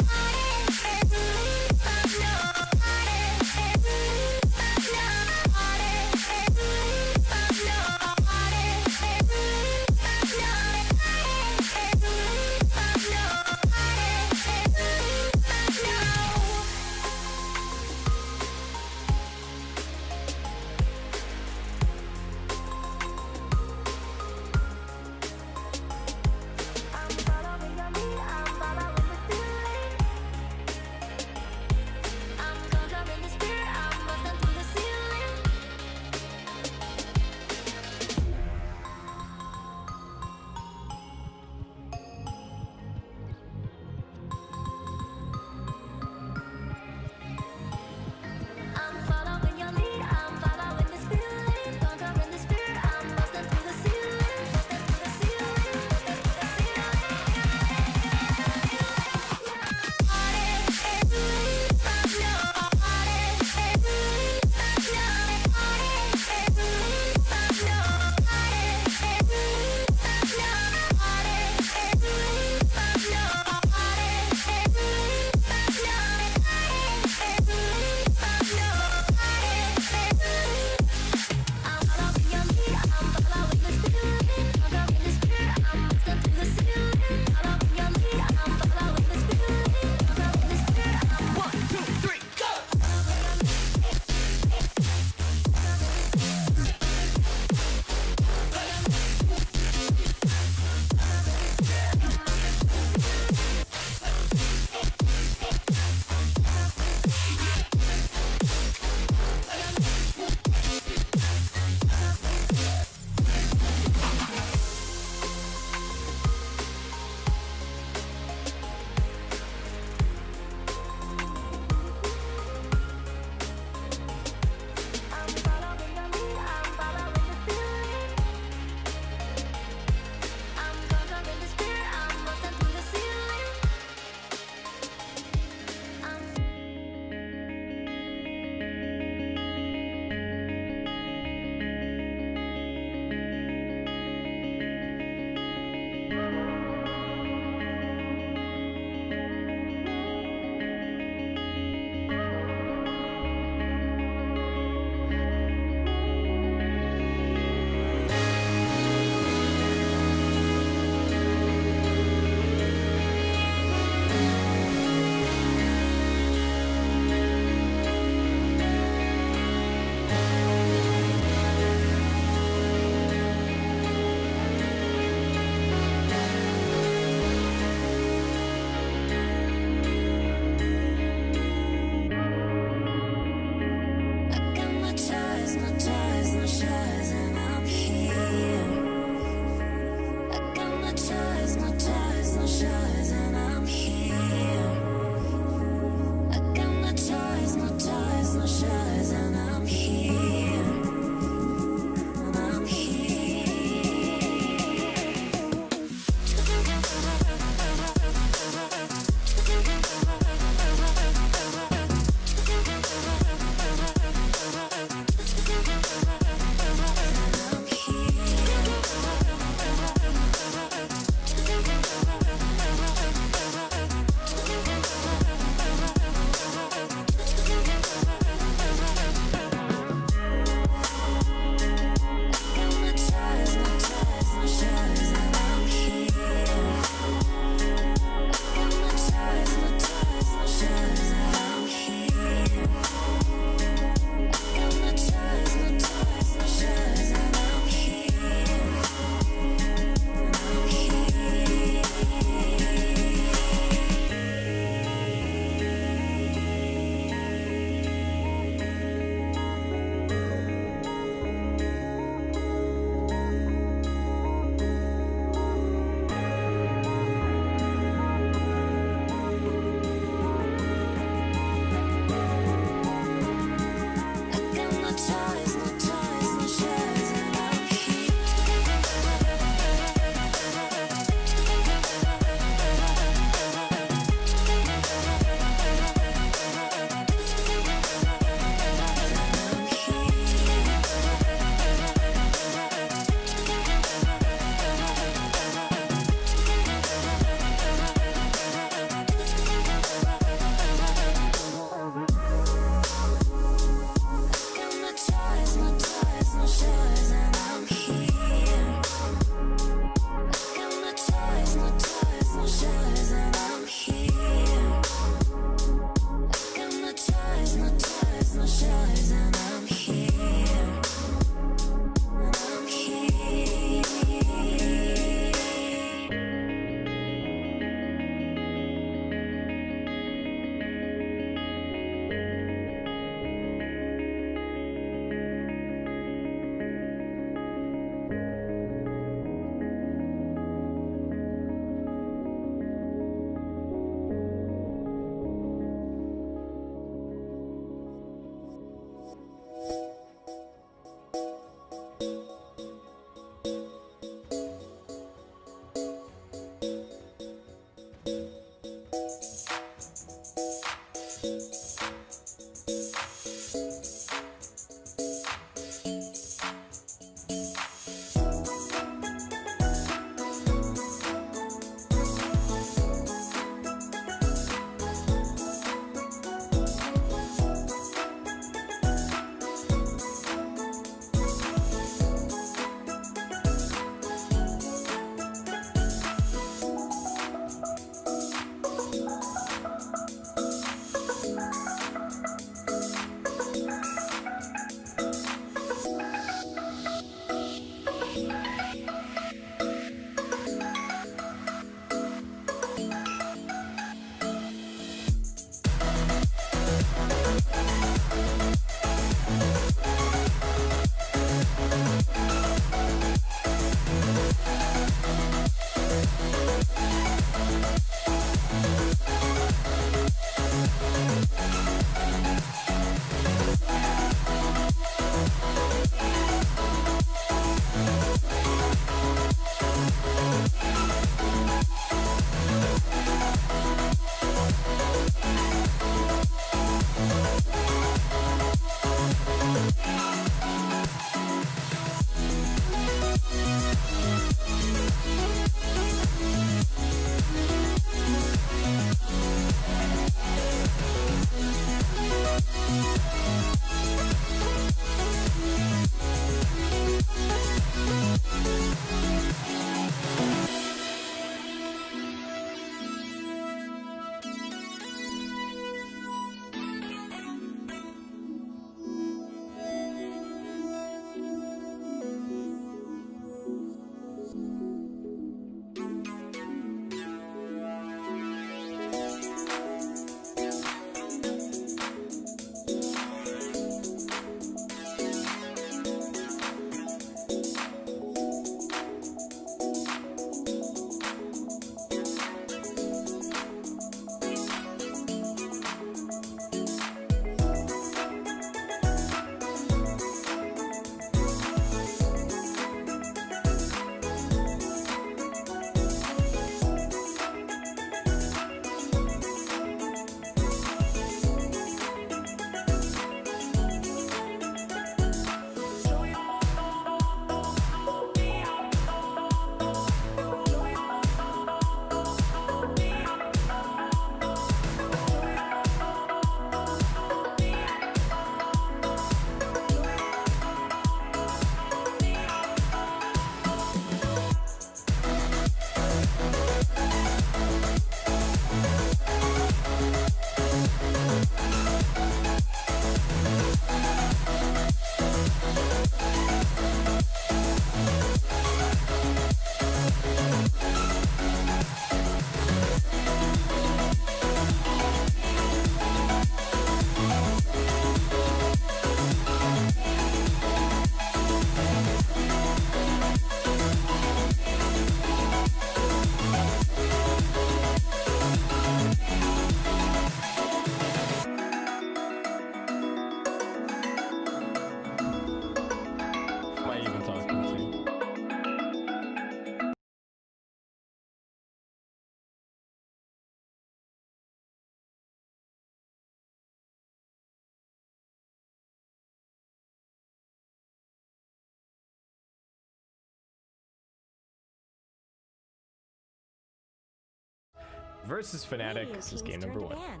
Versus Fnatic, Your this is team's game turn number to 1. ban.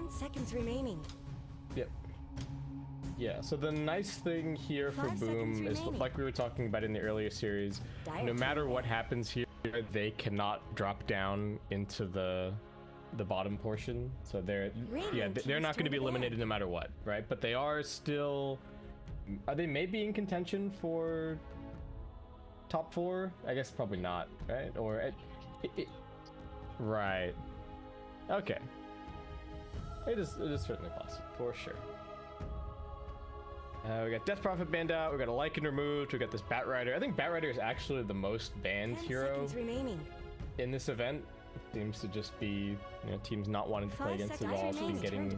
Seconds remaining. Yep. Yeah, so the nice thing here for 5 Boom seconds is, remaining. like we were talking about in the earlier series, Dire no matter team what ban. happens here, they cannot drop down into the bottom portion. So they're Radiant they're team's not going to turn be to ban. eliminated no matter what, right? But they are still, are they maybe in contention for top 4? I guess probably not, right? Or right. Okay. It is certainly possible, for sure. We got Death Prophet banned out. We got a Lycan removed. We got this Bat Rider. I think Bat Rider is actually the most banned 10 hero seconds remaining. in this event. Seems to just be, you know, teams not wanting to play 5 against it seconds at all, so remaining. Turn to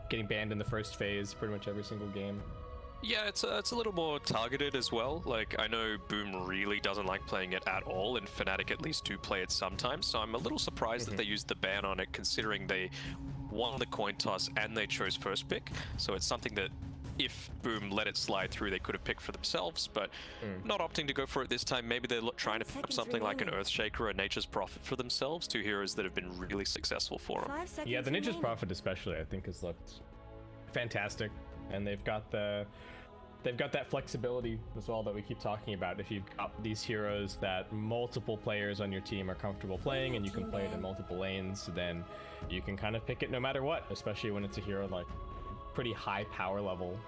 getting ban. banned in the first phase pretty much every single game. Yeah, it's a little more targeted as well. Like, I know Boom really doesn't like playing it at all, and Fnatic at least do play it sometimes, so I'm a little surprised that they used the ban on it, considering they won the coin toss and they chose first pick. So it's something that if Boom let it slide through, they could have picked for themselves, but not opting to go for it this time. Maybe they're trying to pick up something like an Earthshaker or a Nature's Prophet for themselves, two heroes that have been really successful for them. 5 seconds Yeah, the Nature's remaining. Prophet especially, I think, has looked fantastic, and they've got that flexibility as well that we keep talking about. If you've got these heroes that multiple players on your team are comfortable playing, and you can play it in multiple lanes, then you can kind of pick it no matter what, especially when it's a hero like pretty high power level.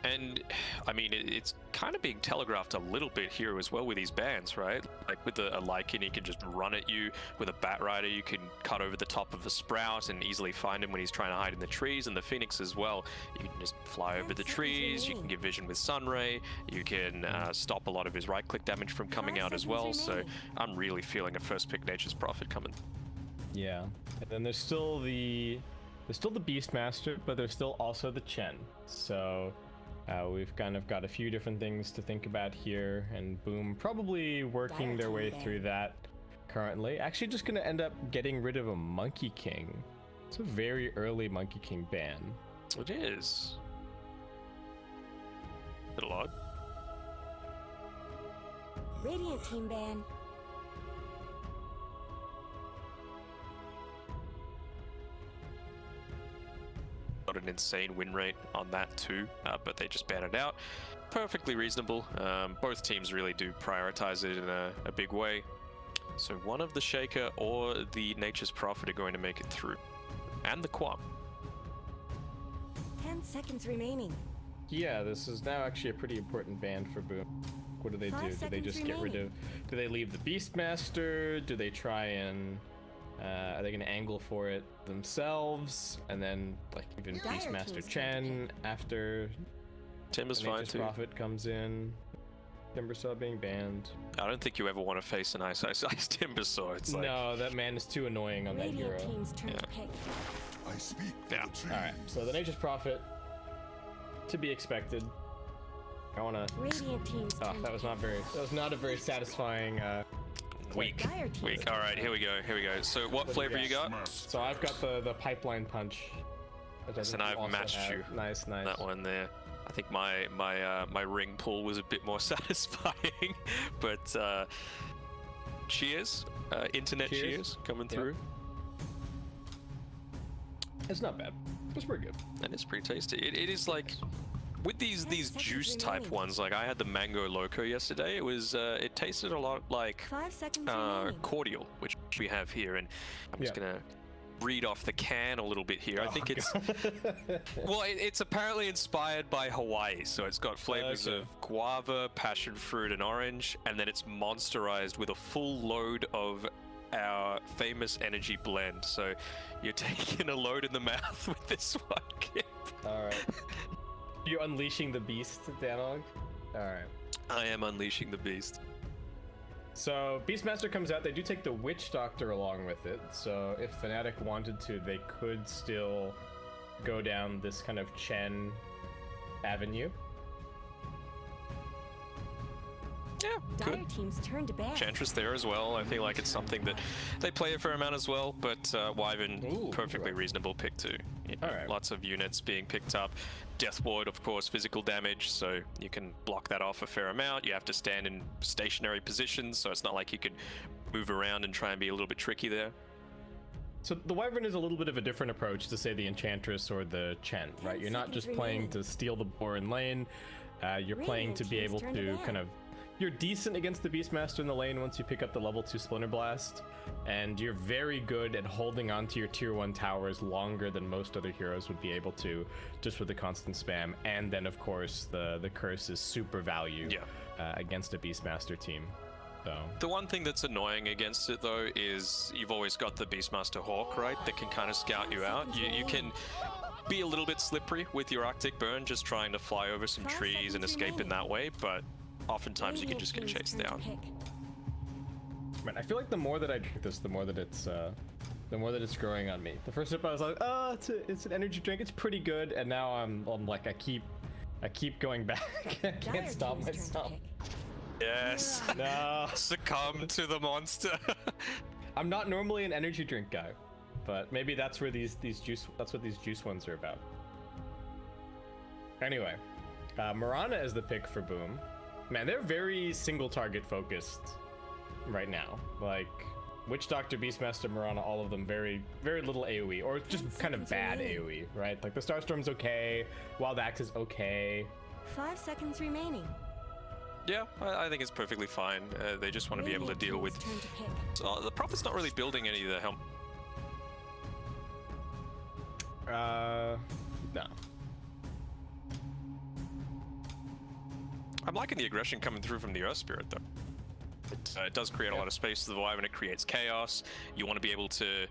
And I mean, it's kind of being telegraphed a little bit here as well with these bans, right? Like with a Lycan, he can just run at you. With a Bat Rider, you can cut over the top of a Sprout and easily find him when he's trying to hide in the trees. And the Phoenix as well, you can just fly over the trees, you can give vision with Sunray, you can stop a lot of his right-click damage from coming 5 out as seconds well. So remaining. I'm really feeling a first pick Nature's Prophet coming. Yeah, and then there's still the Beastmaster, but there's still also the Chen. So we've kind of got a few different things to think about here, and Boom probably working their way through that currently. Actually, just gonna end up getting rid of a Monkey King. It's a very early Monkey King ban. It is. Little odd. Radiant team ban. Got an insane win rate on that too, but they just ban it out. Perfectly reasonable. Both teams really do prioritize it in a big way. So one of the Shaker or the Nature's Prophet are going to make it through. And the Quam. 10 seconds remaining. Yeah, this is now actually a pretty important ban for Boom. What do they 5 do? Do they seconds just get rid of... remaining. Do they leave the Beastmaster? Do they try and... are they going to angle for it themselves? And then, like, even Dire Beastmaster King's Chen after Timber's the fine Nature's too. Prophet comes in. Timbersaw being banned. I don't think you ever want to face an Ice Timbersaw. It's like, No, that man is too annoying on that Radiant hero. team's turn to pick. I speak for Yeah. the trees. Alright, so the Nature's Prophet, to be expected. I want to... Radiant team's Oh, turn that was not a very satisfying... weak. Dire team's Weak. All right, here we go. So what flavor you got? So I've got the pipeline punch. Which I think And you I've also matched have. you. Nice. That one there. I think my ring pull was a bit more satisfying, but cheers, internet cheers coming Yep. through, It's not bad. It's pretty good. and it's pretty tasty. It is like with these seconds juice type remaining. ones. Like I had the mango loco yesterday. It was it tasted a lot like 5 seconds remaining. cordial, which we have here, and I'm just Yeah. gonna read off the can a little bit here. I think it's well, it's apparently inspired by Hawaii, so it's got flavors Okay. of guava, passion fruit, and orange, and then it's monsterized with a full load of our famous energy blend. So you're taking a load in the mouth with this one, Kip. All right. You're unleashing the beast, Danog. All right. I am unleashing the beast. So Beastmaster comes out. They do take the Witch Doctor along with it. So if Fnatic wanted to, they could still go down this kind of Chen avenue. Yeah, Dire good. team's turn to ban. Enchantress there as well. I feel like it's something that they play a fair amount as well, but Wyvern, Ooh, perfectly right. reasonable pick too. You know, Alright. Lots of units being picked up. Death Ward, of course, physical damage, so you can block that off a fair amount. You have to stand in stationary positions, so it's not like you can move around and try and be a little bit tricky there. So the Wyvern is a little bit of a different approach to, say, the Enchantress or the Chen, right? 10 You're not seconds just playing remaining. to steal the boar in lane. You're playing to be Radiant able team's turn to to ban. kind of... You're decent against the Beastmaster in the lane once you pick up the level 2 Splinter Blast, and you're very good at holding on to your tier 1 towers longer than most other heroes would be able to, just with the constant spam. And then, of course, the curse is super value against a Beastmaster team. So The one thing that's annoying against it though is you've always got the Beastmaster Hawk, right? That can kind of scout you out. You can be a little bit slippery with your Arctic Burn, just trying to fly over some 5 trees and seconds escape in remaining. that way, but oftentimes you can Radiant just get team's chased turn to down. pick. Man, I feel like the more that I drink this, the more that it's growing on me. The first sip I was like, oh, it's an energy drink. It's pretty good, and now I'm like I keep going back. I Dire can't stop team's turn to myself. pick. Yes. No, Succumb to the monster. I'm not normally an energy drink guy, but maybe that's where these juice. That's what these juice ones are about. Anyway, Mirana is the pick for Boom. Man, they're very single target focused right now. Like Witch Doctor, Beastmaster, Mirana, all of them very little AoE, or just 10 kind of seconds bad remaining. AoE, right? Like the Starstorm's okay, Wild Axe is okay. 5 seconds remaining. Yeah, I think it's perfectly fine. They just want to be able to Radiant deal with. team's turn to pick. So, the Prophet's not really building any of the helm. No. I'm liking the aggression coming through from the Earth Spirit, though. It does create a lot of space to the Wyvern, it creates chaos. You want to be able to...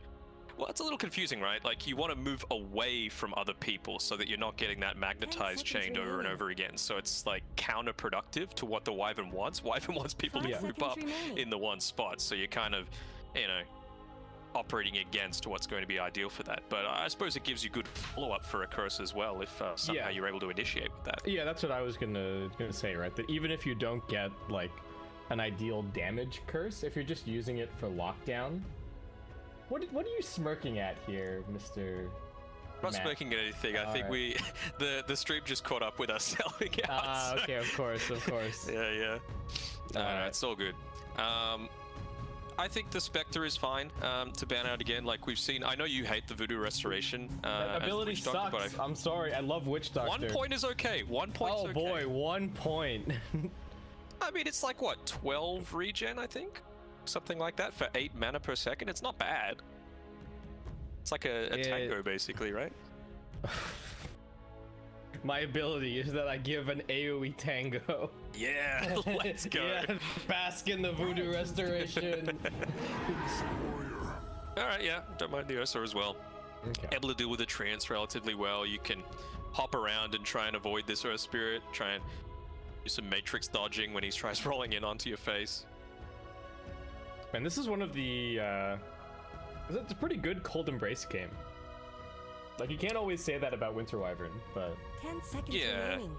Well, it's a little confusing, right? Like, you want to move away from other people so that you're not getting that magnetized seconds chained over and remaining. over again. So it's, like, counterproductive to what the Wyvern wants. Wyvern wants people to 5 group seconds up remaining. in the one spot. So you're kind of, you know, operating against what's going to be ideal for that. But I suppose it gives you good follow-up for a curse as well, if somehow Yeah. you're able to initiate with that. Yeah, that's what I was gonna say, right? That even if you don't get like an ideal damage curse, if you're just using it for lockdown. What are you smirking at here, Mr. I'm not Matt? smoking at anything. I think Alright. the stream just caught up with us selling out. Ah, so- okay, of course. Yeah. No, Alright. it's all good. I think the Spectre is fine to ban out again. Like we've seen, I know you hate the Voodoo Restoration. That as ability Witch Doctor, sucks. but I'm sorry. I love Witch Doctor. 1 point is okay. 1 point's Oh okay. boy, 1 point. I mean, it's like what, 12 regen, I think, something like that for 8 mana per second. It's not bad. It's like a tango, basically, right? My ability is that I give an AoE tango. Yeah, let's go. Yeah, bask in the Voodoo Restoration. All right, yeah, don't mind the Ursa as well. Okay. Able to deal with the trance relatively well. You can hop around and try and avoid this Earth Spirit. Try and do some matrix dodging when he tries rolling in onto your face. Man, this is one of the. It's a pretty good Cold Embrace game. Like you can't always say that about Winter Wyvern, but 10 seconds Yeah. remaining.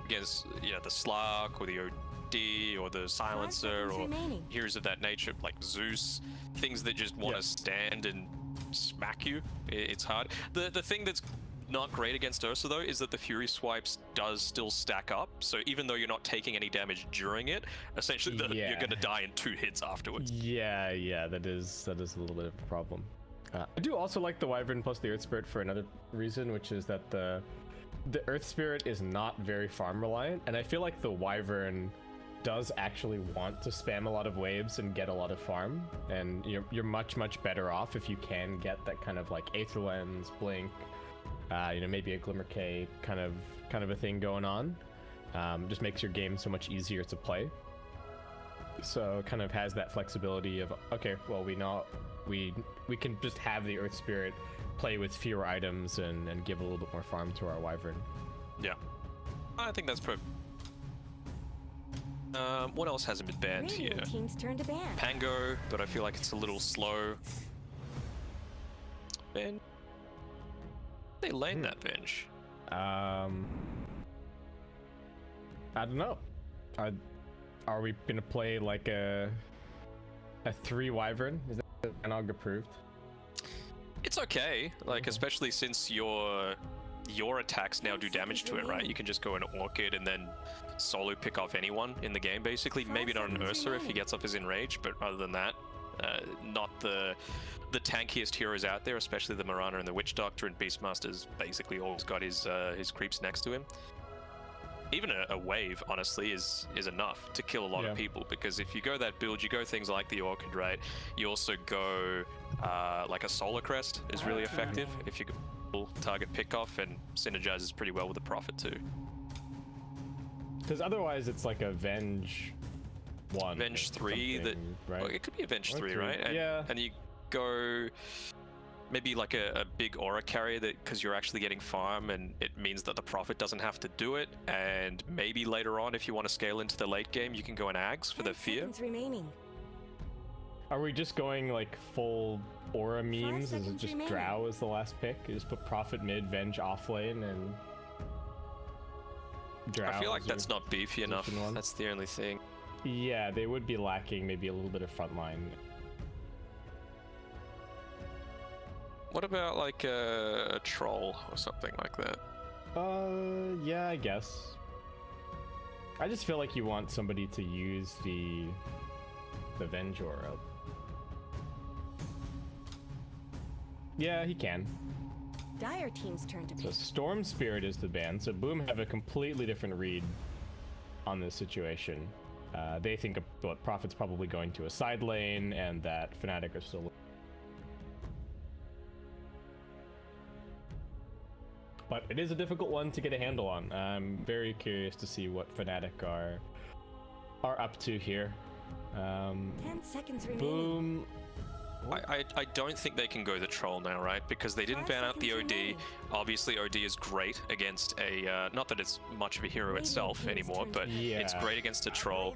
Against, the Slark or the OD or the Silencer seconds or remaining. heroes of that nature, like Zeus, things that just want to Yes. stand and smack you. It's hard. The thing that's not great against Ursa though is that the Fury Swipes does still stack up. So even though you're not taking any damage during it, essentially Yeah. you're gonna die in 2 hits afterwards. yeah, that is a little bit of a problem. I do also like the Wyvern plus the Earth Spirit for another reason, which is that the Earth Spirit is not very farm reliant, and I feel like the Wyvern does actually want to spam a lot of waves and get a lot of farm, and you're much better off if you can get that kind of like Aether Lens, Blink, maybe a Glimmer K kind of a thing going on. Just makes your game so much easier to play. So it kind of has that flexibility of, okay, well, we know we can just have the Earth Spirit play with fewer items and give a little bit more farm to our Wyvern. Yeah, I think that's perfect. What else hasn't been banned here? Radiant team's turn to ban. Pango, but I feel like it's a little slow. Ben, they lane that bench. I don't know. Are we gonna play like a 3 Wyvern? Is that analog approved? It's okay, like especially since your attacks now do damage to it, right? You can just go an Orchid and then solo pick off anyone in the game, basically. 5 Maybe not an seconds Ursa if he remaining. gets off his enrage, but other than that, not the tankiest heroes out there, especially the Mirana and the Witch Doctor, and Beastmaster's basically always got his creeps next to him. Even a wave, honestly, is enough to kill a lot of people, because if you go that build, you go things like the Orchid, right? You also go like a Solar Crest is really effective if you can pull target pick off, and synergizes pretty well with the Prophet too. Because otherwise it's like a Venge 1. Venge 3 that, right? well, it could be a Venge Or 3, three, right? And, yeah. And you go maybe like a big aura carrier that because you're actually getting farm and it means that the Prophet doesn't have to do it. And maybe later on, if you want to scale into the late game, you can go an Ags for the 10 fear. seconds remaining. Are we just going like full aura memes? Is it seconds just remaining. Drow as the last pick? You just put Prophet mid, Venge off lane, and Drow. I feel like as your that's not beefy enough. position one? That's the only thing. Yeah, they would be lacking maybe a little bit of frontline. What about like a troll or something like that? Yeah, I guess. I just feel like you want somebody to use the Venge aura. Yeah, he can. Dire team's turn to So pick. Storm Spirit is the ban, so Boom have a completely different read on this situation. They think Prophet's probably going to a side lane, and that Fnatic are still. But it is a difficult one to get a handle on. I'm very curious to see what Fnatic are up to here. 10 seconds remaining. Boom. I don't think they can go the troll now, right? Because they didn't 5 ban out the seconds OD. remaining. Obviously, OD is great against a... not that it's much of a hero itself anymore, but it's Yeah. great against a troll,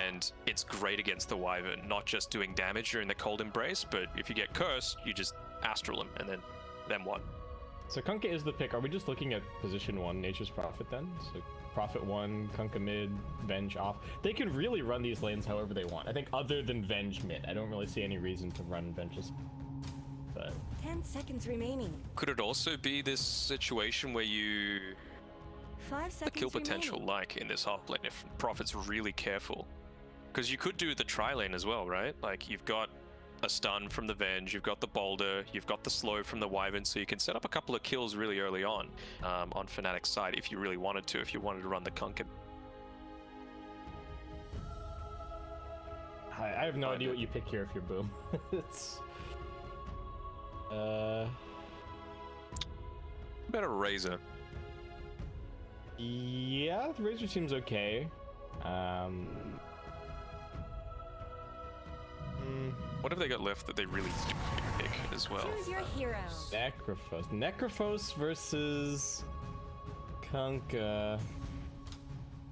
and it's great against the Wyvern. Not just doing damage during the Cold Embrace, but if you get cursed, you just Astral him, and then what? So Kunkka is the pick. Are we just looking at position 1, Nature's Prophet then? So Prophet 1, Kunkka mid, Venge off. They can really run these lanes however they want. I think other than Venge mid, I don't really see any reason to run Venge's. But 10 seconds remaining. Could it also be this situation where you... 5 the seconds kill potential remaining. like in this half lane if Prophet's really careful? Because you could do the tri lane as well, right? Like you've got a stun from the Venge, you've got the Boulder, you've got the slow from the Wyvern, so you can set up a couple of kills really early on Fnatic's side if you really wanted to, if you wanted to run the Kunkka. I have no idea what you pick here if you're Boom. It's... Better Razor. Yeah, the Razor seems okay. What have they got left that they really pick as well? Choose your hero. Necrophos versus Kunkka.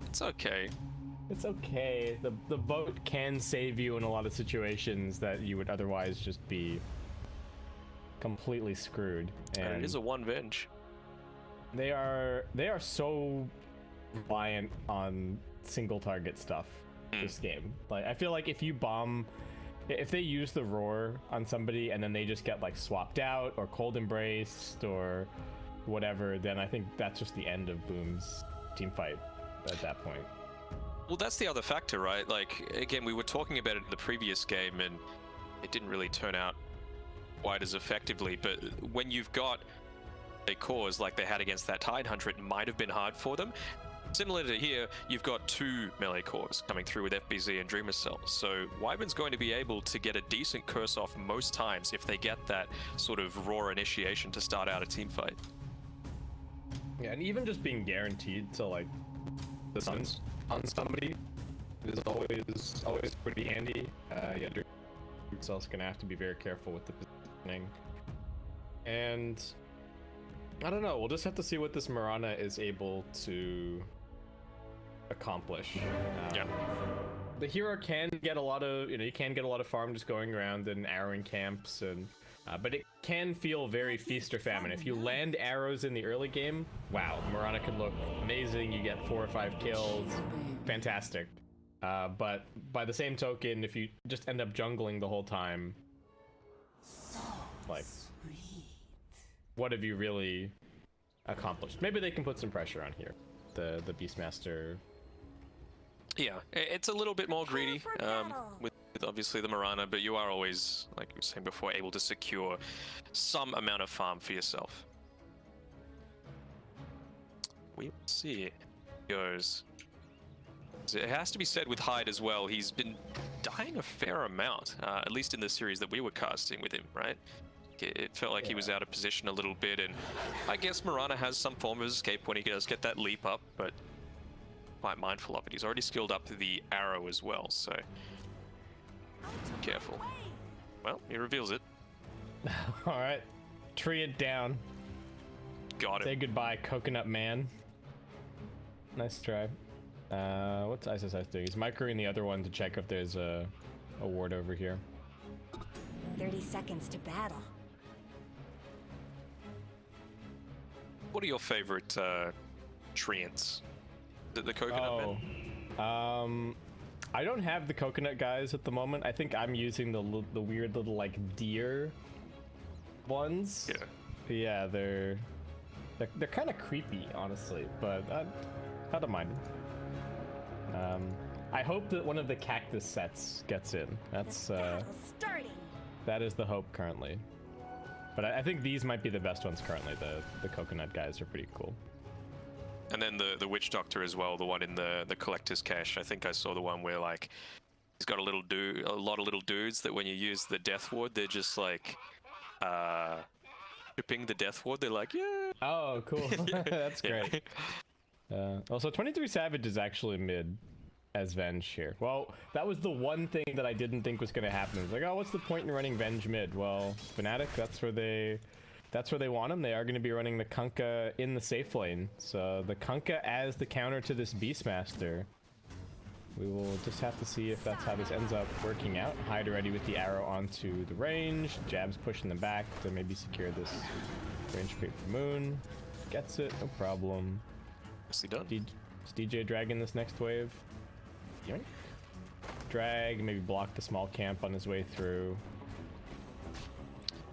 It's okay. It's okay. The boat can save you in a lot of situations that you would otherwise just be completely screwed. And it is a one Venge. They are so reliant on single target stuff this game. Like I feel like if they use the roar on somebody and then they just get like swapped out or cold embraced or whatever, then I think that's just the end of Boom's team fight at that point. Well, that's the other factor, right? Like, again, we were talking about it in the previous game and it didn't really turn out quite as effectively, but when you've got a cause like they had against that Tide Hunter, it might have been hard for them. Similar to here, you've got 2 melee cores coming through with FBZ and Dreamer Cell, so Wyvern's going to be able to get a decent curse off most times if they get that sort of raw initiation to start out a team fight. Yeah, and even just being guaranteed to like the suns on somebody is always pretty handy. Yeah, Dreamer Cell's gonna have to be very careful with the positioning, and I don't know. We'll just have to see what this Mirana is able to accomplish. Yeah. The hero can get a lot of, you can get a lot of farm just going around and arrowing camps, and but it can feel very feast or famine. If you land arrows in the early game, wow, Mirana can look amazing. You get 4 or 5 kills, fantastic. But by the same token, if you just end up jungling the whole time, like, what have you really accomplished? Maybe they can put some pressure on here. The Beastmaster. Yeah, it's a little bit more greedy for battle. with obviously the Mirana, but you are always, like you were saying before, able to secure some amount of farm for yourself. We will see how it goes. It has to be said with Hyde as well, he's been dying a fair amount, at least in the series that we were casting with him, right? It felt like he was out of position a little bit, and I guess Mirana has some form of escape when he does get that leap up, but quite mindful of it. He's already skilled up the arrow as well, so careful. Well, he reveals it. All right. Tree it down. Got Say it. goodbye, Coconut Man. Nice try. What's ISSS doing? He's microing the other one to check if there's a ward over here. 30 seconds to battle. What are your favorite treants? The coconut men? I don't have the coconut guys at the moment. I think I'm using the weird little like deer ones. Yeah. Yeah, they're kind of creepy, honestly, but I don't mind them. I hope that one of the cactus sets gets in. That's Battle's starting. that is the hope currently. But I think these might be the best ones currently. The coconut guys are pretty cool. And then the witch doctor as well, the one in the collector's cache. I think I saw the one where like he's got a lot of little dudes that when you use the death ward, they're just like chipping the death ward. They're like, yeah. Oh, cool. That's great. Also, 23 Savage is actually mid as Venge here. Well, that was the one thing that I didn't think was going to happen. It was like, oh, what's the point in running Venge mid? Well, Fnatic, that's where they want him. They are going to be running the Kunkka in the safe lane. So the Kunkka as the counter to this Beastmaster. We will just have to see if that's how this ends up working out. Hyde already with the arrow onto the range. Jab's pushing them back to maybe secure this range creep for Moon. Gets it, no problem. Nicely done. Is DJ dragging this next wave? Yoink. Drag, maybe block the small camp on his way through.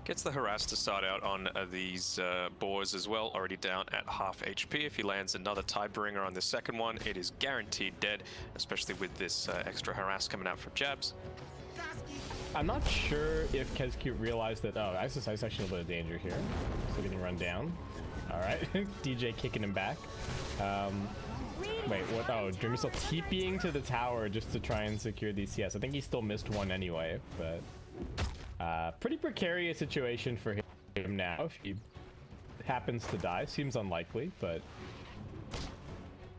Gets the harass to start out on these boars as well, already down at half HP. If he lands another Tidebringer on the second one, it is guaranteed dead, especially with this extra harass coming out from Jabs. I'm not sure if Kezcute realized that, oh, ISIS actually a little bit of danger here. Still getting run down. Alright, DJ kicking him back. Wait, what? Oh, Dream is still TPing to the tower just to try and secure these CS. I think he still missed one anyway, but pretty precarious situation for him now. If he happens to die, seems unlikely, but...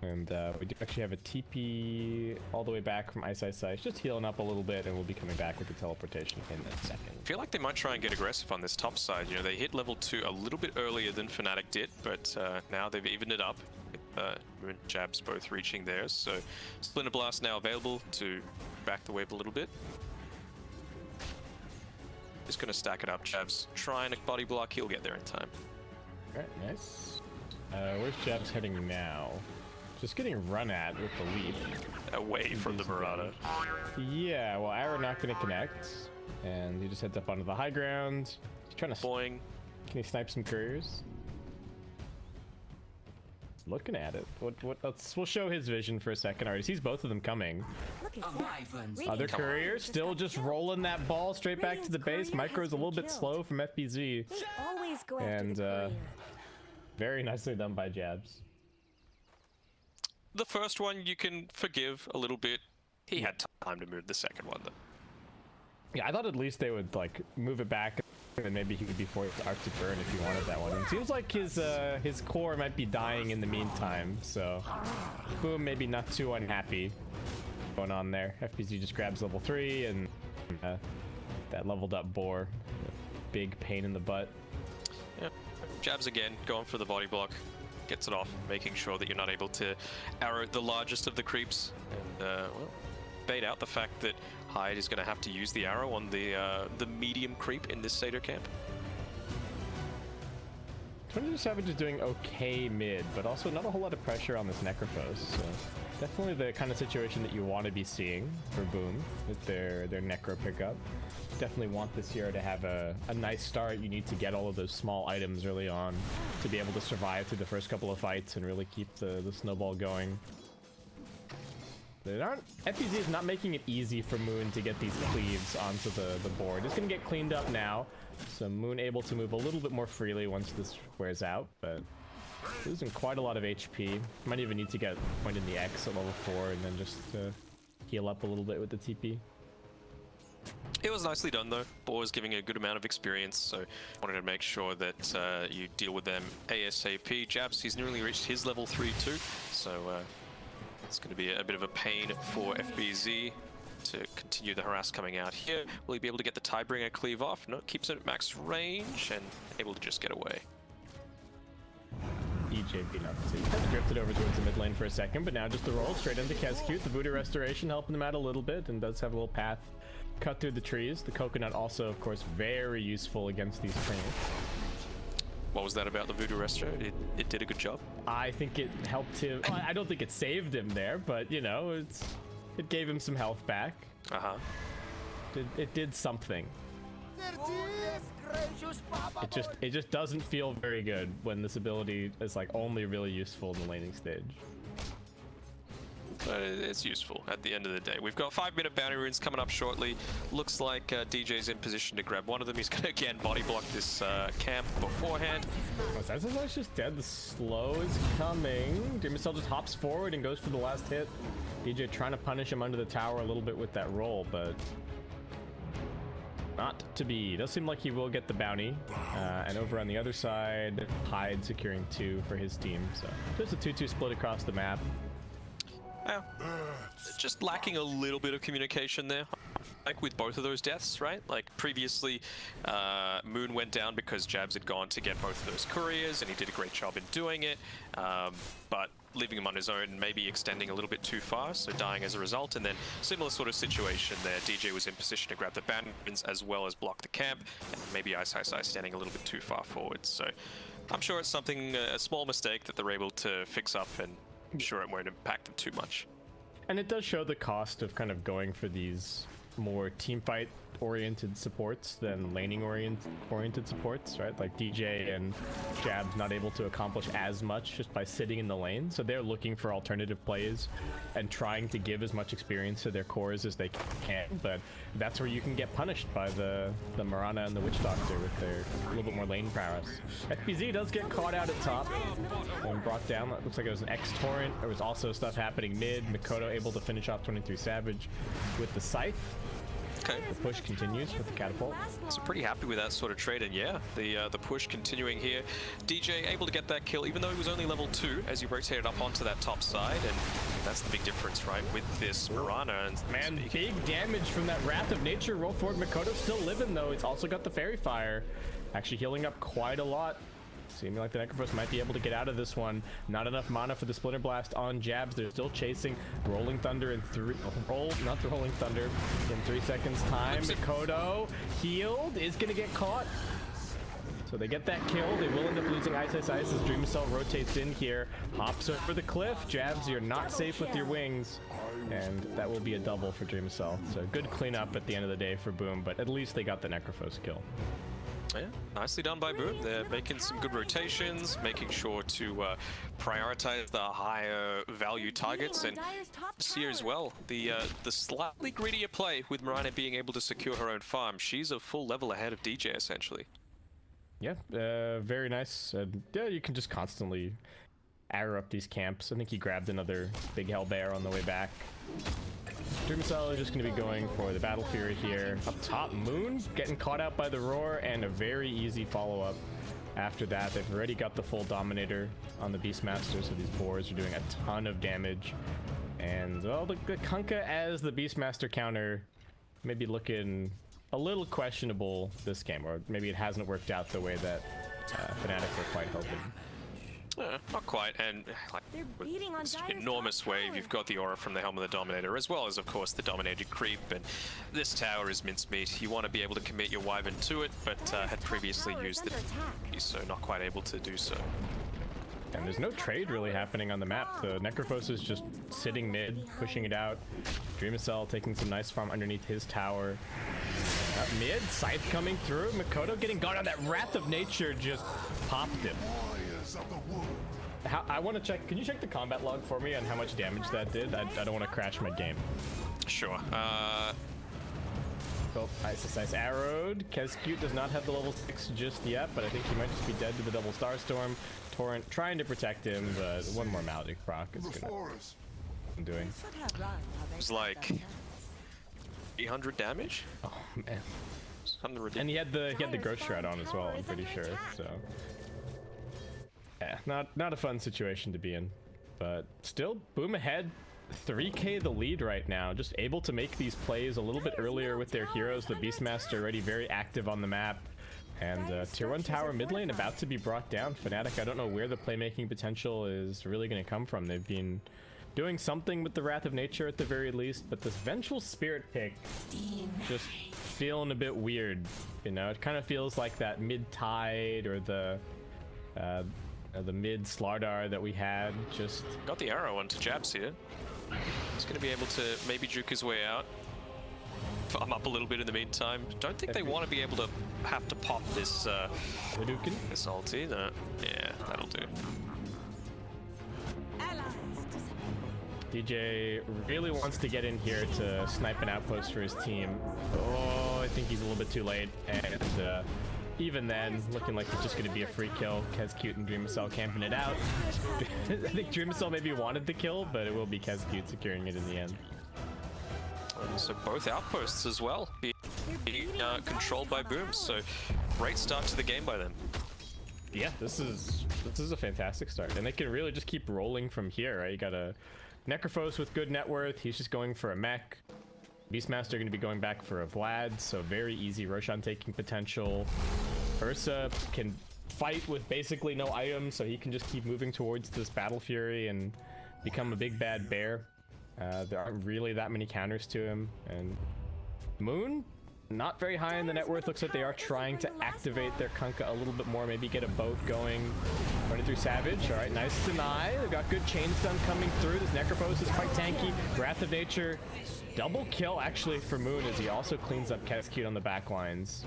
And we do actually have a TP all the way back from Ice. Just healing up a little bit, and we'll be coming back with the teleportation in a second. I feel like they might try and get aggressive on this top side. You know, they hit level 2 a little bit earlier than Fnatic did, but now they've evened it up. Jabs both reaching theirs, so Splinter Blast now available to back the wave a little bit. Just gonna stack it up. Jabs trying to body block, he'll get there in time. Alright, nice. Where's Jabs heading now? Just getting run at with the leap. Away from the Murata. Yeah, well, arrow not gonna connect. And he just heads up onto the high ground. He's trying to... Boing. Can he snipe some couriers? Looking at it. We'll show his vision for a second. Alright, he sees both of them coming. Look at that. Other courier still just rolling that ball straight back to the base. Micro's a little bit slow from FBZ. They always go after And the courier. very nicely done by Jabs. The first one you can forgive a little bit. He had time to move the second one though. Yeah, I thought at least they would like move it back, and maybe he could be forced to Arctic Burn if he wanted that one. And it seems like his core might be dying in the meantime, so Boom maybe not too unhappy going on there. FBZ just grabs level 3 and that leveled up boar, big pain in the butt. Yeah, Jabs again, going for the body block. Gets it off, making sure that you're not able to arrow the largest of the creeps, and well, bait out the fact that Hyde is going to have to use the arrow on the medium creep in this Satyr camp. 22 Savage is doing okay mid, but also not a whole lot of pressure on this Necrophos. So definitely the kind of situation that you want to be seeing for Boom with their Necro pickup. Definitely want this hero to have a nice start. You need to get all of those small items early on to be able to survive through the first couple of fights and really keep the snowball going. FBZ is not making it easy for Moon to get these cleaves onto the board. It's going to get cleaned up now, so Moon able to move a little bit more freely once this wears out, but losing quite a lot of HP. Might even need to get point in the X at level 4 and then just heal up a little bit with the TP. It was nicely done though. Boar is giving a good amount of experience, so wanted to make sure that you deal with them ASAP. Jabs, he's nearly reached his level 3 too, so it's going to be a bit of a pain for FBZ. to continue the harass coming out here. Will he be able to get the Tidebringer cleave off? No, keeps it at max range and able to just get away. EJ beat up. So he kind of drifted over towards the mid lane for a second, but now just the roll straight into Kescute. The Voodoo Restoration helping them out a little bit, and does have a little path cut through the trees. The Coconut also, of course, very useful against these trainers. What was that about the Voodoo Resto? It did a good job. I think it helped him. Well, I don't think it saved him there, but you know, it gave him some health back. It did something. It just doesn't feel very good when this ability is like only really useful in the laning stage. But it's useful at the end of the day. We've got 5-minute bounty runes coming up shortly. Looks like DJ's in position to grab one of them. He's going to again body block this camp beforehand. That's just dead. The slow is coming. Dimicel just hops forward and goes for the last hit. DJ trying to punish him under the tower a little bit with that roll, but not to be. Does seem like he will get the bounty. And over on the other side, Hyde securing 2 for his team. So just a 2-2 split across the map. Well, just lacking a little bit of communication there. Like with both of those deaths, right? Like previously, Moon went down because Jabs had gone to get both of those couriers, and he did a great job in doing it. But leaving him on his own, maybe extending a little bit too far, so dying as a result. And then similar sort of situation there. DJ was in position to grab the bandits as well as block the camp, and maybe Ice standing a little bit too far forward. So I'm sure it's something, a small mistake that they're able to fix up, and I'm sure it won't impact them too much. And it does show the cost of kind of going for these more team fight oriented supports than laning oriented supports, right? Like DJ and Jab's not able to accomplish as much just by sitting in the lane, so they're looking for alternative plays and trying to give as much experience to their cores as they can, but that's where you can get punished by the Mirana and the Witch Doctor with their a little bit more lane prowess. FBZ does get caught out at top and brought down. That looks like it was an X-Torrent. There was also stuff happening mid. Mikoto able to finish off 23 Savage with the Scythe. Okay. The push continues with the catapult. So pretty happy with that sort of trade, and yeah, the push continuing here. DJ able to get that kill, even though he was only level 2 as he rotated up onto that top side, and that's the big difference, right, with this Mirana. And man, big damage from that Wrath of Nature. Roll forward. Mikoto's still living though. It's also got the Fairy Fire, actually healing up quite a lot. Seeming like the Necrophos might be able to get out of this one. Not enough mana for the Splinter Blast on Jabs. They're still chasing. Rolling Thunder in 3... not the Rolling Thunder. In 3 seconds time. Mikoto healed. Is going to get caught. So they get that kill. They will end up losing Ice as Dream Assault rotates in here. Hops over the cliff. Jabs, you're not safe with your wings. And that will be a double for Dream Assault. So good cleanup at the end of the day for Boom, but at least they got the Necrophos kill. Yeah, nicely done by Boom. They're making some good rotations, making sure to prioritize the higher value targets, and this here as well, the slightly greedier play with Mirana being able to secure her own farm. She's a full level ahead of DJ essentially. Yeah, very nice. Yeah, you can just constantly arrow up these camps. I think he grabbed another big Hellbear on the way back. Dreamcell is just going to be going for the Battle Fury here. Up top, Moon getting caught out by the Roar, and a very easy follow-up after that. They've already got the full Dominator on the Beastmaster, so these boars are doing a ton of damage. And, well, the Kunkka as the Beastmaster counter may be looking a little questionable this game, or maybe it hasn't worked out the way that Fnatic were quite hoping. Not quite, and like this enormous wave, you've got the aura from the Helm of the Dominator, as well as, of course, the Dominated Creep, and this tower is mincemeat. You want to be able to commit your Wyvern to it, but had previously used it, so not quite able to do so. And there's no trade really happening on the map. The Necrophos is just sitting mid, pushing it out. Dreamcell taking some nice farm underneath his tower. Up mid, Scythe coming through. Mikoto getting got on. That Wrath of Nature just popped him. I want to check. Can you check the combat log for me on how much damage that did? I don't want to crash my game. Sure. Oh, Ice arrowed. Kescute does not have the level 6 just yet, but I think he might just be dead to the double Starstorm. Torrent trying to protect him, but one more Maledict proc is gonna. I'm doing. It was like 800 damage. Oh man. And he had the Growth Shroud on as well. I'm pretty sure. So. Yeah, not a fun situation to be in, but still, Boom ahead. 3k the lead right now, just able to make these plays a little bit earlier with their heroes. The Beastmaster already very active on the map, and tier 1 tower mid lane about to be brought down. Fnatic, I don't know where the playmaking potential is really going to come from. They've been doing something with the Wrath of Nature at the very least, but this Vengeful Spirit pick just feeling a bit weird, you know. It kind of feels like that mid Tide or the mid Slardar that we had. Just got the arrow onto Jabs here. He's going to be able to maybe juke his way out. Farm up a little bit in the meantime. Don't think they want to be able to have to pop this this ulti. No. Yeah, that'll do. DJ really wants to get in here to snipe an outpost for his team. Oh, I think he's a little bit too late. And even then, looking like it's just going to be a free kill. Kezcute and Dreamcell camping it out. I think Dreamcell maybe wanted the kill, but it will be Kezcute securing it in the end. So both outposts as well being controlled by Boom. So great start to the game by them. Yeah, this is a fantastic start, and they can really just keep rolling from here. Right? You got a Necrophos with good net worth. He's just going for a mech. Beastmaster going to be going back for a Vlad, so very easy Roshan taking potential. Ursa can fight with basically no items, so he can just keep moving towards this Battle Fury and become a big bad bear. There aren't really that many counters to him. And Moon, not very high in the net worth. Looks like they are trying to activate their Kunkka a little bit more, maybe get a boat going. Running through Savage. All right, nice deny. They've got good chain stun coming through. This Necrophos is quite tanky. Wrath of Nature. Double kill actually for Moon as he also cleans up Kezcute on the back lines.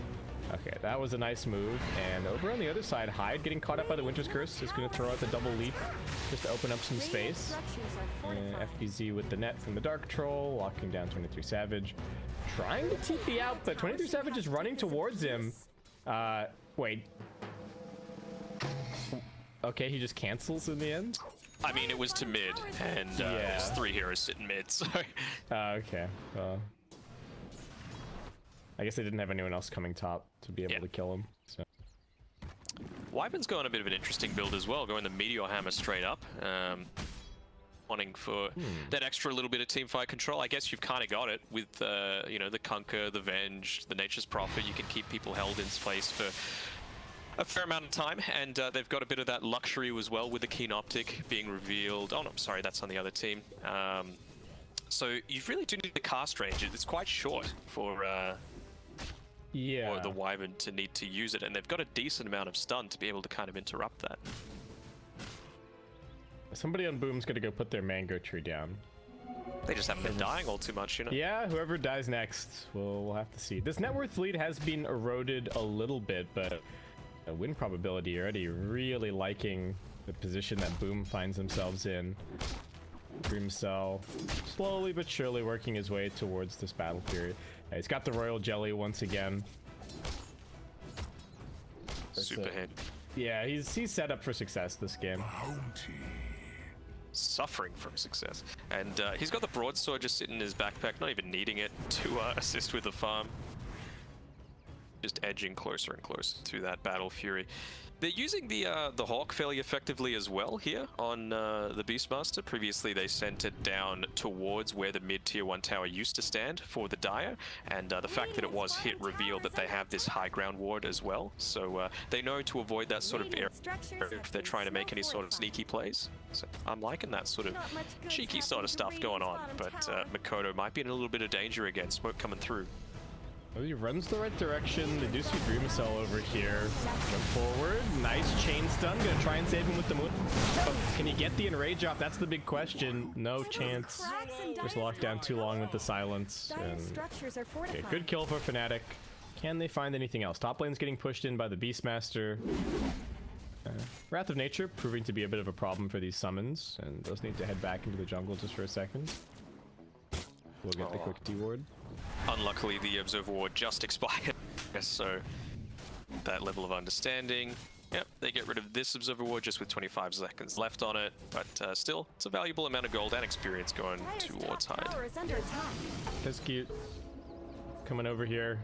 Okay, that was a nice move. And over on the other side, Hyde getting caught up by the Winter's Curse is going to throw out the double leap just to open up some space. FBZ with the net from the Dark Troll, locking down 23 Savage. Trying to TP out, but 23 Savage is running towards him. Wait. Okay, he just cancels in the end? I mean, it was to mid, and there's 3 heroes sitting mid, so... okay. I guess they didn't have anyone else coming top to be able to kill him, so... Wyvern's going a bit of an interesting build as well, going the Meteor Hammer straight up. Wanting for that extra little bit of teamfight control. I guess you've kind of got it with, you know, the Kunkka, the Venge, the Nature's Prophet. You can keep people held in place for a fair amount of time, and they've got a bit of that luxury as well with the Keen Optic being revealed. Oh no, sorry, that's on the other team. So you really do need the cast range. It's quite short for the Wyvern to need to use it, and they've got a decent amount of stun to be able to kind of interrupt that. Somebody on Boom's gonna go put their mango tree down. They just haven't been dying all too much, you know? Yeah, whoever dies next, we'll have to see. This net worth lead has been eroded a little bit, but a win probability already really liking the position that Boom finds themselves in. Dreamcell slowly but surely working his way towards this Battle Fury. He's got the Royal Jelly once again. Super hit. Yeah, he's set up for success this game. Suffering from success. And he's got the broadsword just sitting in his backpack, not even needing it to assist with the farm. Just edging closer and closer to that Battle Fury. They're using the Hawk fairly effectively as well here on the Beastmaster. Previously they sent it down towards where the mid tier 1 tower used to stand for the Dire, and the fact that it was hit revealed that they have this high ground ward as well. So they know to avoid that sort of area if they're trying to make any sort of sneaky plays. So I'm liking that sort of cheeky sort of stuff going on, but Makoto might be in a little bit of danger again. Smoke coming through. Well, he runs the right direction. They do see Dreamcell over here. Jump forward. Nice chain stun. Gonna try and save him with the moon. But can he get the enrage off? That's the big question. No chance. Just locked down too long with the silence. And okay, good kill for Fnatic. Can they find anything else? Top lane's getting pushed in by the Beastmaster. Wrath of Nature proving to be a bit of a problem for these summons, and those need to head back into the jungle just for a second. We'll get the quick T-ward. Unluckily, the Observer Ward just expired, so that level of understanding. Yep, they get rid of this Observer Ward just with 25 seconds left on it, but still, it's a valuable amount of gold and experience going towards Hyde. That's cute. Coming over here.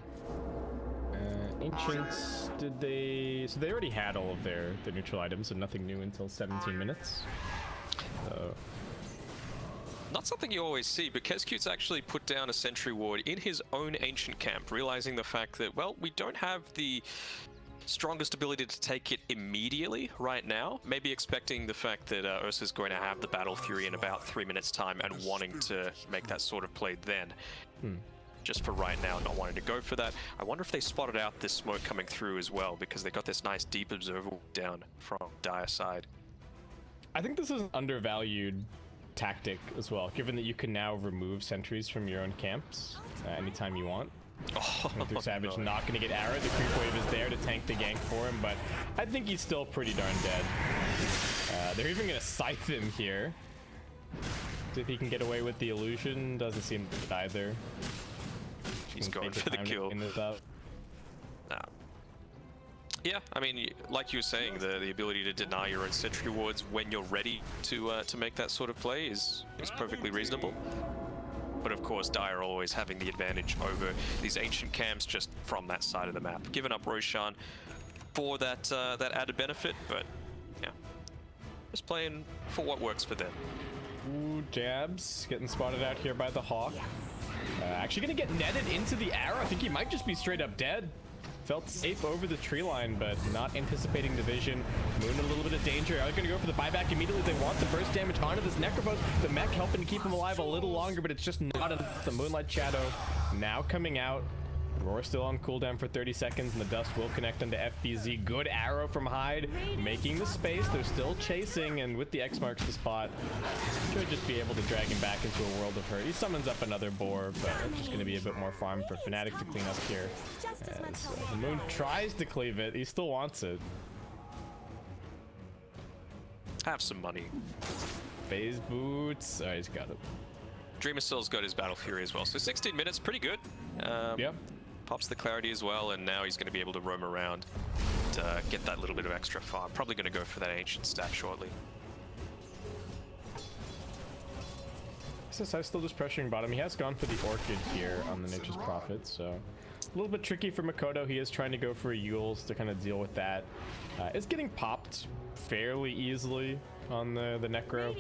Ancients, did they... So they already had all of their neutral items, and nothing new until 17 minutes. So Not something you always see, but Kescute's actually put down a sentry ward in his own ancient camp, realizing the fact that, well, we don't have the strongest ability to take it immediately right now. Maybe expecting the fact that Ursa's going to have the Battle Fury in about 3 minutes time and wanting to make that sort of play then. Just for right now, not wanting to go for that. I wonder if they spotted out this smoke coming through as well, because they got this nice deep observer down from Dire side. I think this is an undervalued tactic as well, given that you can now remove sentries from your own camps anytime you want. Through Savage not going to get arrowed. The creep wave is there to tank the gank for him, but I think he's still pretty darn dead. They're even going to scythe him here. If he can get away with the illusion, doesn't seem to either. He's going for the kill. Yeah, I mean, like you were saying, the ability to deny your own sentry wards when you're ready to make that sort of play is perfectly reasonable. But of course, Dire always having the advantage over these ancient camps just from that side of the map. Giving up Roshan for that that added benefit, but yeah, just playing for what works for them. Ooh, jabs getting spotted out here by the Hawk. Actually gonna get netted into the arrow. I think he might just be straight up dead. Felt safe over the tree line, but not anticipating the vision. Moon in a little bit of danger. Are they going to go for the buyback immediately? They want the burst damage onto this Necrophos. The mech helping to keep him alive a little longer, but it's just not enough. The Moonlight Shadow now coming out. Roar still on cooldown for 30 seconds, and the dust will connect onto FBZ. Good arrow from Hyde, making the space. They're still chasing, and with the X marks the spot, should just be able to drag him back into a world of hurt. He summons up another boar, but it's just going to be a bit more farm for Fnatic to clean up here. As the Moon tries to cleave it, he still wants it. Have some money. Phase boots. Oh, he's got it. Dreamer Cell's got his Battle Fury as well, so 16 minutes, pretty good. Yep. Pops the clarity as well, and now he's going to be able to roam around to get that little bit of extra farm. Probably going to go for that ancient stat shortly. SSI still just pressuring bottom. He has gone for the Orchid here on the Nature's Prophet, so a little bit tricky for Makoto. He is trying to go for a Yules to kind of deal with that. It's getting popped fairly easily on the Necro.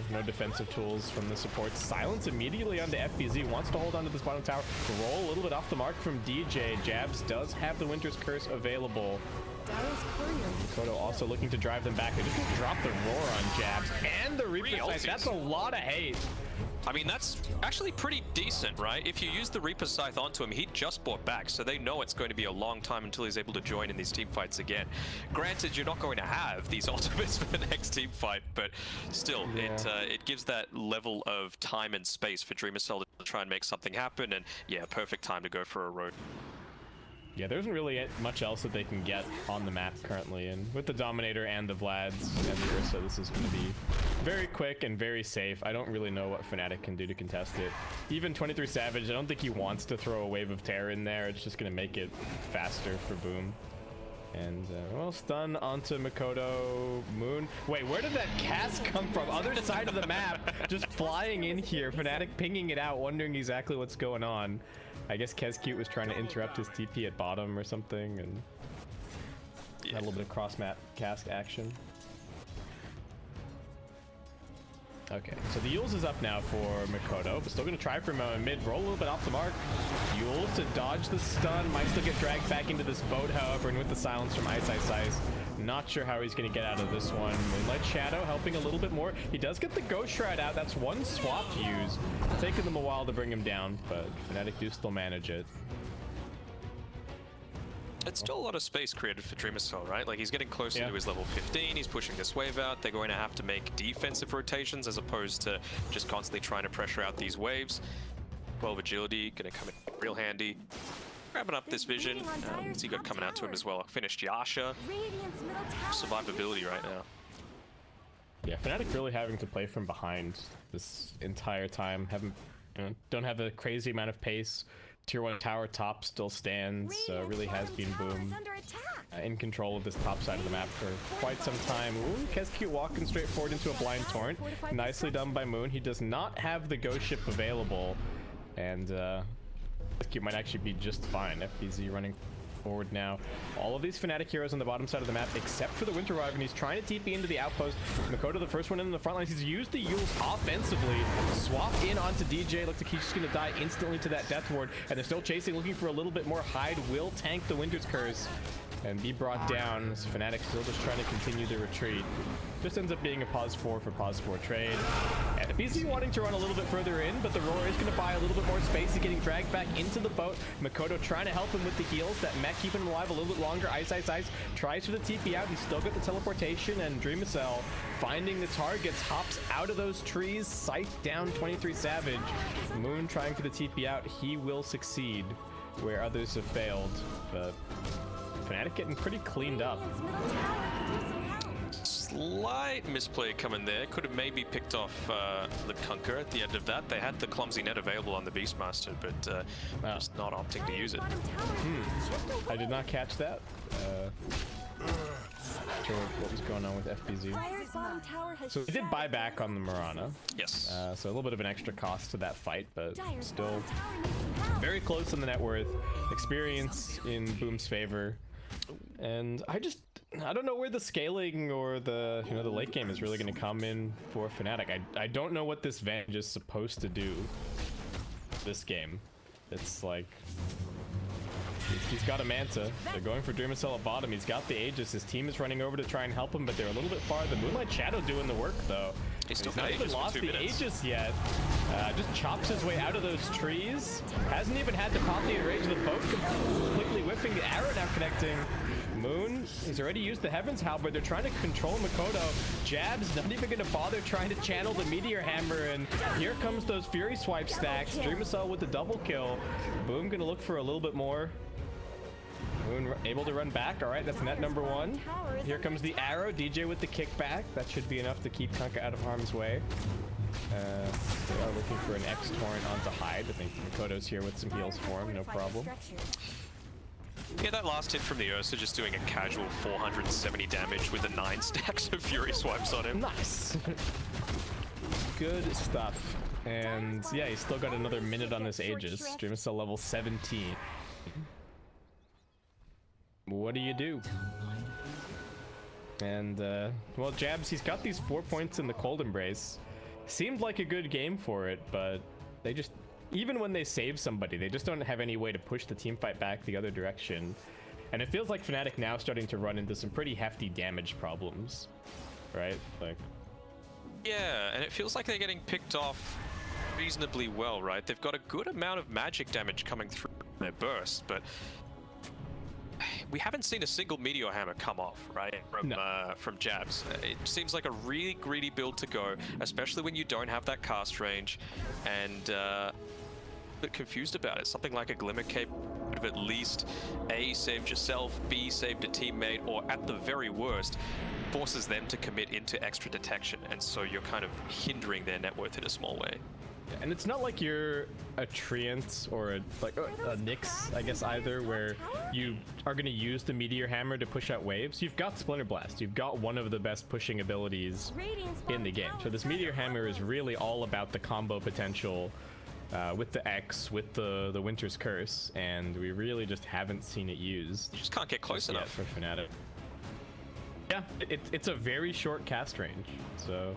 No defensive tools from the support. Silence immediately onto FBZ. Wants to hold onto this bottom tower. Roll a little bit off the mark from DJ. Jabs does have the Winter's Curse available. Makoto also looking to drive them back. They just drop the Roar on Jabs and the Reaper Scythe. That's a lot of hate. I mean, that's actually pretty decent, right? If you use the Reaper Scythe onto him, he just bought back, so they know it's going to be a long time until he's able to join in these team fights again. Granted, you're not going to have these ultimates for the next team fight, but still, it gives that level of time and space for Dreamer Cell to try and make something happen, and yeah, perfect time to go for a road. Yeah, there isn't really much else that they can get on the map currently, and with the Dominator and the Vlads and the Ursa, this is going to be very quick and very safe. I don't really know what Fnatic can do to contest it. Even 23 Savage, I don't think he wants to throw a Wave of Terror in there. It's just going to make it faster for Boom. And, well, stun onto Makoto. Moon. Wait, where did that cast come from? Other side of the map, just flying in here. Fnatic pinging it out, wondering exactly what's going on. I guess Kescute was trying to interrupt his TP at bottom or something, and had a little bit of cross-map cast action. Okay, so the Yules is up now for Makoto, but still going to try for mid, roll a little bit off the mark. Yules to dodge the stun, might still get dragged back into this boat, however, and with the silence from Ice, not sure how he's going to get out of this one. Moonlight Shadow helping a little bit more. He does get the Ghost Shroud out. That's one swap use. Taking them a while to bring him down, but Fnatic do still manage it. It's still a lot of space created for Dreamer Cell, right? Like, he's getting closer to his level 15, he's pushing this wave out, they're going to have to make defensive rotations as opposed to just constantly trying to pressure out these waves. 12 agility, gonna come in real handy. Grabbing up this vision, he got coming out to him as well. Finished Yasha. Survivability right now. Yeah, Fnatic really having to play from behind this entire time. Don't have a crazy amount of pace. Tier 1 tower top still stands, so really has been Boom in control of this top side of the map for quite some time. Ooh, Kescute walking straight forward into a blind torrent. Nicely done by Moon. He does not have the ghost ship available, and Kescute might actually be just fine. FBZ running forward now. All of these Fnatic heroes on the bottom side of the map, except for the Winter Wyvern. He's trying to TP into the outpost. Makoto, the first one in the front lines. He's used the Yules offensively. Swap in onto DJ. Looks like he's just going to die instantly to that Death Ward. And they're still chasing, looking for a little bit more. Hyde will tank the Winter's Curse and be brought down. As Fnatic still just trying to continue the retreat. Just ends up being a pause 4 for pause 4 trade. And BC wanting to run a little bit further in, but the Roar is going to buy a little bit more space. He's getting dragged back into the boat. Makoto trying to help him with the heals. That mech keeping him alive a little bit longer. Ice tries for the TP out. He's still got the teleportation, and Dreamacell finding the targets, hops out of those trees, sight down 23 Savage. Moon trying for the TP out. He will succeed where others have failed, but Fnatic getting pretty cleaned up. Slight misplay coming there. Could have maybe picked off the Kunker at the end of that. They had the clumsy net available on the Beastmaster, but just not opting to use it. I did not catch that. Sure what was going on with FBZ. So we did buy back on the Mirana. Yes. So a little bit of an extra cost to that fight, but still very close on the net worth. Experience in Boom's favor. And I don't know where the scaling or the the late game is really going to come in for Fnatic. I don't know what this Vantage is supposed to do this game. It's like he's got a Manta. They're going for Dreamacell at bottom. He's got the Aegis. His team is running over to try and help him, but they're a little bit far. The Moonlight Shadow doing the work though. He's not even lost the Aegis yet. Just chops his way out of those trees. Hasn't even had to pop the enrage. The boat completely whiffing. The arrow now connecting. Moon, he's already used the Heaven's Halberd. They're trying to control Makoto. Jab's not even going to bother trying to channel the Meteor Hammer, and here comes those Fury Swipe stacks. Dreamacell with the double kill. Boom going to look for a little bit more. Moon able to run back. All right, that's net number 1. Here comes the arrow. DJ with the kickback. That should be enough to keep Kunkka out of harm's way. They are looking for an X-Torrent onto Hyde. I think Makoto's here with some heals for him, no problem. Yeah, that last hit from the Ursa just doing a casual 470 damage with the 9 stacks of Fury Swipes on him. Nice. Good stuff. And yeah, he's still got another minute on this Aegis. Dreamacell level 17. What do you do? And well, Jabs, he's got these 4 points in the Cold Embrace. Seemed like a good game for it, but they just, even when they save somebody, they just don't have any way to push the team fight back the other direction. And it feels like Fnatic now starting to run into some pretty hefty damage problems, right? Like, yeah, and it feels like they're getting picked off reasonably well, right? They've got a good amount of magic damage coming through their burst, but we haven't seen a single Meteor Hammer come off, right, from Jabs. It seems like a really greedy build to go, especially when you don't have that cast range, and a bit confused about it. Something like a Glimmer Cape would have at least A, saved yourself, B, saved a teammate, or at the very worst, forces them to commit into extra detection, and so you're kind of hindering their net worth in a small way. and it's not like you're a Treant or a Nyx, I guess, either, where you are going to use the Meteor Hammer to push out waves. You've got Splinter Blast. You've got one of the best pushing abilities in the game. So this Meteor Hammer is really all about the combo potential with the X, with the Winter's Curse, and we really just haven't seen it used. You just can't get close enough for Fnatic. Yeah, it's a very short cast range, so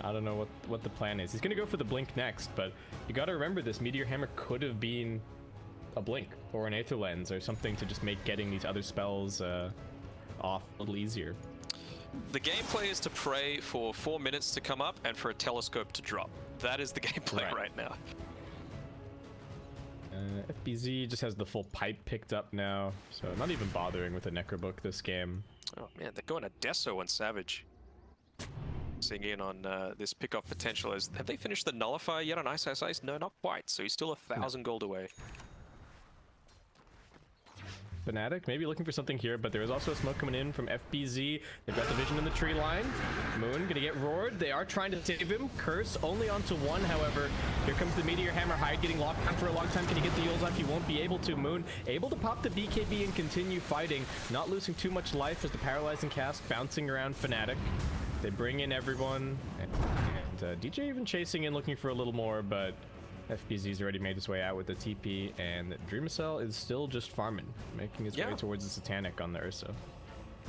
I don't know what the plan is. He's gonna go for the Blink next, but you gotta remember this Meteor Hammer could have been a Blink or an Aether Lens or something to just make getting these other spells off a little easier. The gameplay is to pray for 4 minutes to come up and for a telescope to drop. That is the gameplay right now. FBZ just has the full pipe picked up now, so not even bothering with a Necrobook this game. Oh man, they're going to Deso and Savage. Seeing in on this pickoff potential. Have they finished the Nullifier yet on Ice Ice Ice? No, not quite, so he's still 1,000 gold away. Fnatic maybe looking for something here, but there is also a smoke coming in from FBZ. They've got the vision in the tree line. Moon gonna get roared. They are trying to save him. Curse only onto one, however. Here comes the Meteor Hammer. Hyde getting locked down for a long time. Can he get the Yules off? He won't be able to. Moon able to pop the BKB and continue fighting. Not losing too much life as the paralyzing cast bouncing around Fnatic. They bring in everyone. And DJ even chasing in looking for a little more, but FBZ's already made his way out with the TP, and Dreamcell is still just farming, making his way towards the Satanic on the Ursa.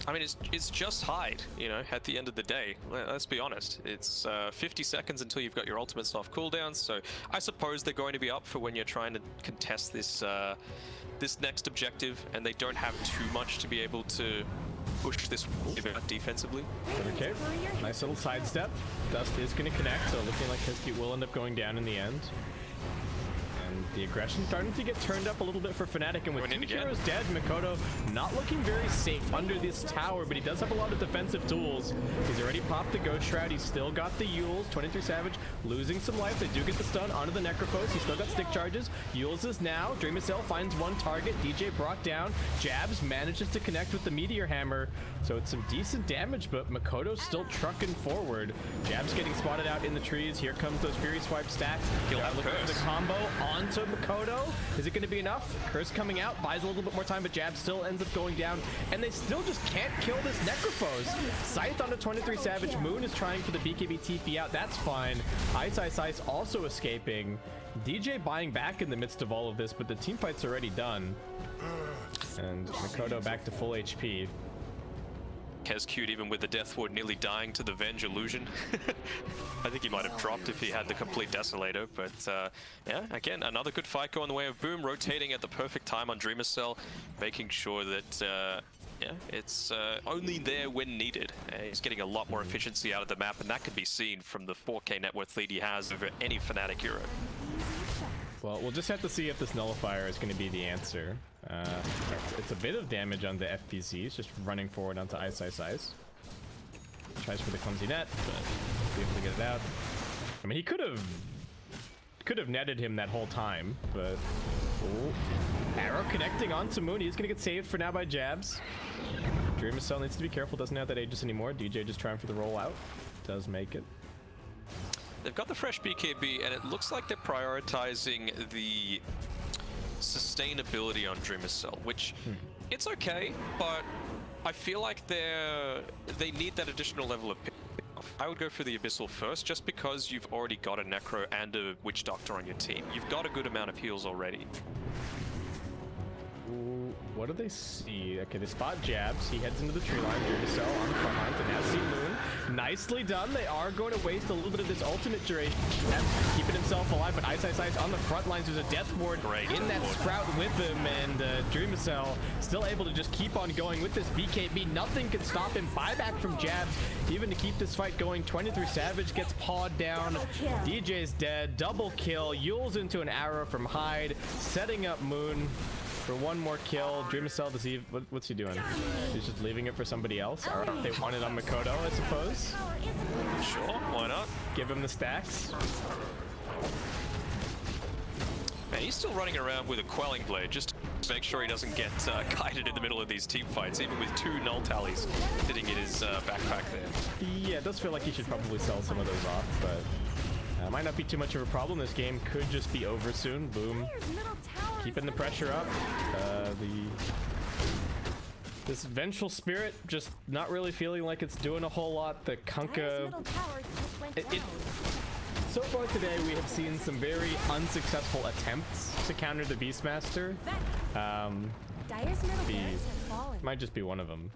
I mean, it's just hide, you know, at the end of the day. Let's be honest. It's 50 seconds until you've got your ultimates off cooldowns, so I suppose they're going to be up for when you're trying to contest this this next objective, and they don't have too much to be able to push this out defensively. Okay, nice little sidestep. Dust is going to connect, so looking like Heskey will end up going down in the end. And the aggression starting to get turned up a little bit for Fnatic, and with two heroes dead, Mikoto not looking very safe under this tower, but he does have a lot of defensive tools. He's already popped the Ghost Shroud, he's still got the Yules. 23 Savage losing some life. They do get the stun onto the Necrophos. He's still got stick charges. Yules is now. Dreamcell finds one target. DJ brought down. Jabs manages to connect with the Meteor Hammer, so it's some decent damage, but Makoto's still trucking forward. Jabs getting spotted out in the trees. Here comes those Fury Swipe stacks. He'll have looking for the combo onto Makoto. Is it going to be enough? Curse coming out, buys a little bit more time, but Jab still ends up going down, and they still just can't kill this Necrophos. Scythe onto 23 Savage. Moon is trying for the BKB TP out. That's fine. Ice also escaping. DJ buying back in the midst of all of this, but the team fight's already done. And Makoto back to full HP. Kescute, even with the Death Ward nearly dying to the Venge illusion. I think he might have dropped if he had the complete Desolator, but yeah, again, another good fight going the way of Boom, rotating at the perfect time on Dreamcell, making sure that yeah, it's only there when needed. He's getting a lot more efficiency out of the map, and that can be seen from the 4K net worth lead he has over any Fnatic hero. Well, we'll just have to see if this Nullifier is going to be the answer. It's a bit of damage on the FPCs, just running forward onto Ice. Tries for the clumsy net, but be able to get it out. I mean, he could have netted him that whole time, but arrow connecting onto Moon. He's gonna get saved for now by Jabs. Dreamcell needs to be careful. Doesn't have that Aegis anymore. DJ just trying for the rollout. Does make it. They've got the fresh BKB, and it looks like they're prioritizing the sustainability on Dreamcell, which it's okay, but I feel like they need that additional level of pick. I would go for the Abyssal first, just because you've already got a Necro and a Witch Doctor on your team. You've got a good amount of heals already. What do they see? Okay, they spot Jabs. He heads into the tree line. Dreamcell on the front lines, and now see Moon. Nicely done. They are going to waste a little bit of this ultimate duration, keeping himself alive, but Ice on the front lines. There's a Death Ward in that Sprout with him, and Dreamcell still able to just keep on going with this BKB. Nothing can stop him. Buyback from Jabs, even to keep this fight going. 23 Savage gets pawed down. DJ's dead. Double kill. Yules into an arrow from Hyde, setting up Moon for one more kill. Dreamcell deceive. What's he doing? He's just leaving it for somebody else. All right, they want it on Makoto, I suppose. Sure, why not? Give him the stacks. Man, he's still running around with a Quelling Blade, just to make sure he doesn't get kited in the middle of these team fights, even with 2 null tallies sitting in his backpack there. Yeah, it does feel like he should probably sell some of those off, but might not be too much of a problem. This game could just be over soon. Boom. Keeping the pressure up. This Vengeful Spirit just not really feeling like it's doing a whole lot. The Kunkka... So far today, we have seen some very unsuccessful attempts to counter the Beastmaster. Might just be one of them.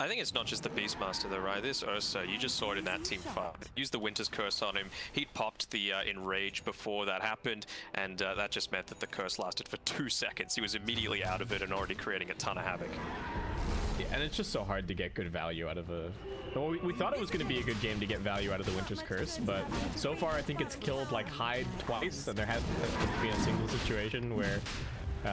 I think it's not just the Beastmaster though, right? This Ursa, you just saw it in that team fight. Use the Winter's Curse on him. He'd popped the Enrage before that happened, and that just meant that the curse lasted for 2 seconds. He was immediately out of it and already creating a ton of havoc. Yeah, and it's just so hard to get good value out of a... Well, we thought it was going to be a good game to get value out of the Winter's Curse, but so far I think it's killed like Hyde twice, and there hasn't been a single situation where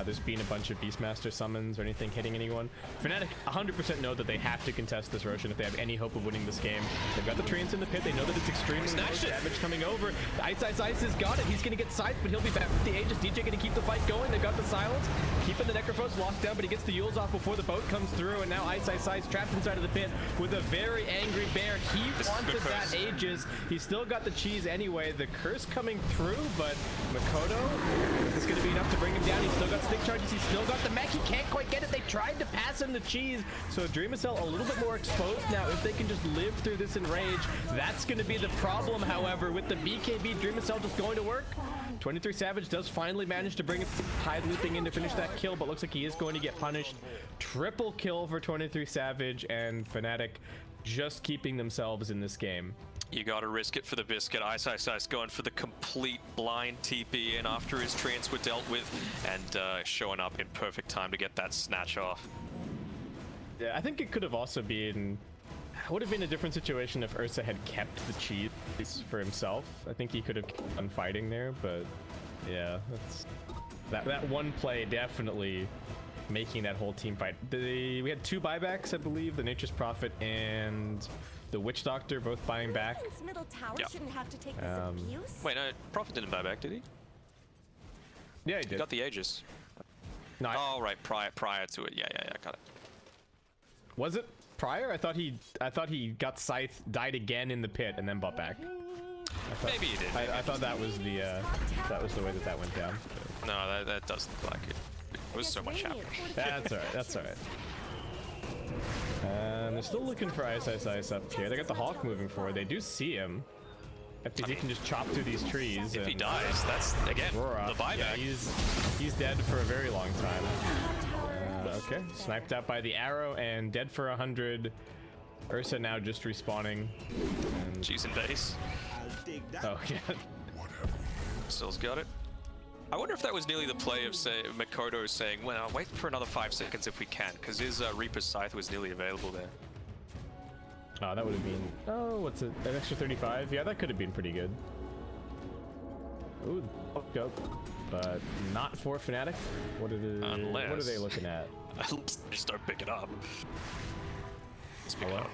there's been a bunch of Beastmaster summons or anything hitting anyone. Fnatic 100% know that they have to contest this Roshan if they have any hope of winning this game. They've got the Treants in the pit. They know that it's extremely low damage coming over. Ice has got it. He's going to get Scythe, but he'll be back with the Aegis. DJ going to keep the fight going. They've got the Silence. Keeping the Necrophos locked down, but he gets the Yules off before the boat comes through, and now Ice trapped inside of the pit with a very angry bear. He wanted that Aegis. He's still got the cheese anyway. The curse coming through, but Makoto, is this going to be enough to bring him down. He's still got stick charges. He's still got the mech. He can't quite get it. They tried to pass him the cheese. So Dreamcell a little bit more exposed now. If they can just live through this enrage, that's going to be the problem. However, with the BKB, Dreamcell just going to work. 23 Savage does finally manage to bring Tide looping in to finish that kill, but looks like he is going to get punished. Triple kill for 23 Savage, and Fnatic just keeping themselves in this game. You gotta risk it for the biscuit. Ice going for the complete blind TP in after his trance were dealt with, and showing up in perfect time to get that snatch off. Yeah, I think it could have also been... would have been a different situation if Ursa had kept the cheese for himself. I think he could have kept on fighting there, but yeah, that one play definitely making that whole team fight. We had 2 buybacks, I believe, the Nature's Prophet and the Witch Doctor both buying back. Middle tower shouldn't have to take this abuse. Wait, no, Prophet didn't buy back, did he? Yeah, he did. He got the Aegis. No, oh, right, prior to it. Yeah, got it. Was it prior? I thought he got Scythe, died again in the pit, and then bought back. Maybe he did. I thought that was the way that went down. No, that does look like it. There was so much happening. That's alright. That's alright. They're still looking for Ice up here. They got the Hawk moving forward. They do see him. FTZ can just chop through these trees. If he dies, that's again the buyback. Yeah, he's dead for a very long time. Okay, sniped out by the arrow and dead for 100. Ursa now just respawning. She's in base. Oh yeah. Still's got it. I wonder if that was nearly the play of, say, Makoto saying, well, wait for another 5 seconds if we can, because his Reaper's Scythe was nearly available there. Oh, that would have been... oh, what's it? An extra 35? Yeah, that could have been pretty good. Ooh, go. But not for Fnatic. What are they looking at? Just don't pick it up. Let's pick it up.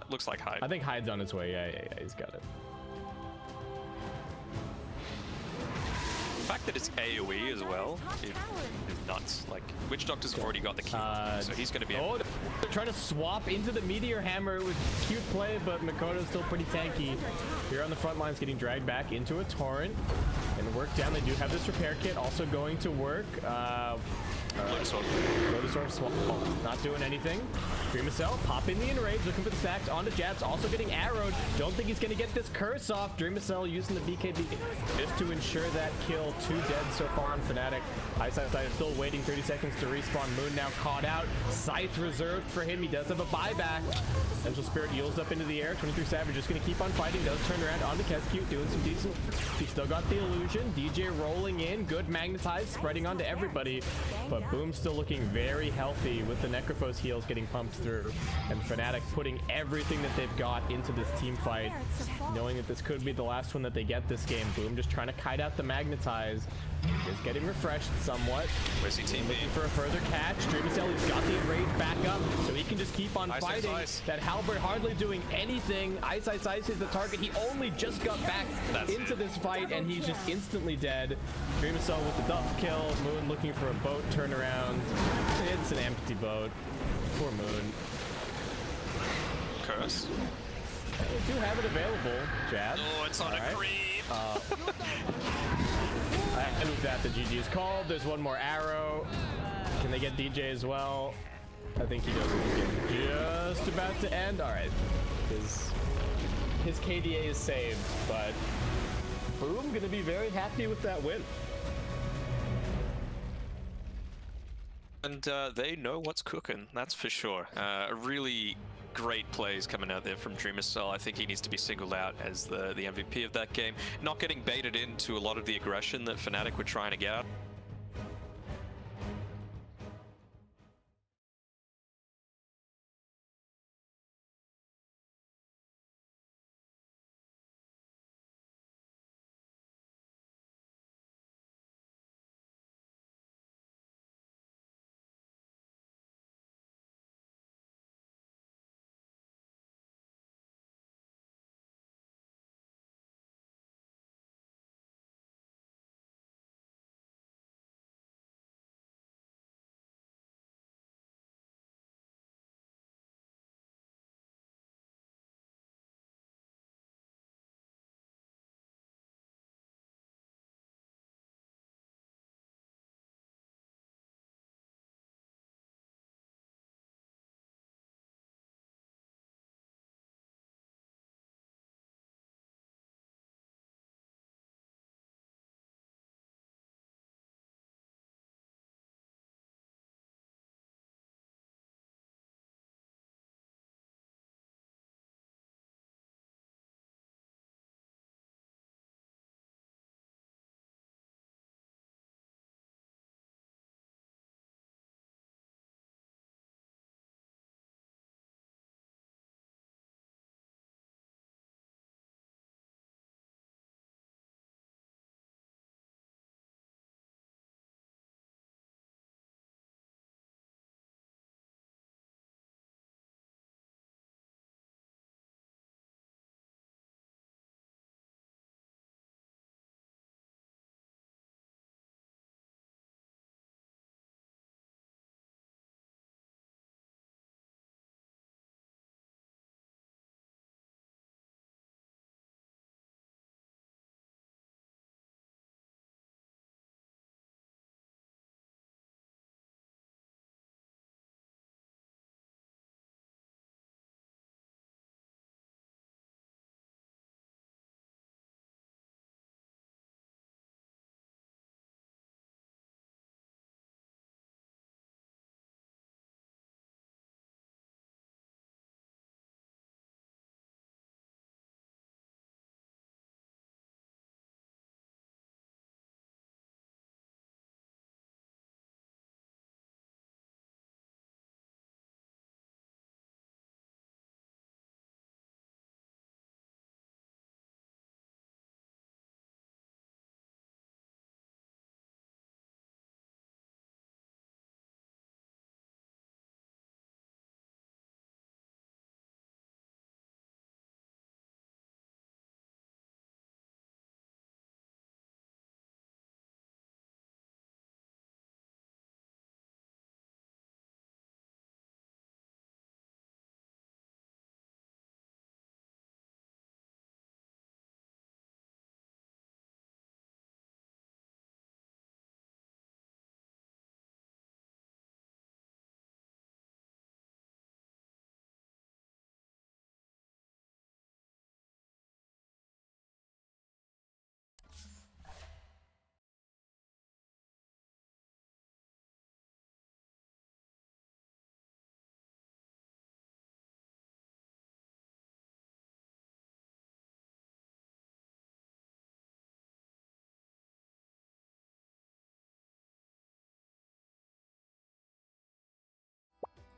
It looks like Hyde. I think Hyde's on his way. Yeah, he's got it. The fact that it's AoE as well is nuts. Like, Witch Doctor's already got the key, so he's going to be able to... they're trying to swap into the Meteor Hammer with cute play, but Makoto's still pretty tanky. Here on the front lines, getting dragged back into a Torrent. And work down, they do have this repair kit also going to work. Lotus Swap, not doing anything. Dreamcell pop in the enrage, looking for the stacks onto Jabs, also getting arrowed. Don't think he's gonna get this curse off. Dreamcell using the BKB just to ensure that kill. 2 dead so far on Fnatic. Ice still waiting 30 seconds to respawn. Moon now caught out. Scythe reserved for him. He does have a buyback. Central Spirit heals up into the air. 23 Savage just gonna keep on fighting. Does turn around onto Kescute, doing some decent. He's still got the illusion. DJ rolling in. Good magnetize, spreading onto everybody. But Boom's still looking very healthy with the Necrophos heals getting pumped through. And Fnatic putting everything that they've got into this team fight, knowing that this could be the last one that they get this game. Boom just trying to kite out the magnetize. Is getting refreshed somewhat. Where's he team looking for a further catch. Dreamcell, he's got the enrage back up, so he can just keep on fighting. That Halberd hardly doing anything. Ice is the target. He only just got back into this fight, and he's just instantly dead. Dreamcell with the double kill. Moon looking for a boat turnaround. It's an empty boat. Poor Moon. Curse. We do have it available, Jab. Oh, it's on a creep. I moved that. The GG is called. There's one more arrow. Can they get DJ as well? I think he does. Just about to end. All right. His KDA is saved, but Boom gonna be very happy with that win. And they know what's cooking, that's for sure. Really great plays coming out there from Dreamcell. I think he needs to be singled out as the MVP of that game. Not getting baited into a lot of the aggression that Fnatic were trying to get out.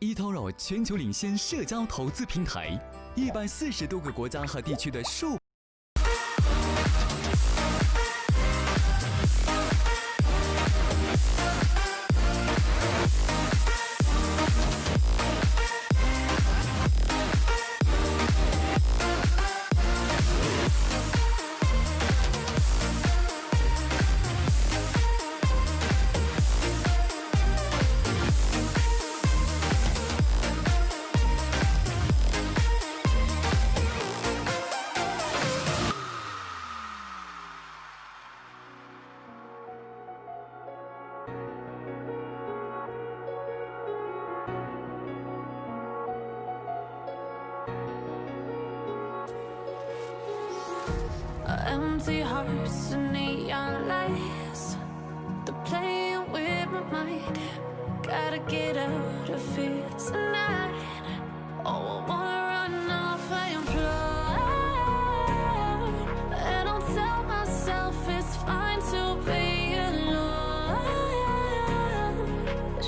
eToro 全球领先社交投资平台，140多个国家和地区的数。Empty hearts and neon lights, they're playing with my mind. Gotta get out of here tonight. Oh, I wanna run off and fly. And I'll tell myself it's fine to be alone,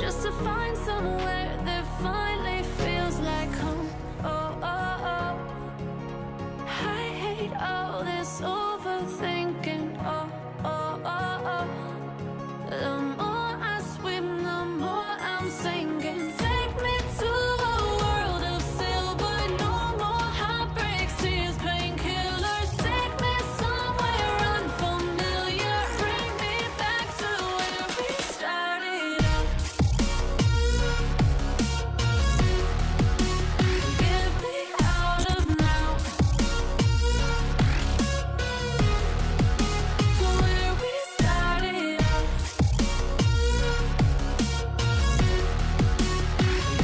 just to find somewhere that finally feels like home. Oh, oh, oh. I hate all this overthinking. Oh, oh, oh, oh. The more I swim, the more I'm sinking. Take me to a world of silver. No more heartbreaks, tears, painkillers. Take me somewhere unfamiliar. Bring me back to where we started out. Get me out of now. To where we started out.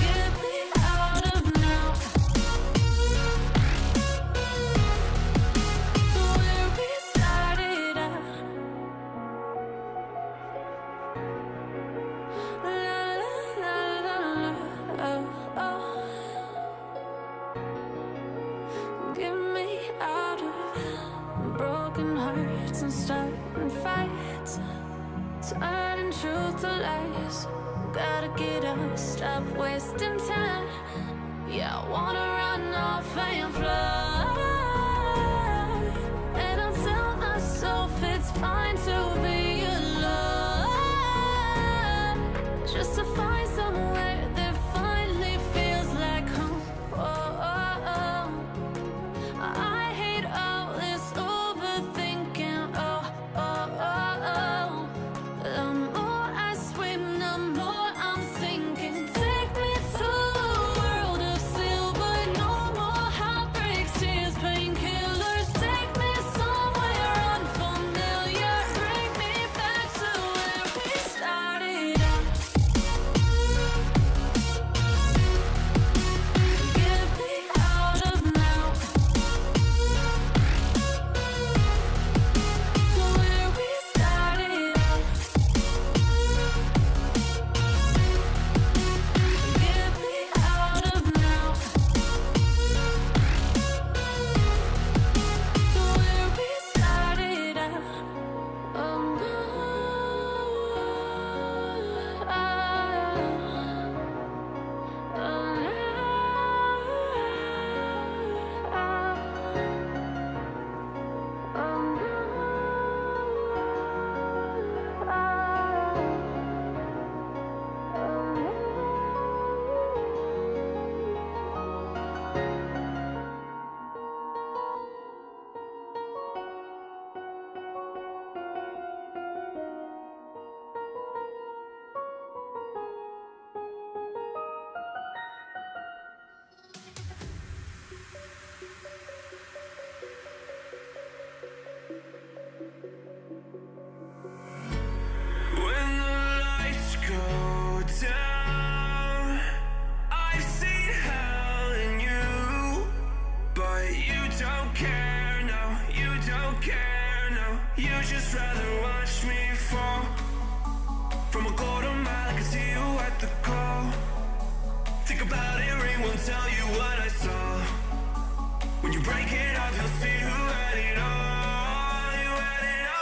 Get me out of now. To where we started out. La la la la la. Oh, oh. Get me out of broken hearts and starting fights, turning truth to lies. Gotta get up, stop wasting time. Yeah, I wanna run off and fly. And I'll tell myself it's fine to be alone, just to find somewhere that finally feels like home. Oh, oh, oh. I hate all this overthinking. Oh, oh, oh, oh. The more I swim, the more I'm sinking. Take me to a world of silver. No more heartbreaks, tears, painkillers. Take me somewhere unfamiliar. Bring me back to where we started out. Get me out of now. To where we started out. Get me out of now. To where we started out. Oh no. When the lights go down, I've seen hell in you, but you don't care, no, you don't care, no. You just rather watch me fall from a golden mile. I can see you at the call. Think about it, ring won't tell you what I saw. When you break it off, you'll see who had it all. You had it all.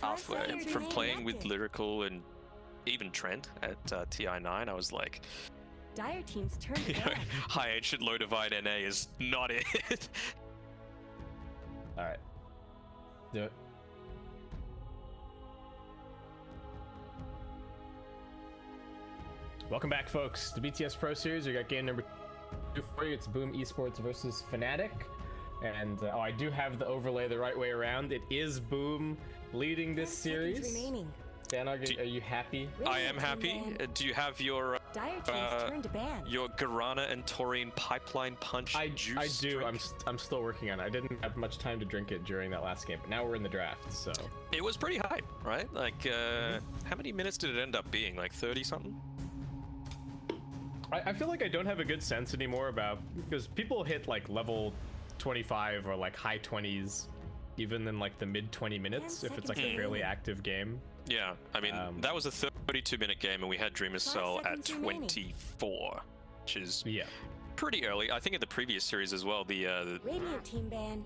halfway from playing with Lyrical and even Trent at TI9. I was like, Dire team's turn to you know, ban. High Ancient Low Divine NA is not it. All right. Do it. Welcome back, folks, to BTS Pro Series. We got game number 2 for you. It's Boom Esports versus Fnatic. And oh, I do have the overlay the right way around. It is Boom leading this 10 series. seconds remaining. Danog, are you happy? I am happy. Do you have your Dire team's turn to ban. your Garana and Taurine Pipeline Punch juice? I do. drink? I'm still working on it. I didn't have much time to drink it during that last game, but now we're in the draft, so. It was pretty hype, right? Like, how many minutes did it end up being? Like 30 something? I feel like I don't have a good sense anymore about, because people hit like level 25 or like high 20s even in like the mid 20 minutes if it's like a fairly active game. Yeah, I mean, that was a 32-minute game, and we had Dreamer Cell at 24, which is pretty early. I think in the previous series as well, the Radiant team ban.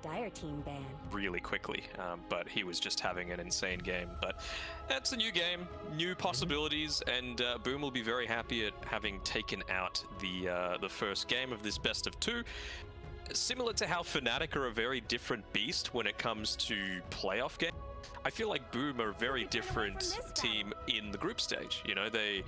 Dire team ban. really quickly, but he was just having an insane game. But that's a new game, new possibilities, and Boom will be very happy at having taken out the first game of this best of 2. Similar to how Fnatic are a very different beast when it comes to playoff games, I feel like Boom are a very different team in the group stage. You know, they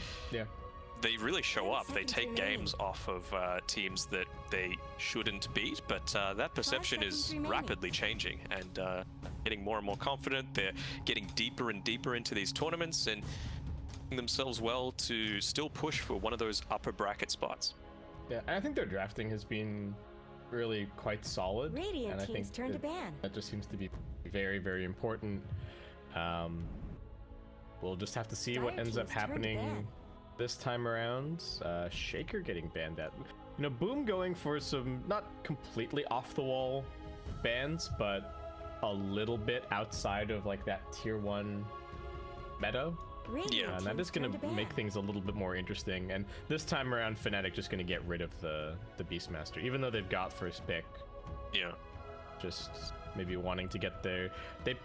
really show up. They take games off of teams that they shouldn't beat, but that perception is rapidly changing and getting more and more confident. They're getting deeper and deeper into these tournaments and themselves well to still push for one of those upper bracket spots. Yeah, and I think their drafting has been really quite solid. Radiant and I team's think turn to ban. that just seems to be very, very important. We'll just have to see what ends up happening this time around. Shaker getting banned at, you know, Boom going for some not completely off the wall bans, but a little bit outside of like that tier 1 meta. And that is going to make things a little bit more interesting. And this time around, Fnatic just going to get rid of the Beastmaster, even though they've got first pick. Yeah. Just maybe wanting to get their.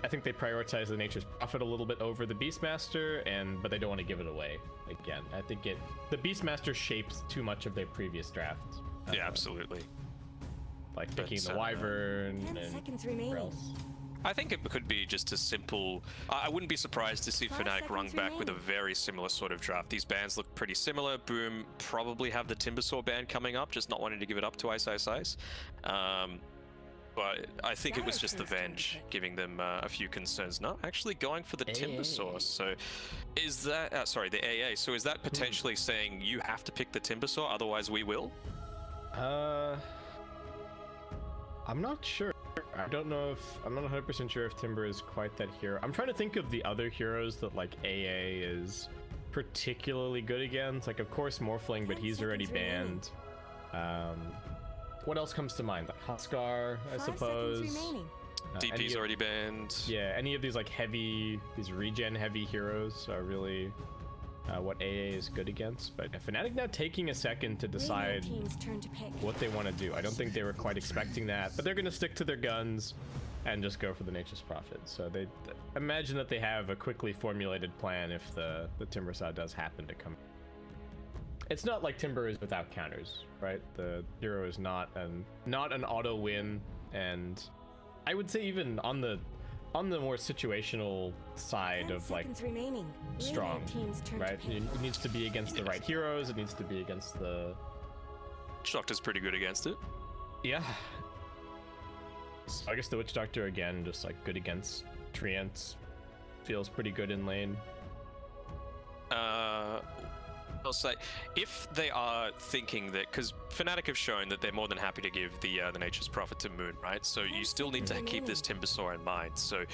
I think they prioritize the Nature's Prophet a little bit over the Beastmaster, but they don't want to give it away. Again, I think the Beastmaster shapes too much of their previous draft. Yeah, absolutely. Like picking the Wyvern 10 and seconds whatever remaining. else. I think it could be just a simple. I wouldn't be surprised to see 5 Fnatic run seconds back with a remaining. very similar sort of draft. These bans look pretty similar. Boom probably have the Timbersaw ban coming up, just not wanting to give it up to Ice Ice Ice. But I think it was just the Venge giving them a few concerns. No, actually going for the Timbersaw. So is that sorry, the AA? So is that potentially saying you have to pick the Timbersaw, otherwise we will? I'm not sure. I don't know if I'm not 100% sure if Timber is quite that hero. I'm trying to think of the other heroes that like AA is particularly good against. Like, of course, Morphling, but 10 he's already seconds banned. What else comes to mind? Like Huskar, I 5 suppose. seconds remaining. DP's already banned. Yeah, any of these like these regen heavy heroes are really what AA is good against. But Fnatic now taking a second to decide Radiant team's turn to pick. what they want to do. I don't think they were quite expecting that, but they're going to stick to their guns and just go for the Nature's Prophet. So they imagine that they have a quickly formulated plan if the Timbersaw does happen to come. It's not like Timber is without counters, right? The hero is not an auto win, and I would say even on the more situational side 10 of like seconds remaining. strong, Radiant team's turn right? to pick. It needs to be against the right heroes. It needs to be against the. Doctor's pretty good against it. Yeah. So I guess the Witch Doctor again, just like good against Treants, feels pretty good in lane. I'll say, if they are thinking that, because Fnatic have shown that they're more than happy to give the Nature's Prophet to Moon, right? So you still need to keep this Timbersaw in mind. So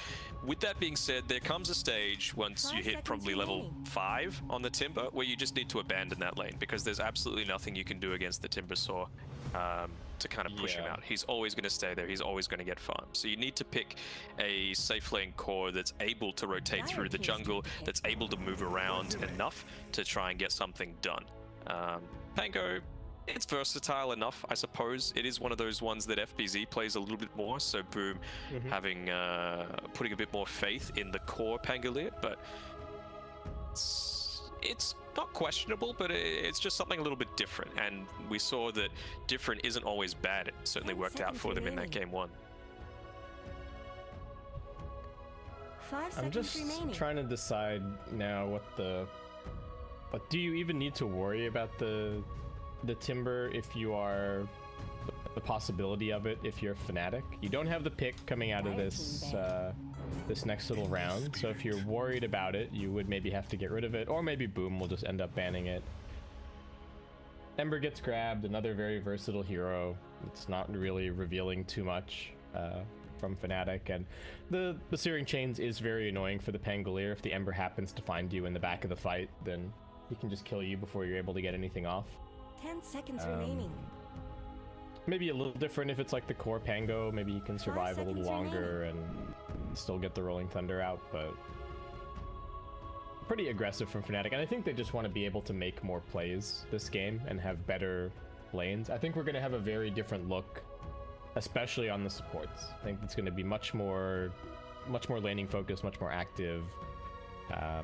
with that being said, there comes a stage once 5 you hit seconds probably level remaining. 5 on the Timber, where you just need to abandon that lane, because there's absolutely nothing you can do against the Timbersaw to kind of push him Yeah. out. He's always going to stay there. He's always going to get farmed. So you need to pick a safe lane core that's able to rotate through the jungle, that's able to move around enough to try and get something done. Pango it's versatile enough, I suppose. It is one of those ones that FBZ plays a little bit more, so Boom having putting a bit more faith in the core Pangolier, but it's not questionable, but it's just something a little bit different, and we saw that different isn't always bad. It certainly worked out for them in that game 1. 5 I'm seconds just remaining. trying to decide now what do you even need to worry about the Timber if you are the possibility of it if you're Fnatic? You don't have the pick coming out of this this next little round, so if you're worried about it, you would maybe have to get rid of it, or maybe Boom will just end up banning it. Ember gets grabbed, another very versatile hero. It's not really revealing too much from Fnatic, and the Searing Chains is very annoying for the Pangolier. If the Ember happens to find you in the back of the fight, then he can just kill you before you're able to get anything off. 10 seconds remaining. Maybe a little different if it's like the core Pango. Maybe you can survive a little longer and still get the Rolling Thunder out, but pretty aggressive from Fnatic. And I think they just want to be able to make more plays this game and have better lanes. I think we're going to have a very different look, especially on the supports. I think it's going to be much more laning focused, much more active,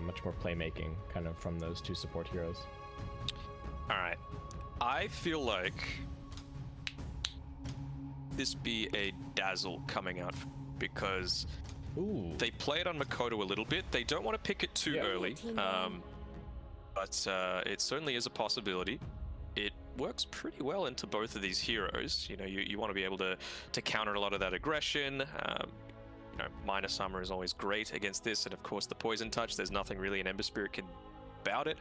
much more playmaking kind of from those two support heroes. All right, I feel like this be a Dazzle coming out because they played on Makoto a little bit. They don't want to pick it too early, but it certainly is a possibility. It works pretty well into both of these heroes. You know, you want to be able to counter a lot of that aggression. You know, minus armor is always great against this, and of course the poison touch. There's nothing really an Ember Spirit can about it.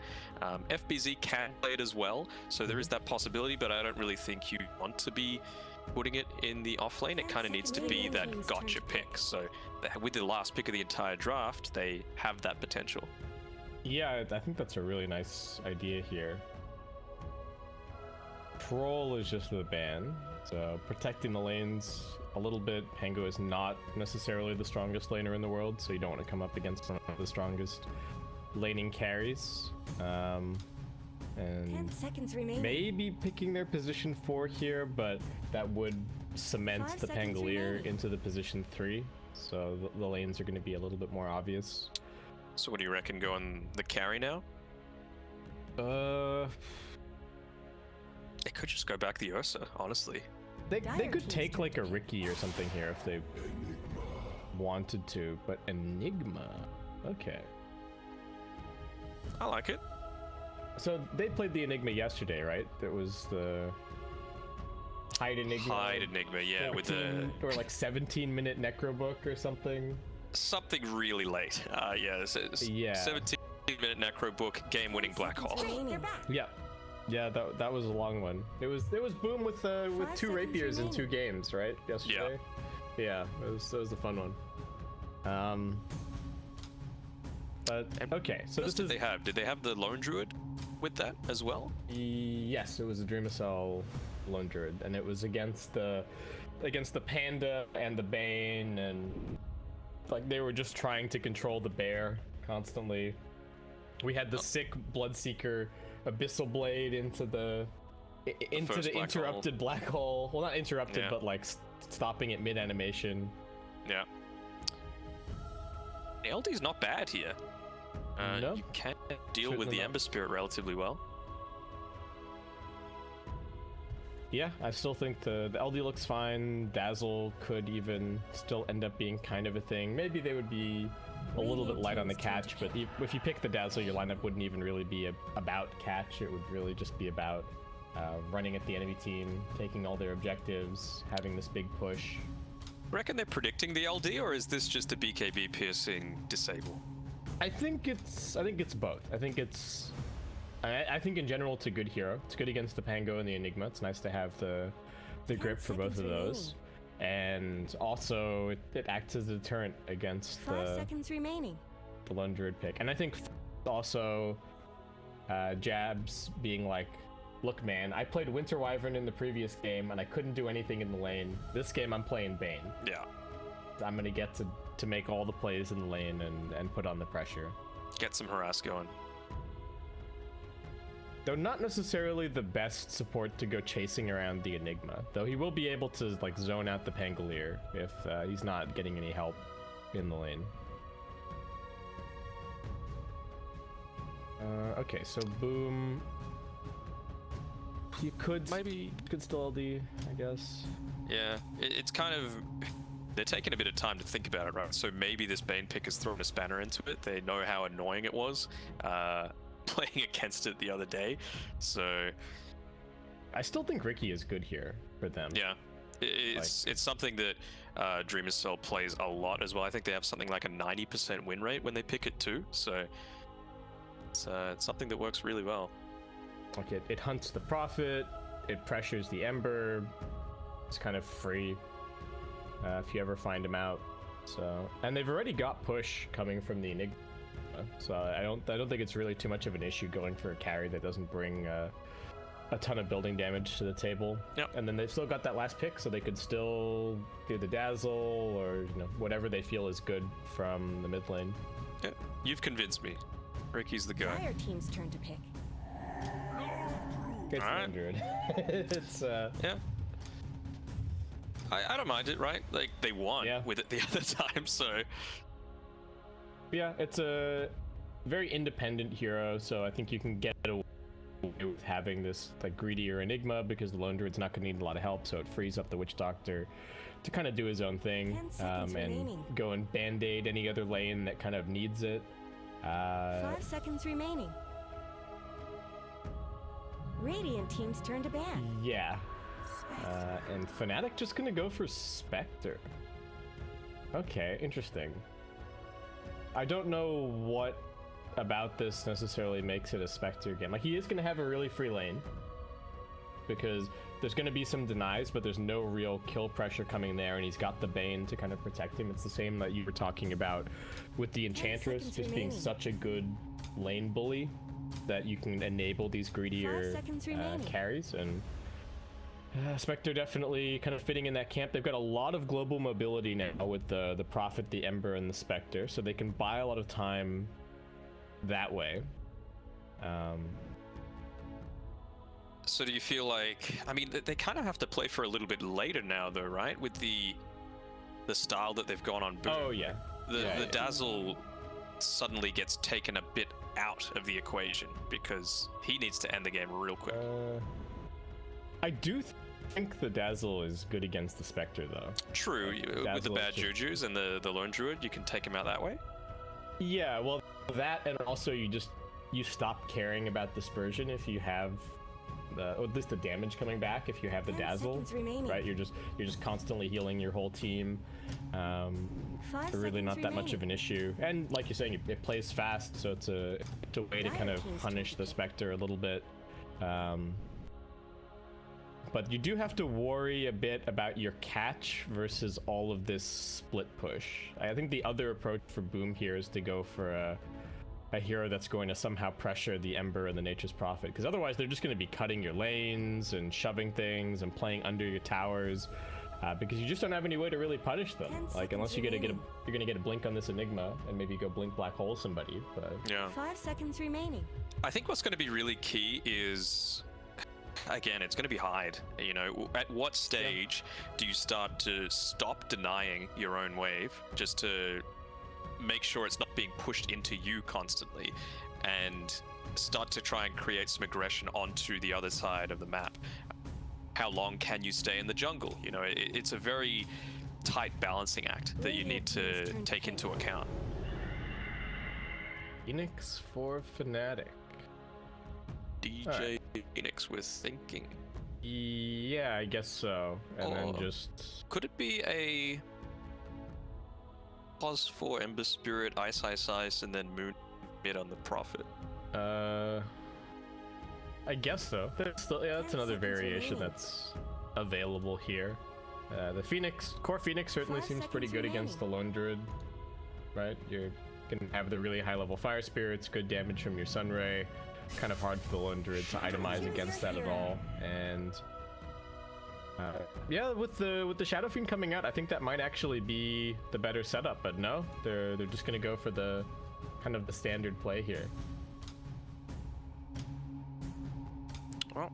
FBZ can play it as well, so there is that possibility, but I don't really think you want to be putting it in the off lane. It kind of needs to be that gotcha pick. So with the last pick of the entire draft, they have that potential. Yeah, I think that's a really nice idea here. Troll is just the ban, so protecting the lanes a little bit. Pango is not necessarily the strongest laner in the world, so you don't want to come up against one of the strongest laning carries. And 10 seconds remaining. maybe picking their position 4 here, but that would cement 5 the seconds Pangolier remaining. into the position 3, so the lanes are going to be a little bit more obvious. So what do you reckon, going the carry now? They could just go back the Ursa, honestly. They could take like a Riki or something here if they wanted to, but Enigma, okay. I like it. So they played the Enigma yesterday, right? That was the Hide Enigma. Hide Enigma, yeah, with the 14 or like 17-minute Necro book or something. something really late. Yeah, this is 17-minute Necro book, game-winning black hole. Yeah, that was a long one. It was Boom with 2 rapiers in 2 games, right? Yesterday. Yeah, it was a fun one. But okay, so what else did they have? Did they have the Lone Druid with that as well? Yes, it was a Dreamcell Lone Druid, and it was against the Panda and the Bane, and like they were just trying to control the bear constantly. We had the sick Bloodseeker Abyssal Blade into the interrupted black hole. Well, not interrupted, but like stopping it mid-animation. Yeah. LD's not bad here. No, you can deal with the Ember Spirit relatively well. Yeah, I still think the LD looks fine. Dazzle could even still end up being kind of a thing. Maybe they would be a little bit light on the catch, but if you pick the Dazzle, your lineup wouldn't even really be about catch. It would really just be about running at the enemy team, taking all their objectives, having this big push. Reckon they're predicting the LD, or is this just a BKB piercing disable? I think it's both. I think in general it's a good hero. It's good against the Pango and the Enigma. It's nice to have the grip for both of those. And also it acts as a deterrent against 5 seconds remaining. The Lone Druid pick. And I think also Jabs being like, look man, I played Winter Wyvern in the previous game and I couldn't do anything in the lane. This game I'm playing Bane. Yeah. I'm gonna get to make all the plays in the lane and put on the pressure. Get some harass going. Though not necessarily the best support to go chasing around the Enigma. Though he will be able to like zone out the Pangolier if he's not getting any help in the lane. Okay, so Boom. You could still LD, I guess. Yeah, it's kind of, they're taking a bit of time to think about it, right? So maybe this Bane pick has thrown a spanner into it. They know how annoying it was playing against it the other day. So I still think Ricky is good here for them. yeah, it's something that Dreamer Cell plays a lot as well. I think they have something like a 90% win rate when they pick it too. So it's something that works really well. Like it hunts the Prophet, it pressures the Ember. It's kind of free if you ever find him out. So, and they've already got push coming from the Enigma, so I don't think it's really too much of an issue going for a carry that doesn't bring a ton of building damage to the table. Yep. And then they've still got that last pick, so they could still do the Dazzle or whatever they feel is good from the mid lane. Yeah, you've convinced me. Ricky's the guy. Fire team's turn to pick. It's Alright. 100. It's Yeah. I don't mind it, right? Like, they won with it the other time, so... Yeah, it's a very independent hero, so I think you can get away with having this like greedier Enigma because the Lone Druid's not going to need a lot of help, so it frees up the Witch Doctor to kind of do his own thing 10 seconds and remaining. go and band-aid any other lane that kind of needs it. 5 seconds remaining. Radiant team's turn to ban. Yeah. And Fnatic just gonna go for Spectre. Okay, interesting. I don't know what about this necessarily makes it a Spectre game. Like, he is gonna have a really free lane because there's gonna be some denies, but there's no real kill pressure coming there, and he's got the Bane to kind of protect him. It's the same that you were talking about with the Enchantress just being such a good lane bully that you can enable these greedier carries, and Spectre definitely kind of fitting in that camp. They've got a lot of global mobility now with the Prophet, the Ember, and the Spectre, so they can buy a lot of time that way. So do you feel like, I mean, they kind of have to play for a little bit later now, though, right? With the style that they've gone on Boom. Oh yeah. The Dazzle suddenly gets taken a bit out of the equation because he needs to end the game real quick. I do think the Dazzle is good against the Spectre, though. True, with the bad Jujus and the Lone Druid, you can take him out that way. Yeah, well, that, and also you stop caring about dispersion if you have or at least the damage coming back if you have the Dazzle, right? You're just constantly healing your whole team. Really not that much of an issue, and like you're saying, it plays fast, so it's a way to kind of punish the Spectre a little bit. But you do have to worry a bit about your catch versus all of this split push. I think the other approach for Boom here is to go for a hero that's going to somehow pressure the Ember and the Nature's Prophet, because otherwise they're just going to be cutting your lanes and shoving things and playing under your towers, because you just don't have any way to really punish them. Like, unless you're gonna get a blink on this Enigma and maybe go blink black hole somebody. But yeah. 5 seconds remaining. I think what's going to be really key is, again, it's going to be hide. You know, at what stage do you start to stop denying your own wave just to make sure it's not being pushed into you constantly, and start to try and create some aggression onto the other side of the map? How long can you stay in the jungle? You know, it's a very tight balancing act that you need to take into account. Phoenix for Fnatic. DJ Phoenix with thinking. Yeah, I guess so. And then just... Could it be a pause for Ember Spirit, Ice, and then Moon mid on the Prophet? I guess so. That's another variation that's available here. The core Phoenix certainly seems pretty good against the Lone Druid, right? You're gonna have the really high level Fire Spirits, good damage from your Sunray. Kind of hard for the Lone Druid to itemize against that at all. And yeah, with the Shadow Fiend coming out, I think that might actually be the better setup. But no, they're just gonna go for the kind of the standard play here. Well,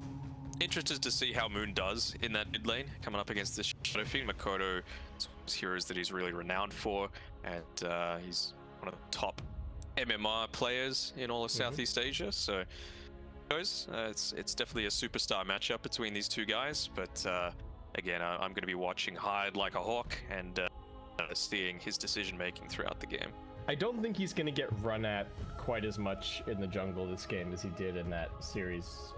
interested to see how Moon does in that mid lane, coming up against this Shadow Fiend. Makoto is heroes that he's really renowned for, and he's one of the top MMR players in all of Southeast Asia. So, it's definitely a superstar matchup between these two guys. But again, I'm going to be watching Hyde like a hawk and seeing his decision making throughout the game. I don't think he's going to get run at quite as much in the jungle this game as he did in that series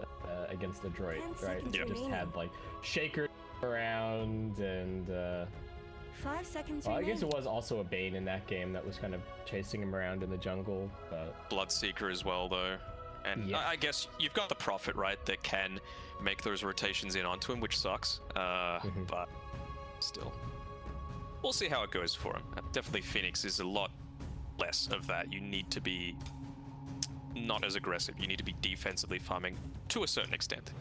against the Droid, right? He just had like Shaker around and 5 seconds well, I remaining. guess it was also a Bane in that game that was kind of chasing him around in the jungle, but Bloodseeker as well, though. And yeah. I guess you've got the Prophet, right, that can make those rotations in onto him, which sucks. But still, we'll see how it goes for him. Definitely Phoenix is a lot less of that. You need to be not as aggressive. You need to be defensively farming to a certain extent.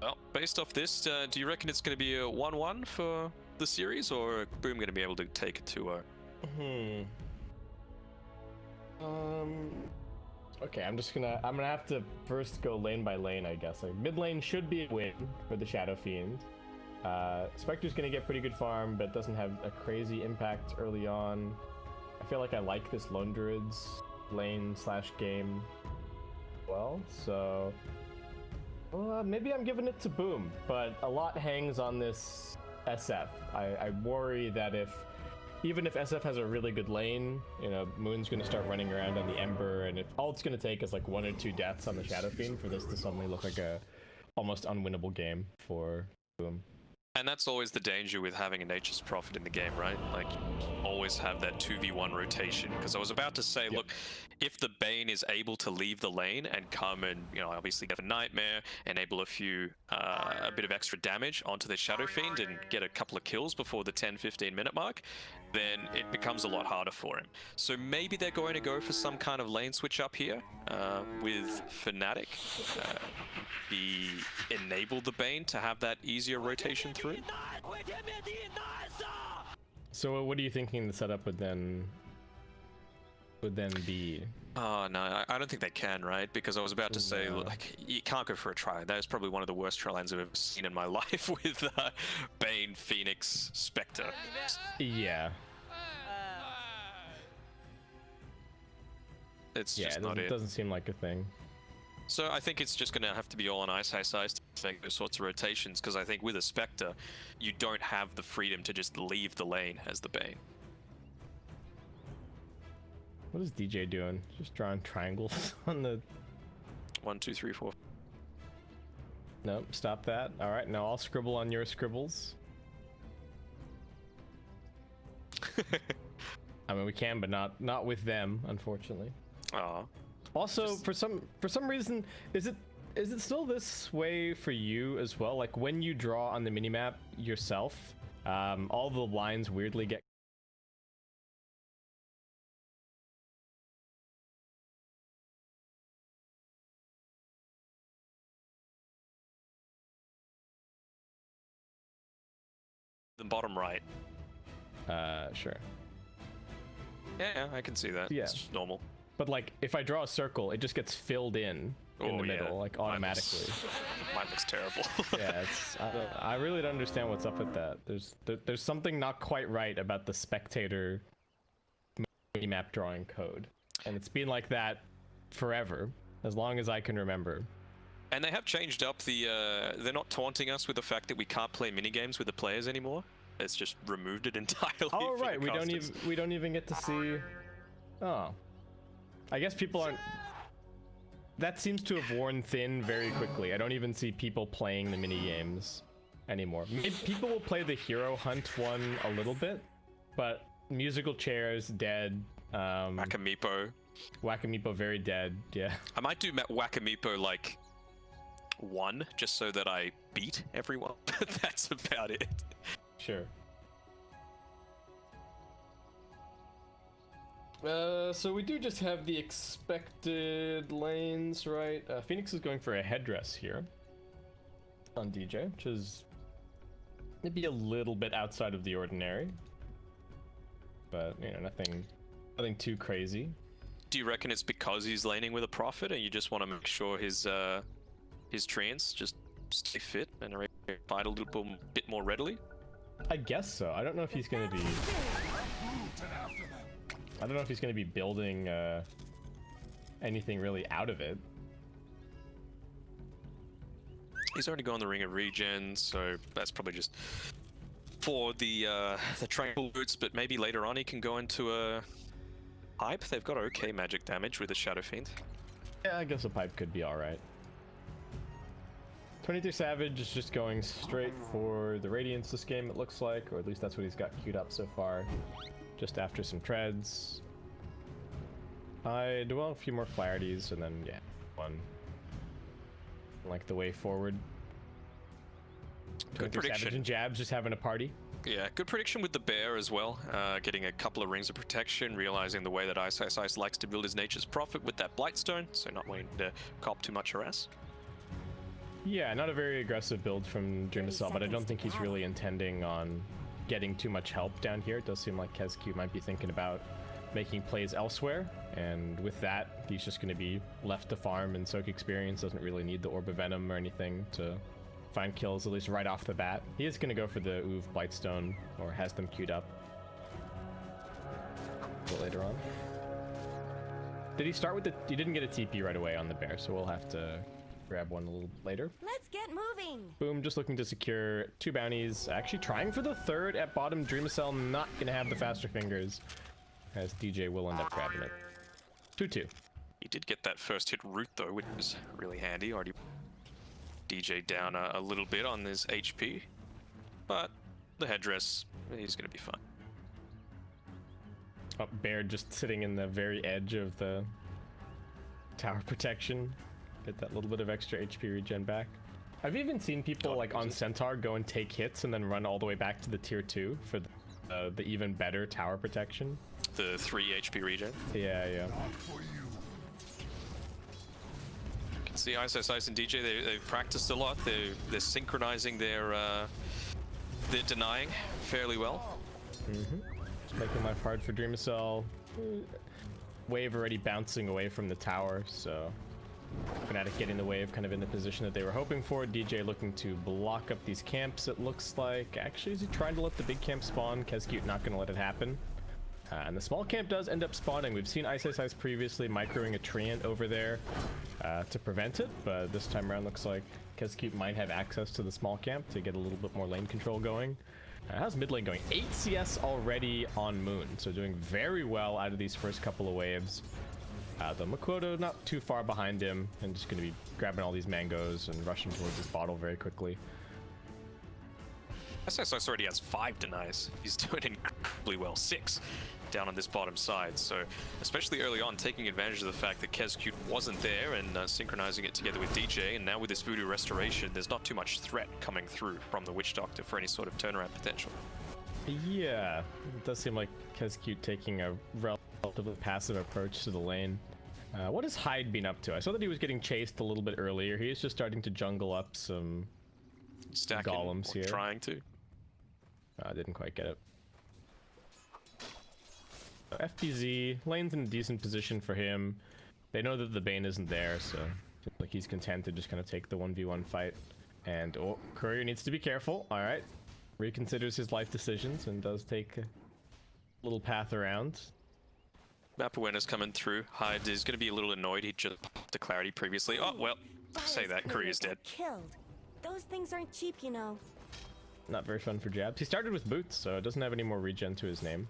Well, based off this, do you reckon it's going to be a 1-1 for the series, or Boom going to be able to take it to a... Okay, I'm gonna have to first go lane by lane, I guess. Like, mid lane should be a win for the Shadow Fiend. Spectre's gonna get pretty good farm, but doesn't have a crazy impact early on. I feel like I like this Lone Druid's lane / game well, so maybe I'm giving it to Boom, but a lot hangs on this SF. I worry that even if SF has a really good lane, you know, Moon's gonna start running around on the Ember, and if all it's gonna take is like 1 or 2 deaths on the Shadow Fiend for this to suddenly look like a almost unwinnable game for Boom. And that's always the danger with having a Nature's Prophet in the game, right? Like, you always have that 2v1 rotation. Because I was about to say, look, if the Bane is able to leave the lane and come and, you know, obviously get a Nightmare, enable a bit of extra damage onto the Shadow Fiend and get a couple of kills before the 10-15 minute mark, then it becomes a lot harder for him. So maybe they're going to go for some kind of lane switch up here with Fnatic. He enabled the Bane to have that easier rotation through. So what are you thinking the setup would then be? Oh no, I don't think they can, right? Because I was about to say, like, you can't go for a try. That is probably one of the worst try lines I've ever seen in my life with Bane, Phoenix, Spectre. Yeah. It's just not it. It doesn't seem like a thing. So I think it's just going to have to be all on Ice to make those sorts of rotations, because I think with a Spectre, you don't have the freedom to just leave the lane as the Bane. What is DJ doing? Just drawing triangles on the... 1, 2, 3, 4. Nope, stop that. Alright, now I'll scribble on your scribbles. I mean, we can, but not with them, unfortunately. Aw. Also, for some reason, is it still this way for you as well? Like, when you draw on the minimap yourself, all the lines weirdly get The bottom right. sure. Yeah, I can see that. Yeah. It's just normal. But like, if I draw a circle, it just gets filled in the middle, like automatically. Mine looks terrible. Yeah, I really don't understand what's up with that. There's something not quite right about the spectator map drawing code, and it's been like that forever, as long as I can remember. And they have changed up the. They're not taunting us with the fact that we can't play minigames with the players anymore. It's just removed it entirely. Oh for right, the we don't even get to see. Oh, I guess people aren't. That seems to have worn thin very quickly. I don't even see people playing the mini games anymore. Maybe people will play the hero hunt one a little bit, but musical chairs dead. Whack-a-meepo very dead. Yeah. I might do Whack-a-meepo like 1 just so that I beat everyone. But that's about it. Sure. So we do just have the expected lanes, right? Phoenix is going for a headdress here on DJ, which is maybe a little bit outside of the ordinary, but you know, nothing too crazy. Do you reckon it's because he's laning with a Prophet and you just want to make sure his treants just stay fit and are able to fight a little bit more readily? I guess so. I don't know if he's going to be... I don't know if he's going to be building anything really out of it. He's already gone the Ring of Regen, so that's probably just for the Tranquil Boots, but maybe later on he can go into a Pipe. They've got okay magic damage with the Shadow Fiend. Yeah, I guess a Pipe could be alright. 23 Savage is just going straight for the Radiance this game, it looks like, or at least that's what he's got queued up so far. Just after some treads. I'd well a few more clarities, and then yeah, one. Like the way forward. Good prediction. Savage and Jabs just having a party. Yeah, good prediction with the Bear as well. Getting a couple of Rings of Protection, realizing the way that Ice likes to build his Nature's Prophet with that Blightstone, so not wanting to cop too much harass. Yeah, not a very aggressive build from Dreamcell, but I don't think he's really intending on getting too much help down here. It does seem like KezQ might be thinking about making plays elsewhere, and with that, he's just going to be left to farm and soak experience. Doesn't really need the Orb of Venom or anything to find kills, at least right off the bat. He is going to go for the Oov Blightstone, or has them queued up a bit later on. Did he start with the... He didn't get a TP right away on the Bear, so we'll have to grab one a little later. Let's get moving. Boom, just looking to secure 2 bounties. Actually trying for the 3rd at bottom. Dreamcell not going to have the faster fingers, as DJ will end up grabbing it. 2-2. He did get that first hit root though, which was really handy. Already DJ down a little bit on his HP, but the headdress, he's going to be fine. Oh, Bear just sitting in the very edge of the tower protection. Get that little bit of extra HP regen back. I've even seen people like on Centaur go and take hits and then run all the way back to the tier 2 for the even better tower protection. The 3 HP regen. Yeah, yeah. You can see Ice and DJ, they've practiced a lot. They're synchronizing their denying fairly well. Just making life hard for Dreamcell. Wave already bouncing away from the tower, so Fnatic getting the wave kind of in the position that they were hoping for. DJ looking to block up these camps, it looks like. Actually, is he trying to let the big camp spawn? KezQ not going to let it happen. And the small camp does end up spawning. We've seen Ice previously microing a treant over there to prevent it, but this time around looks like KezQ might have access to the small camp to get a little bit more lane control going. How's mid lane going? 8 CS already on Moon, so doing very well out of these first couple of waves. The Makoto not too far behind him, and just going to be grabbing all these mangoes and rushing towards his bottle very quickly. SSS already has 5 denies. He's doing incredibly well. 6 down on this bottom side. So, especially early on, taking advantage of the fact that KezQ wasn't there and synchronizing it together with DJ. And now with this Voodoo Restoration, there's not too much threat coming through from the Witch Doctor for any sort of turnaround potential. Yeah, it does seem like KezQ taking a relatively passive approach to the lane. What has Hyde been up to? I saw that he was getting chased a little bit earlier. He is just starting to jungle up some stacking golems here. Trying to. I didn't quite get it. FPZ, lane's in a decent position for him. They know that the Bane isn't there, so seems like he's content to just kind of take the 1v1 fight. And, oh, Courier needs to be careful. Alright. Reconsiders his life decisions and does take a little path around. Map awareness coming through. Hyde is going to be a little annoyed. He just popped to clarity previously. Oh, well, say that. Courier's dead. Killed. Those things aren't cheap, you know. Not very fun for Jabs. He started with boots, so it doesn't have any more regen to his name.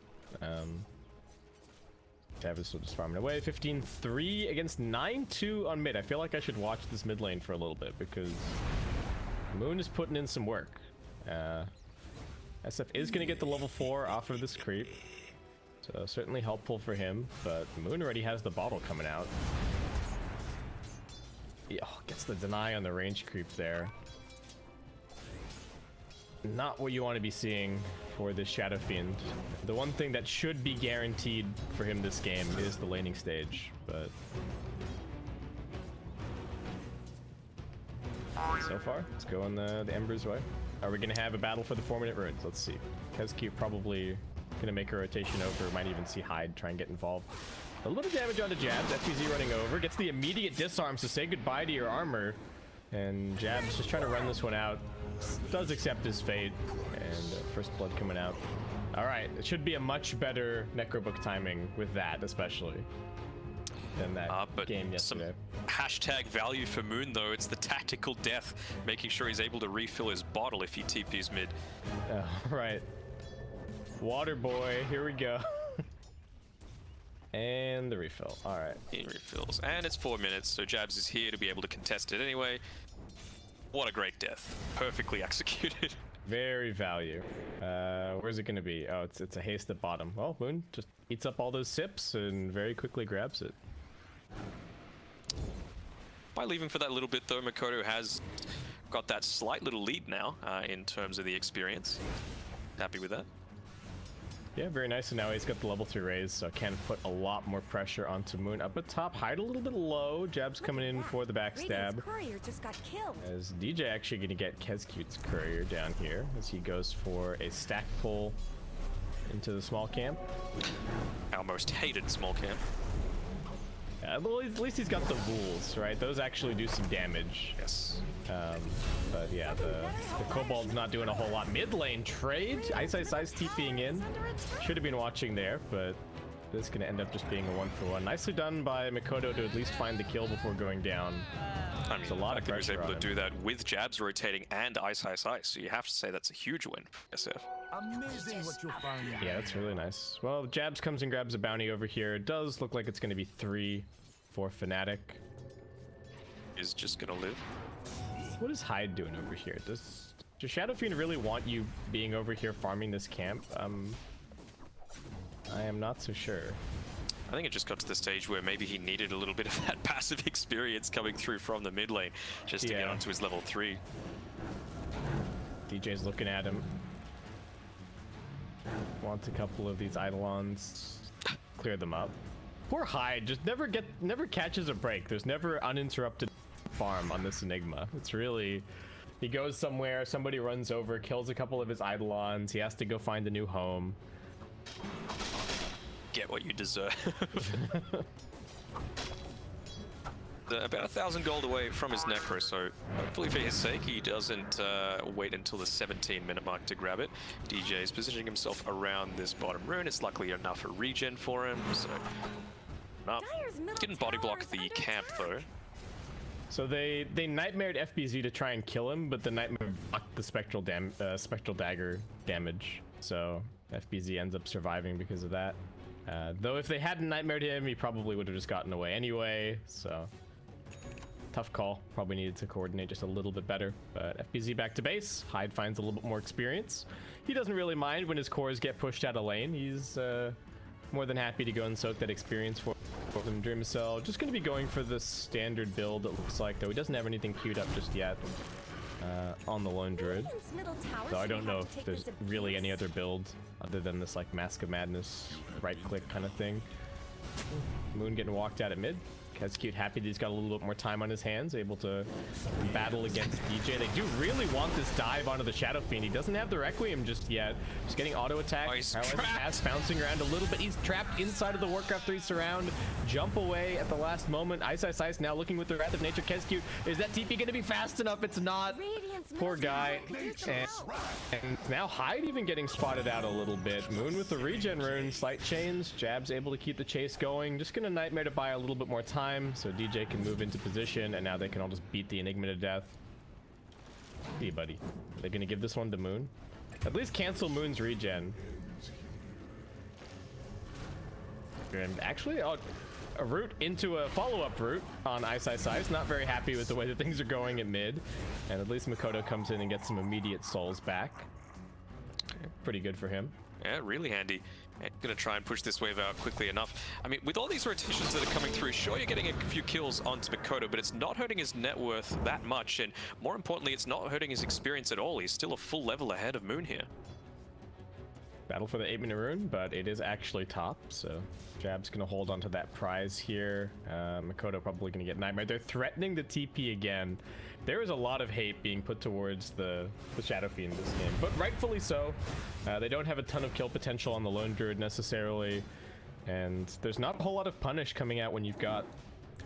Jabs is still just farming away. 15-3 against 9-2 on mid. I feel like I should watch this mid lane for a little bit because Moon is putting in some work. SF is going to get the level 4 off of this creep. So certainly helpful for him, but Moon already has the bottle coming out. Yeah, oh, gets the deny on the range creep there. Not what you want to be seeing for this Shadow Fiend. The one thing that should be guaranteed for him this game is the laning stage, but so far, it's going the Ember's way. Are we going to have a battle for the 4-minute runes? Let's see. KezQ probably Gonna make a rotation over. Might even see Hyde try and get involved. A little bit of damage onto Jabs. FPZ running over. Gets the immediate disarm, so say goodbye to your armor. And Jabs just trying to run this one out. Does accept his fate. And first blood coming out. Alright, it should be a much better Necrobook timing with that, especially. Than that but game yesterday. Some hashtag value for Moon, though. It's the tactical death, making sure he's able to refill his bottle if he TPs mid. Right. Water boy, here we go. And the refill. Alright. He refills. And it's 4 minutes, so Jabs is here to be able to contest it anyway. What a great death. Perfectly executed. Very value. Where's it gonna be? Oh, it's a haste at bottom. Well, Moon just eats up all those sips and very quickly grabs it. By leaving for that little bit, though, Makoto has got that slight little lead now in terms of the experience. Happy with that. Yeah, very nice. And now he's got the level 3 raise, so can put a lot more pressure onto Moon. Up at top, Hyde a little bit low. Jab's coming in for the backstab. Courier just got killed. As DJ actually going to get Kezcute's courier down here as he goes for a stack pull into the small camp. Our most hated small camp. Well, at least he's got the rules, right? Those actually do some damage. Yes. But yeah, the Kobold's not doing a whole lot. Mid lane trade. Ice TPing in. Should have been watching there, but this is going to end up just being a 1-for-1. Nicely done by Makoto to at least find the kill before going down. I mean, There's a lot of pressure he was able on to him. do that with Jabs rotating and Ice. So you have to say that's a huge win for SF. Amazing what you found. Yeah, that's really nice. Well, Jabs comes and grabs a bounty over here. It does look like it's going to be 3 for Fnatic. Is just gonna live. What is Hyde doing over here? Does Shadow Fiend really want you being over here farming this camp? I am not so sure. I think it just got to the stage where maybe he needed a little bit of that passive experience coming through from the mid lane just to get onto his level 3. DJ's looking at him. Wants a couple of these Eidolons. Clear them up. Poor Hyde just never catches a break. There's never uninterrupted farm on this Enigma. It's really, he goes somewhere, somebody runs over, kills a couple of his Eidolons, he has to go find a new home. Get what you deserve. About 1,000 gold away from his Necro, so hopefully for his sake he doesn't wait until the 17-minute mark to grab it. DJ is positioning himself around this bottom rune. It's luckily enough for regen for him, so... didn't body block the camp though. So they nightmared FBZ to try and kill him, but the nightmare blocked the spectral dagger damage. So FBZ ends up surviving because of that. Though if they hadn't nightmared him, he probably would have just gotten away anyway. So tough call. Probably needed to coordinate just a little bit better. But FBZ back to base. Hyde finds a little bit more experience. He doesn't really mind when his cores get pushed out of lane. He's more than happy to go and soak that experience for them. Dreamcell just going to be going for the standard build, it looks like, though he doesn't have anything queued up just yet on the lone druid. So I don't know if there's really any other build other than this like Mask of Madness right click kind of thing. Moon getting walked out at mid. Kezcute happy that he's got a little bit more time on his hands, able to battle against DJ. They do really want this dive onto the Shadow Fiend. He doesn't have the Requiem just yet. Just getting auto attack. Oh, he's trapped. Pass bouncing around a little bit. He's trapped inside of the Warcraft 3 surround. Jump away at the last moment. Ice now looking with the Wrath of Nature. Kezcute, is that TP going to be fast enough? It's not. Poor guy. And now Hyde even getting spotted out a little bit. Moon with the regen rune. Slight chains. Jab's able to keep the chase going. Just going to Nightmare to buy a little bit more time so DJ can move into position, and now they can all just beat the Enigma to death. Hey, buddy. Are they going to give this one to Moon? At least cancel Moon's regen. And actually, a route into a follow-up route on Ice. Not very happy with the way that things are going at mid. And at least Makoto comes in and gets some immediate souls back. Pretty good for him. Yeah, really handy. And gonna try and push this wave out quickly enough. I mean, with all these rotations that are coming through, sure, you're getting a few kills onto Makoto, but it's not hurting his net worth that much, and more importantly, it's not hurting his experience at all. He's still a full level ahead of Moon here. battle for the 8-minute rune, but it is actually top, so Jab's gonna hold onto that prize here. Makoto probably gonna get Nightmare. They're threatening the TP again. There is a lot of hate being put towards the Shadow Fiend this game, but rightfully so. They don't have a ton of kill potential on the Lone Druid necessarily, and there's not a whole lot of punish coming out when you've got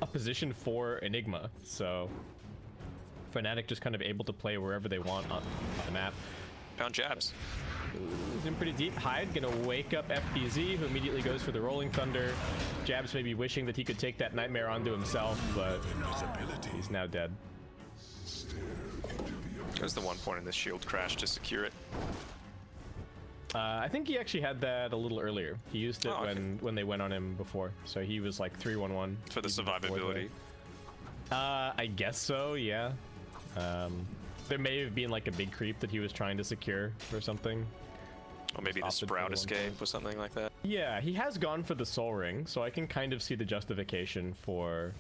a position for Enigma, so Fnatic just kind of able to play wherever they want on the map. Found Jabs. He's in pretty deep. Hyde gonna wake up FBZ, who immediately goes for the Rolling Thunder. Jabs may be wishing that he could take that Nightmare onto himself, but he's now dead. There's the one point in the shield crash to secure it. I think he actually had that a little earlier. He used it when they went on him before, so he was like 3-1-1. For the survivability. I guess so, yeah. There may have been like a big creep that he was trying to secure or something. Or maybe the Sprout escape or something like that. Yeah, he has gone for the Soul Ring, so I can kind of see the justification for...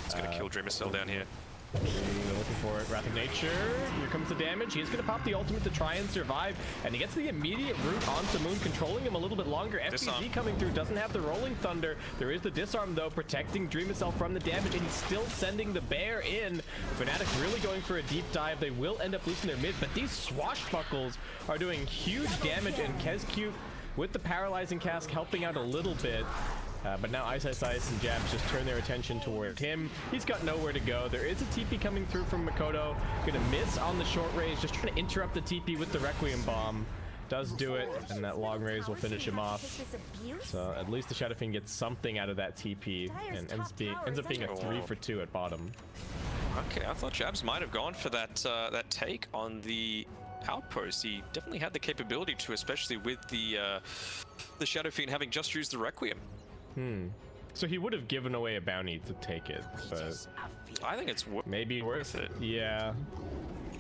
He's gonna kill Dreamer Cell down here. They're looking for it. Wrath of Nature. Here comes the damage. He's going to pop the ultimate to try and survive. And he gets the immediate route onto Moon, controlling him a little bit longer. FBZ coming through. Doesn't have the Rolling Thunder. There is the Disarm, though, protecting Dream itself from the damage. And he's still sending the Bear in. Fnatic really going for a deep dive. They will end up losing their mid. But these Swashbuckles are doing huge damage. And Kezcute with the Paralyzing Cask helping out a little bit. But now Ice and Jabs just turn their attention toward him. He's got nowhere to go. There is a TP coming through from Makoto. Gonna miss on the short range, just trying to interrupt the TP with the Requiem Bomb. Does do it, and that long range will finish him off. So at least the Shadow Fiend gets something out of that TP, and ends up being a 3 for 2 at bottom. Okay, I thought Jabs might have gone for that that take on the outpost. He definitely had the capability to, especially with the Shadow Fiend having just used the Requiem. So he would have given away a bounty to take it, but I think it's maybe worth it. Yeah.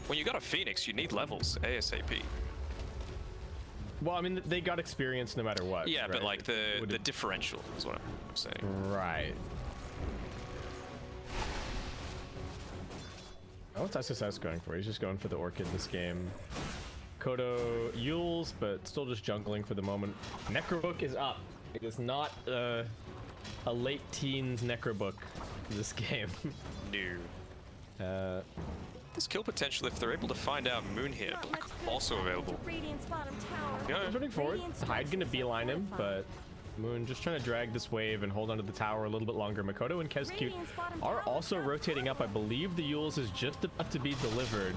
When you got a Phoenix, you need levels ASAP. Well, I mean, they got experience no matter what. Yeah, right? but like the differential is what I'm saying. Right. Oh, what's SSS going for? He's just going for the Orchid this game. Kodo Yules, but still just jungling for the moment. Necrobook is up. It is not a late teens Necrobook this game. No. This kill potential, if they're able to find out Moon here, Black also available. Yeah, running forward. Hyde gonna beeline him, but Moon just trying to drag this wave and hold onto the tower a little bit longer. Makoto and Kezcute are also rotating up. I believe the Yules is just about to be delivered.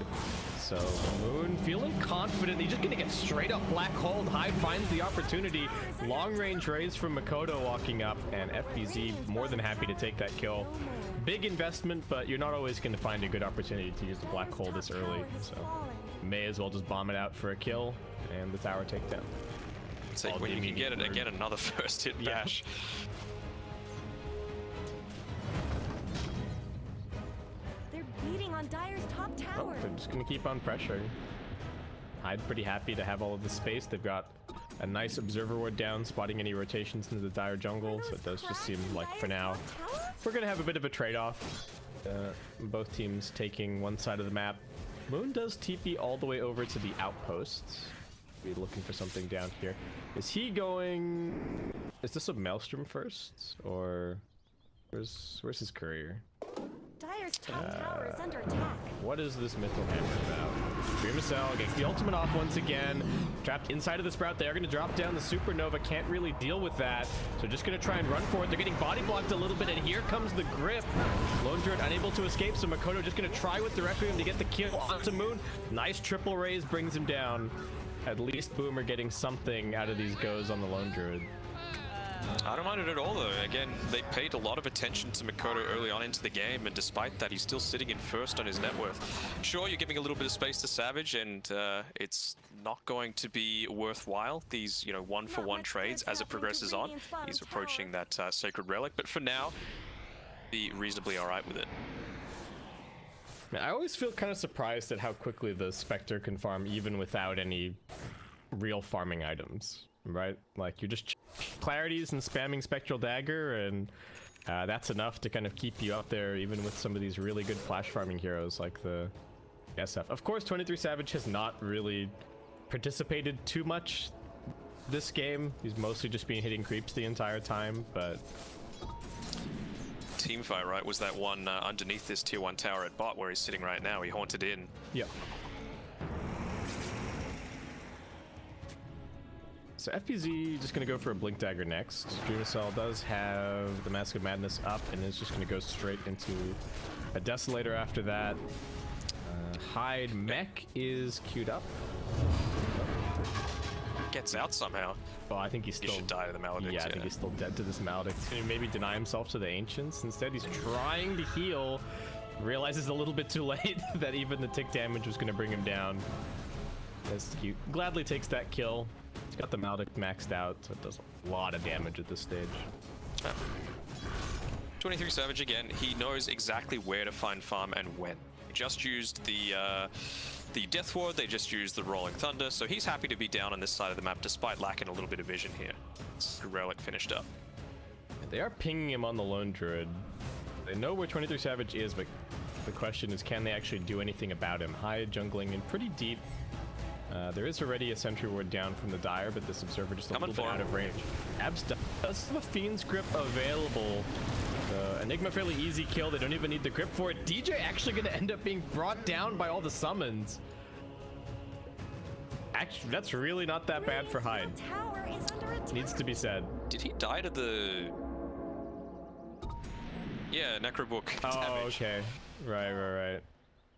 So Moon feeling confident. He's just gonna get straight up black holed. Hyde finds the opportunity. Long range raise from Makoto walking up, and FBZ more than happy to take that kill. Big investment, but you're not always gonna find a good opportunity to use the black hole this early. So may as well just bomb it out for a kill and the tower takedown. It's like when you can get it again, another first hit bash. They're beating on Dire's top tower. Oh, they're just gonna keep on pressuring. Hyde pretty happy to have all of the space. They've got a nice observer ward down, spotting any rotations into the Dire jungle. So it does just seem like for now we're gonna have a bit of a trade-off. Both teams taking one side of the map. Moon does TP all the way over to the outposts. Be looking for something down here. Is he going? Is this a Maelstrom first, or where's his courier? Dire's top tower is under attack. What is this Mythril Hammer about? Dreamacell gets the ultimate off once again. Trapped inside of the Sprout. They are going to drop down the Supernova. Can't really deal with that. So just going to try and run for it. They're getting body blocked a little bit, and here comes the grip. Lone Druid unable to escape, so Makoto just going to try with the Requiem to get the kill onto Moon. Nice triple raise brings him down. At least Boomer getting something out of these goes on the Lone Druid. I don't mind it at all, though. Again, they paid a lot of attention to Makoto early on into the game, and despite that, he's still sitting in first on his net worth. Sure, you're giving a little bit of space to Savage, and it's not going to be worthwhile, these, you know, one-for-one trades as it progresses on. He's approaching that Sacred Relic, but for now, be reasonably all right with it. I always feel kind of surprised at how quickly the Spectre can farm even without any real farming items, right? Like, you're just clarities and spamming Spectral Dagger, and that's enough to kind of keep you up there even with some of these really good flash farming heroes like the SF. Of course, 23 Savage has not really participated too much this game, he's mostly just been hitting creeps the entire time, but... Teamfight, right, was that one underneath this tier 1 tower at bot where he's sitting right now. He haunted in. Yep. So FPZ just going to go for a Blink Dagger next. Dreamcell does have the Mask of Madness up and is just going to go straight into a Desolator after that. Hyde Mech is queued up. Gets out somehow. Well, I think he's still... He should die to the Maledict. Yeah, I think he's still dead to this Maledict. He's going to maybe deny himself to the Ancients. Instead, he's trying to heal. Realizes a little bit too late that even the tick damage was going to bring him down. That's cute. Gladly takes that kill. He's got the Maledict maxed out, so it does a lot of damage at this stage. 23 Savage again. He knows exactly where to find farm and when. He just used the Death Ward, they just used the Rolling Thunder, so he's happy to be down on this side of the map despite lacking a little bit of vision here. It's Relic finished up. They are pinging him on the Lone Druid. They know where 23 Savage is, but the question is, can they actually do anything about him? Hyde jungling in pretty deep. There is already a Sentry Ward down from the Dire, but this Observer just a little bit out of range. Abs does have a Fiend's Grip available. Enigma fairly easy kill. They don't even need the grip for it. DJ actually going to end up being brought down by all the summons. Actually, that's really not that bad for Hyde. Needs to be said. Did he die to the... Yeah, Necrobook Oh, damage. okay. Right.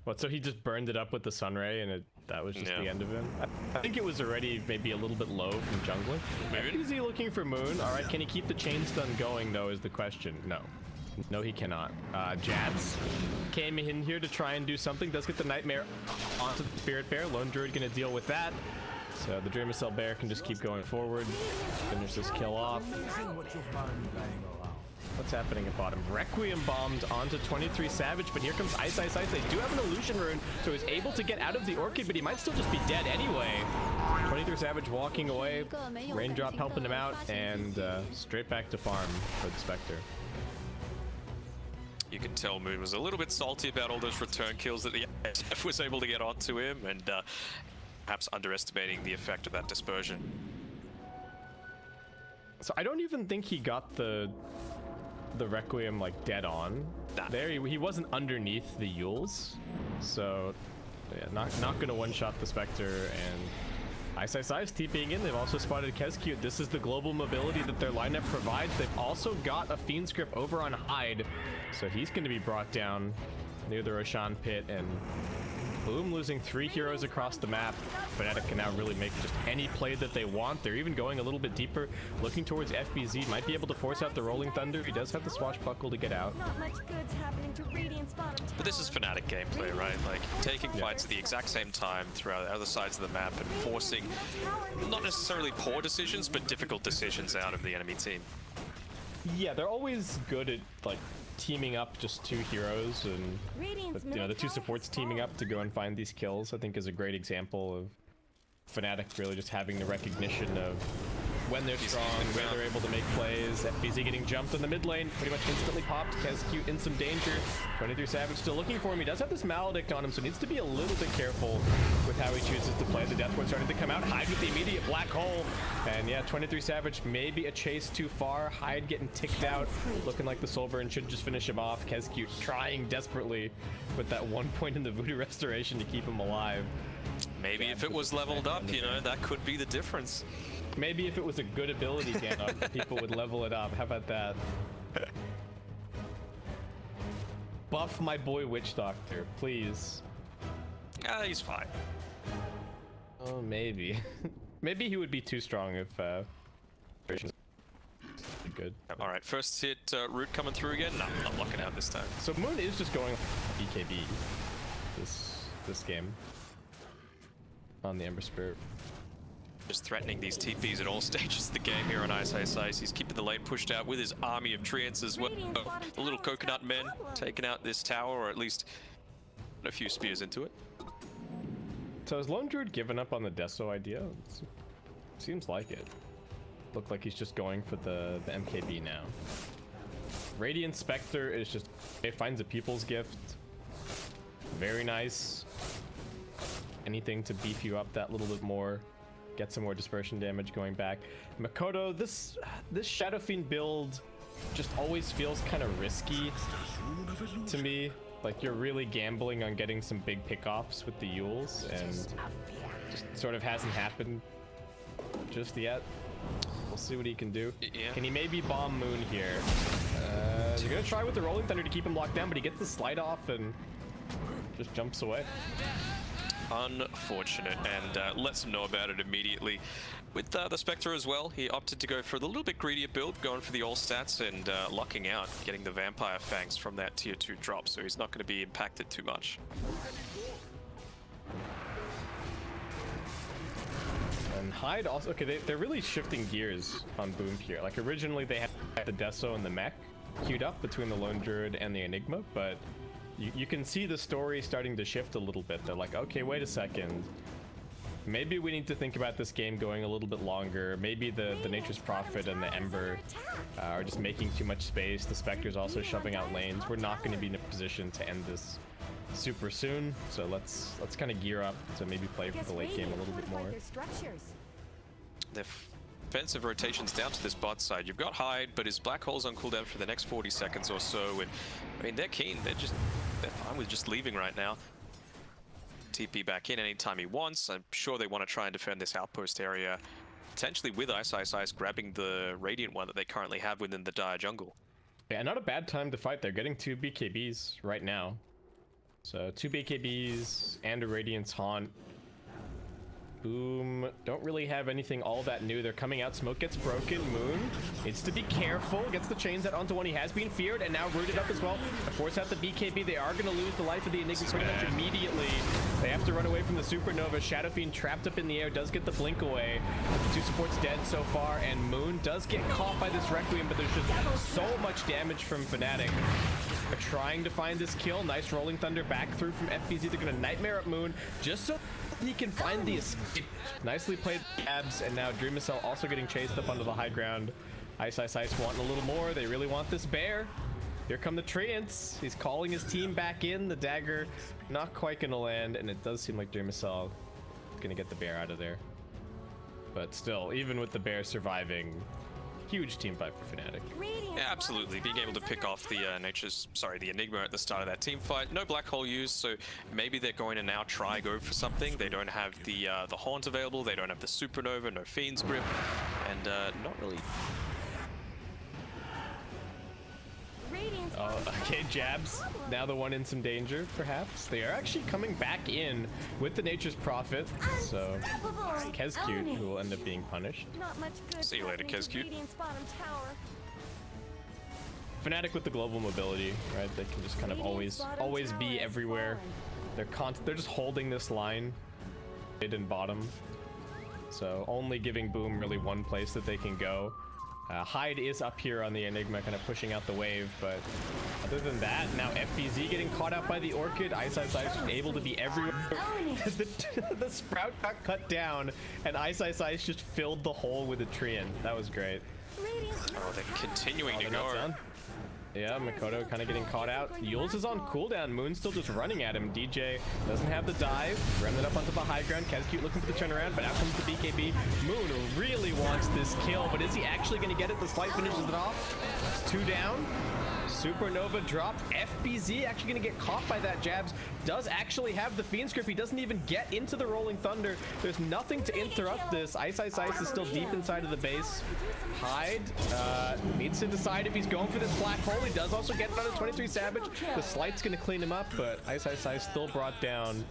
What, so he just burned it up with the Sunray and that was just the end of him? I think it was already maybe a little bit low from jungling. Maybe. Is he looking for Moon? All right, can he keep the chain stun going though is the question. No, he cannot. Jads came in here to try and do something. Does get the Nightmare onto the Spirit Bear. Lone Druid gonna deal with that. So the Dreamcell Bear can just keep going forward. Finish this kill off. What's happening at bottom? Requiem bombed onto 23 Savage, but here comes Ice. They do have an Illusion Rune, so he's able to get out of the Orchid, but he might still just be dead anyway. 23 Savage walking away, Raindrop helping him out, and straight back to farm for the Spectre. You can tell Moon was a little bit salty about all those return kills that the ASF was able to get onto him, and perhaps underestimating the effect of that dispersion. So I don't even think he got the Requiem like dead on. Nah. There he wasn't underneath the Yules, so yeah, not gonna one-shot the Spectre. And Ice is TPing in. They've also spotted Kescute. This is the global mobility that their lineup provides. They've also got a Fiend's Grip over on Hyde, so he's going to be brought down near the Roshan pit. And Boom losing 3 heroes across the map. Fnatic can now really make just any play that they want. They're even going a little bit deeper, looking towards FBZ. Might be able to force out the Rolling Thunder. He does have the Swashbuckle to get out. Not much good's happening to Radiant's bottom But this is Fnatic gameplay, right? Like, taking fights at the exact same time throughout other sides of the map and forcing not necessarily poor decisions, but difficult decisions out of the enemy team. Yeah, they're always good at, like, teaming up just 2 heroes, and you know, the 2 supports teaming up to go and find these kills, I think is a great example of Fnatic really just having the recognition of when they're strong, when they're able to make plays. FBZ getting jumped in the mid lane, pretty much instantly popped. Kescute in some danger. 23 Savage still looking for him. He does have this Maledict on him, so needs to be a little bit careful with how he chooses to play. The Death Ward starting to come out. Hyde with the immediate black hole. And yeah, 23 Savage, maybe a chase too far. Hyde getting ticked out, looking like the Soulburn should just finish him off. Kescute trying desperately with that 1 point in the Voodoo Restoration to keep him alive. Maybe if it was leveled up, you know, that could be the difference. Maybe if it was a good ability, Gandalf, people would level it up. How about that? Buff my boy Witch Doctor, please. He's fine. Oh, maybe. Maybe he would be too strong if good. All right, first hit root coming through again. No, not locking out this time. So Moon is just going BKB this game on the Ember Spirit. Just threatening these TPs at all stages of the game here on Ice. He's keeping the lane pushed out with his army of treants as well. The little coconut men taking out this tower, or at least a few spears into it. So has Lone Druid given up on the Deso idea? Seems like it. Looked like he's just going for the MKB now. Radiant Spectre is just, it finds a People's Gift. Very nice. Anything to beef you up that little bit more. get some more dispersion damage going back. Makoto, this Shadow Fiend build just always feels kind of risky to me. Like you're really gambling on getting some big pickoffs with the Yules, and just sort of hasn't happened just yet. We'll see what he can do. Yeah. Can he maybe bomb Moon here? He's gonna try with the Rolling Thunder to keep him locked down, but he gets the slide off and just jumps away. Unfortunate, and lets him know about it immediately. With the Spectre as well, he opted to go for the little bit greedier build, going for the all stats and lucking out, getting the Vampire Fangs from that tier 2 drop, so he's not going to be impacted too much. And Hyde also, okay, they're really shifting gears on Boom here. Like originally they had the Deso and the Mech queued up between the Lone Druid and the Enigma, but you can see the story starting to shift a little bit. They're like, okay, wait a second. Maybe we need to think about this game going a little bit longer. Maybe the Nature's Prophet and the Ember are just making too much space. The Spectre's also shoving out lanes. We're not going to be in a position to end this super soon, so let's kind of gear up to maybe play for the late game a little bit more. The offensive rotations down to this bot side. You've got Hyde, but his Black Hole's on cooldown for the next 40 seconds or so, and I mean they're keen. They're fine with just leaving right now. TP back in anytime he wants. I'm sure they want to try and defend this outpost area, potentially with Ice grabbing the Radiant one that they currently have within the Dire jungle. Yeah, not a bad time to fight. They're getting 2 BKBs right now. So 2 BKBs and a Radiant's Haunt. Boom. Don't really have anything all that new. They're coming out. Smoke gets broken. Moon needs to be careful. Gets the chains out onto one. He has been feared and now rooted up as well. To force out the BKB. They are going to lose the life of the Enigma pretty much immediately. They have to run away from the Supernova. Shadow Fiend trapped up in the air. Does get the blink away. The 2 supports dead so far. And Moon does get caught by this Requiem, but there's just so much damage from Fnatic. They're trying to find this kill. Nice Rolling Thunder back through from FBZ. They're going to Nightmare up Moon just so he can find the escape. Nicely played abs, and now Dreamcell also getting chased up onto the high ground. Ice wanting a little more. They really want this bear. Here come the Treants. He's calling his team back in. The dagger not quite gonna land, and it does seem like Dreamcell gonna get the bear out of there. But still, even with the bear surviving, huge team fight for Fnatic. Yeah, absolutely. Being able to pick off the the Enigma at the start of that team fight. No Black Hole used, so maybe they're going to now try go for something. They don't have the Haunt available. They don't have the Supernova, no Fiend's Grip, and not really. Oh, okay, Jabs. Now the one in some danger, perhaps. They are actually coming back in with the Nature's Prophet, so Kezcute, who will end up being punished. See you later, Kezcute. Fnatic with the global mobility, right? They can just kind of always be everywhere. They're just holding this line, mid and bottom. So only giving Boom really one place that they can go. Hyde is up here on the Enigma, kind of pushing out the wave, but other than that, now FBZ getting caught out by the Orchid. Ice able to be everywhere. the Sprout got cut down, and Ice just filled the hole with a Treant. That was great. Oh, they're continuing to go. Yeah, Makoto kind of getting caught out. Yules is on cooldown. Moon's still just running at him. DJ doesn't have the dive. Remnant up onto the high ground. Kezcute looking for the turnaround, but out comes the BKB. Moon really wants this kill, but is he actually going to get it? The slight finishes it off. It's 2 down. Supernova dropped. FBZ actually going to get caught by that. Jabs does actually have the Fiend's Grip. He doesn't even get into the Rolling Thunder. There's nothing to interrupt this. Ice is still deep inside of the base. Hyde needs to decide if he's going for this Black Hole. He does also get another 23 Savage. The Slight's going to clean him up, but Ice still brought down.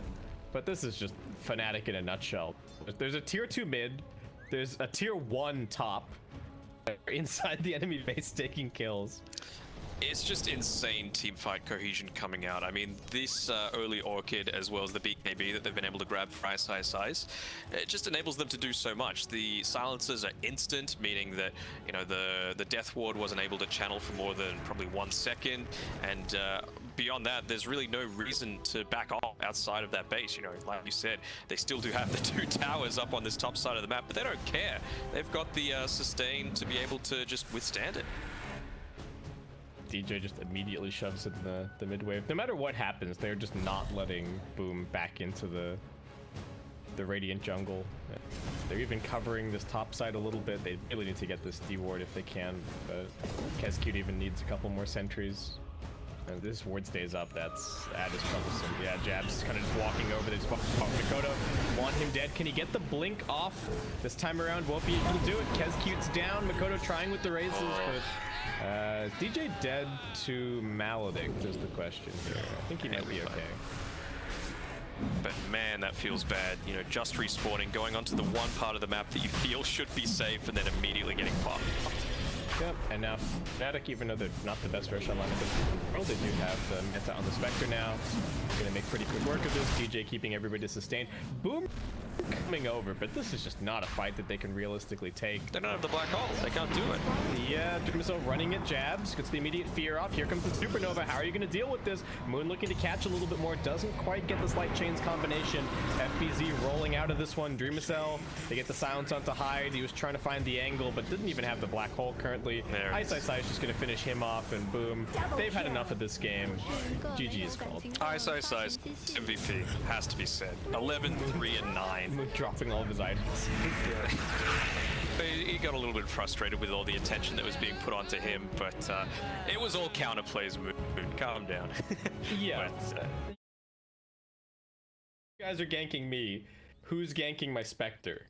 But this is just Fnatic in a nutshell. There's a tier 2 mid. There's a tier 1 top. Inside the enemy base taking kills. It's just insane teamfight cohesion coming out. I mean, this early Orchid, as well as the BKB that they've been able to grab for Ice, it just enables them to do so much. The silencers are instant, meaning that, you know, the Death Ward wasn't able to channel for more than probably 1 second, and beyond that, there's really no reason to back off outside of that base. You know, like you said, they still do have the 2 towers up on this top side of the map, but they don't care. They've got the sustain to be able to just withstand it. DJ just immediately shoves in the mid wave. No matter what happens, they're just not letting Boom back into the the Radiant jungle. They're even covering this top side a little bit. They really need to get this D ward if they can, but Kescute even needs a couple more sentries. And if this ward stays up, that is troublesome. Yeah, Jab's kind of just walking over. They just Makoto want him dead. Can he get the blink off this time around? Won't be able to do it. Kescute's down. Makoto trying with the raises, but is DJ dead to Maledict is the question here. I think he might be okay. But man, that feels bad. You know, just respawning, going onto the one part of the map that you feel should be safe, and then immediately getting popped. Yep, and now Fnatic, even though they're not the best Roshan line in the world, they do have the meta on the Spectre now. Gonna make pretty quick work of this. DJ keeping everybody sustained. Boom coming over, but this is just not a fight that they can realistically take. They don't have the black hole. They can't do it. Yeah, Missile running at Jabs. Gets the immediate fear off. Here comes the Supernova. How are you going to deal with this? Moon looking to catch a little bit more. Doesn't quite get this light chains combination. FBZ rolling out of this one. Dreamicell, they get the silence onto Hyde. He was trying to find the angle, but didn't even have the black hole currently. Ice is just going to finish him off, and boom. They've had enough of this game. GG is called. Ice MVP has to be said. 11, 3, and 9. Moon dropping all of his items. He got a little bit frustrated with all the attention that was being put onto him, but it was all counterplays. Moon, calm down. Yeah. But, you guys are ganking me. Who's ganking my Spectre?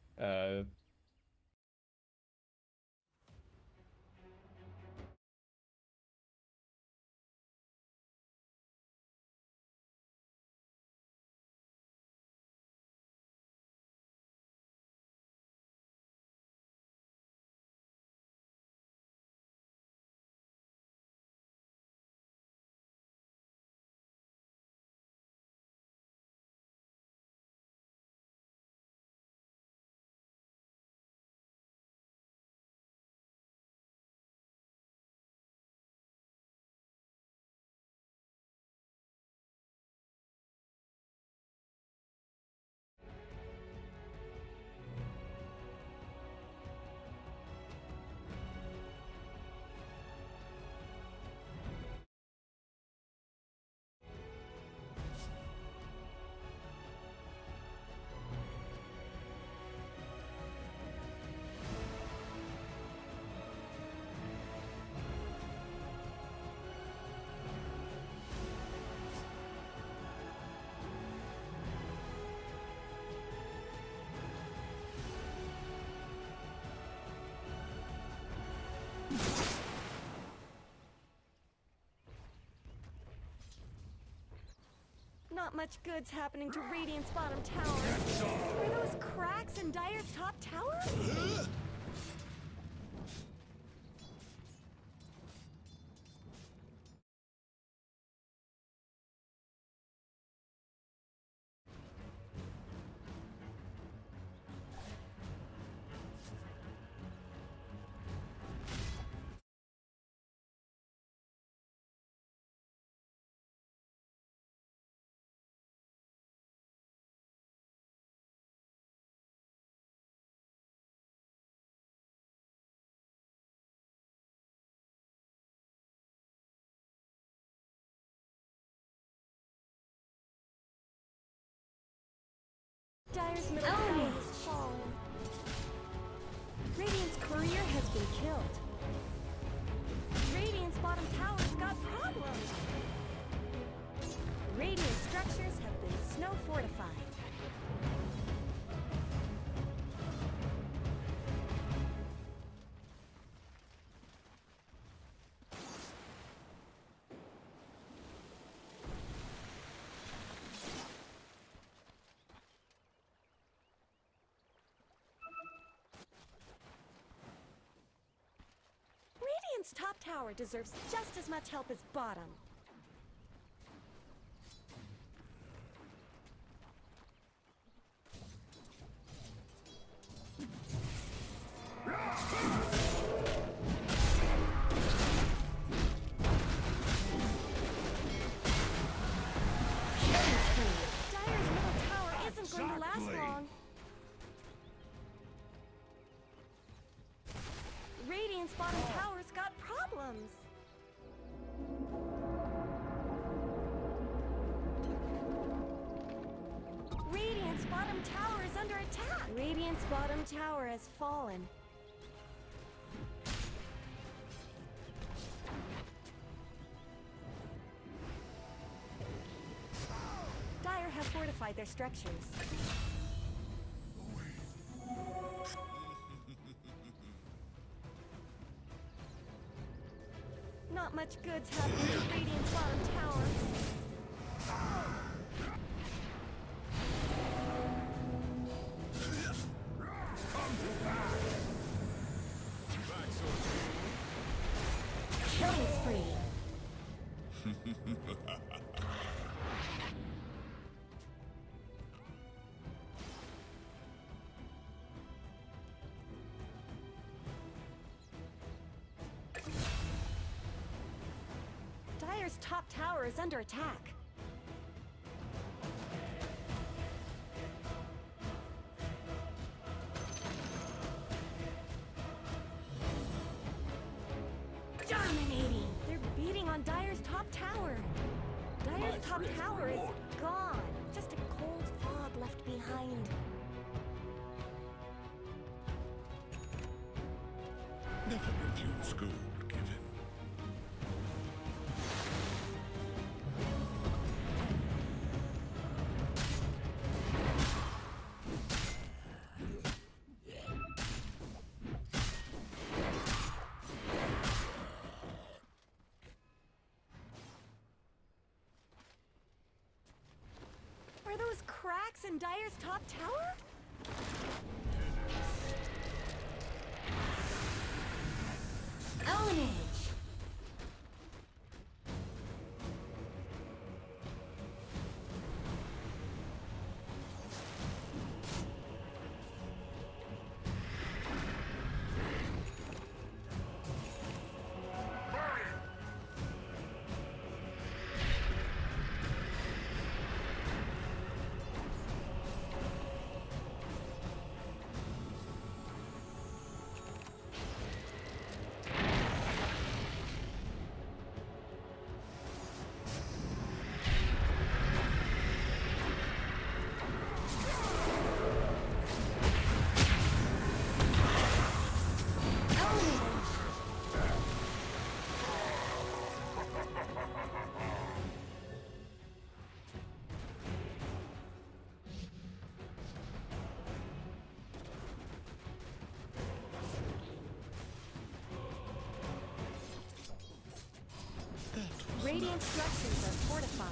Not much good's happening to Radiant's bottom tower. Are those cracks in Dire's top tower? Dire's middle tower has fallen. Radiant's courier has been killed. Radiant's bottom tower's got problems. Radiant structures have been snow fortified. Radiant's top tower deserves just as much help as bottom. Dire's middle tower isn't going to last long. Radiant's bottom tower's got problems. Radiant's bottom tower is under Radiant's bottom tower has fallen. Dire have fortified their structures. Not much good's happening to Radiant's bottom tower. Killing spree. Dire's top tower is under attack. Dominating! They're beating on Dire's top tower. Dire's top tower is gone. Just a cold fog left behind. Never refuse gold given. Are those cracks in Dire's top tower? Ownage! Radiant structures are fortified.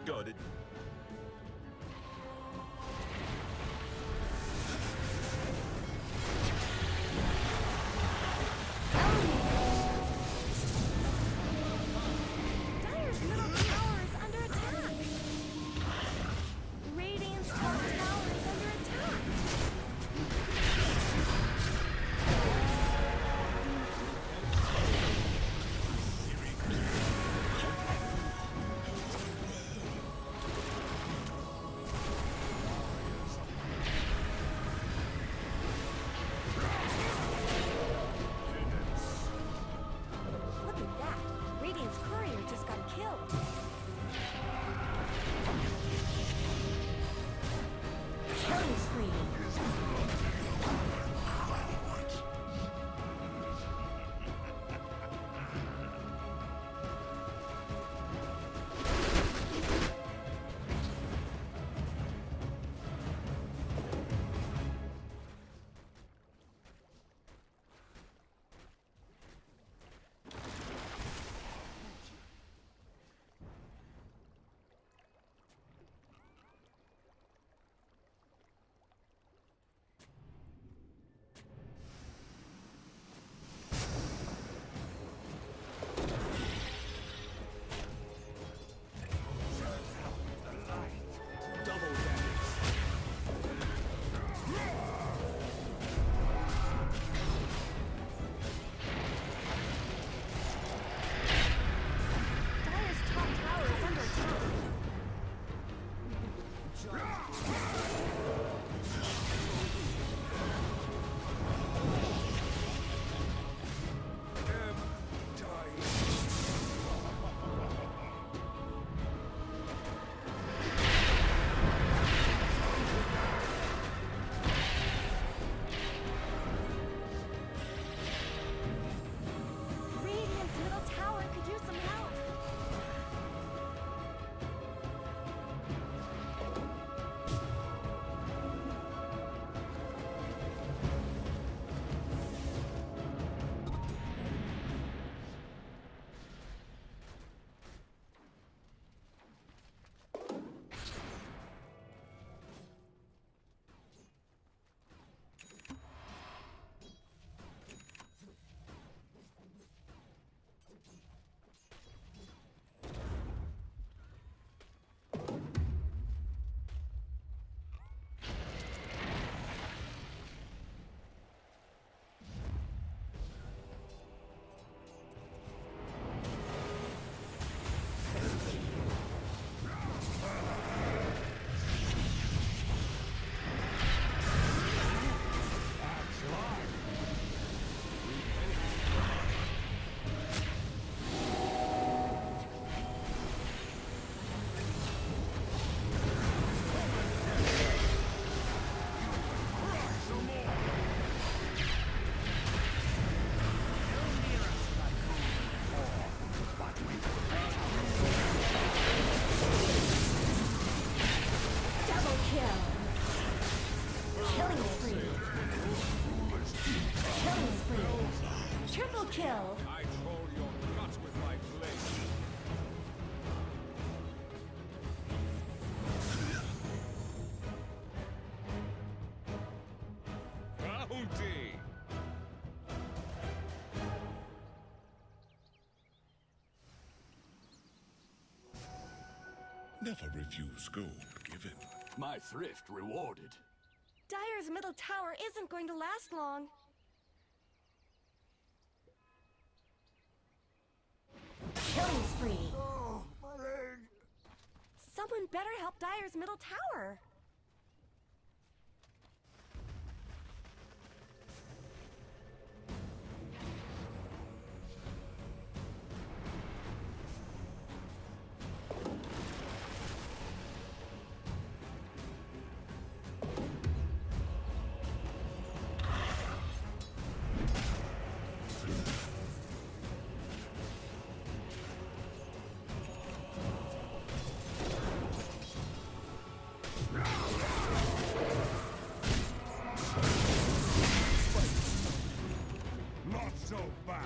Got it. Dire's middle tower is under attack. Radiant's top tower is under attack. Triple kill! I troll your guts with my blade. Bounty! Never refuse gold given. My thrift rewarded. Dire's middle tower isn't going to last long. Killing spree. Oh, my leg. Someone better help Dire's middle tower. Not so bad.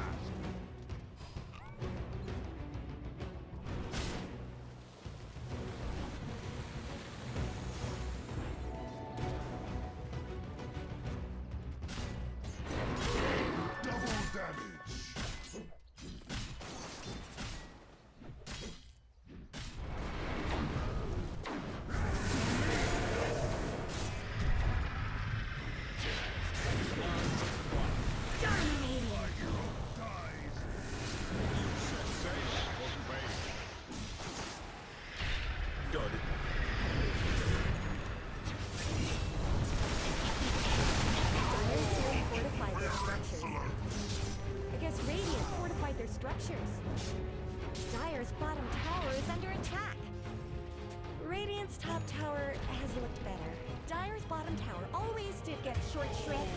Double damage. Dominating! Got it. Fortified their structures. I guess Radiant fortified their structures. Dire's bottom tower is under attack. Radiant's top tower has looked better. Dire's bottom tower always did get short shredded.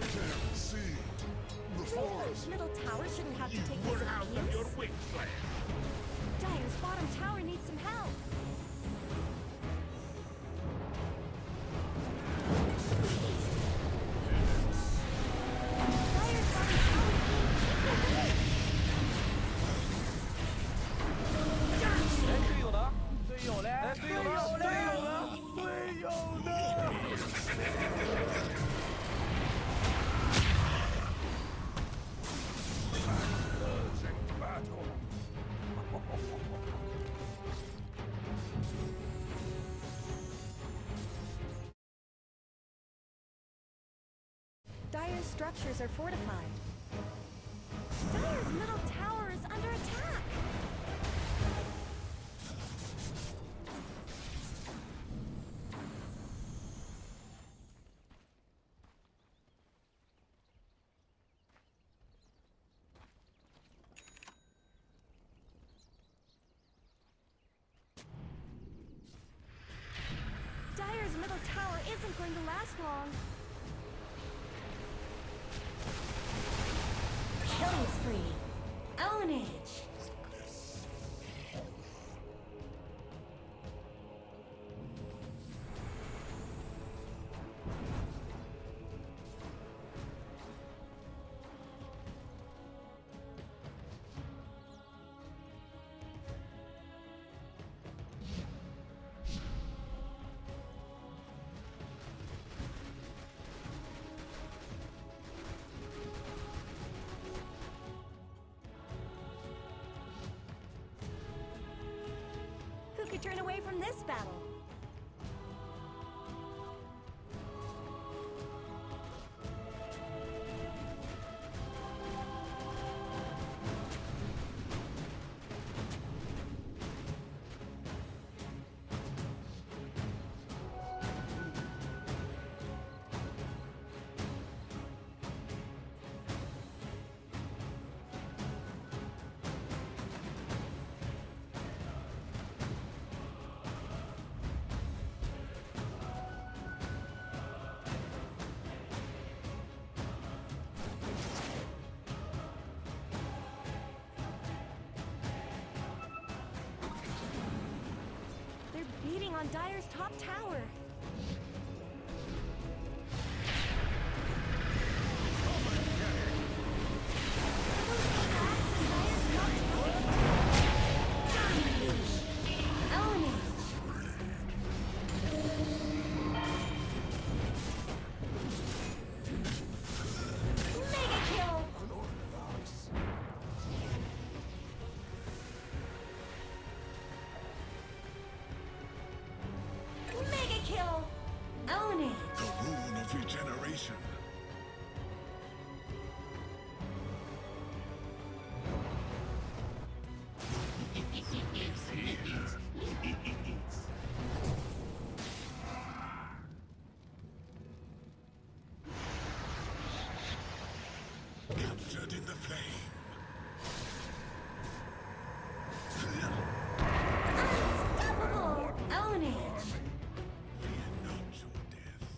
Can't see. The Radiant's forest. middle tower shouldn't have to You take would this have done your abuse. wing flash. Dire's bottom tower needs some help. Dire's bottom tower is being chipped away. Dire's structures are fortified. Dire's middle tower is under attack. Dire's middle tower isn't going to last long. Killing spree. Ownage. Who could turn away from this battle? They're beating on Dire's top tower. Come and get Sheltered in the flame. Unstoppable! Own it! Fear not your death.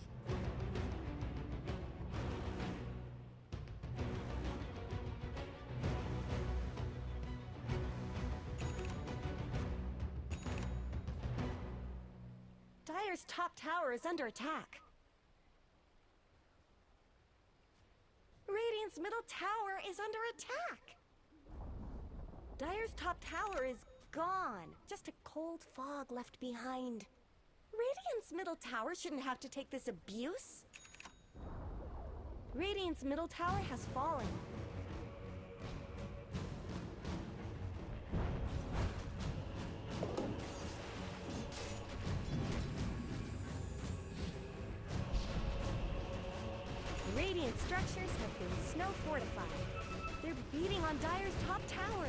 Dire's top tower is under attack. Radiant's middle tower is under attack. Dire's top tower is gone. Just a cold fog left behind. Radiant's middle tower shouldn't have to take this abuse. Radiant's middle tower has fallen. Radiant structures have been snow fortified. They're beating on Dire's top tower.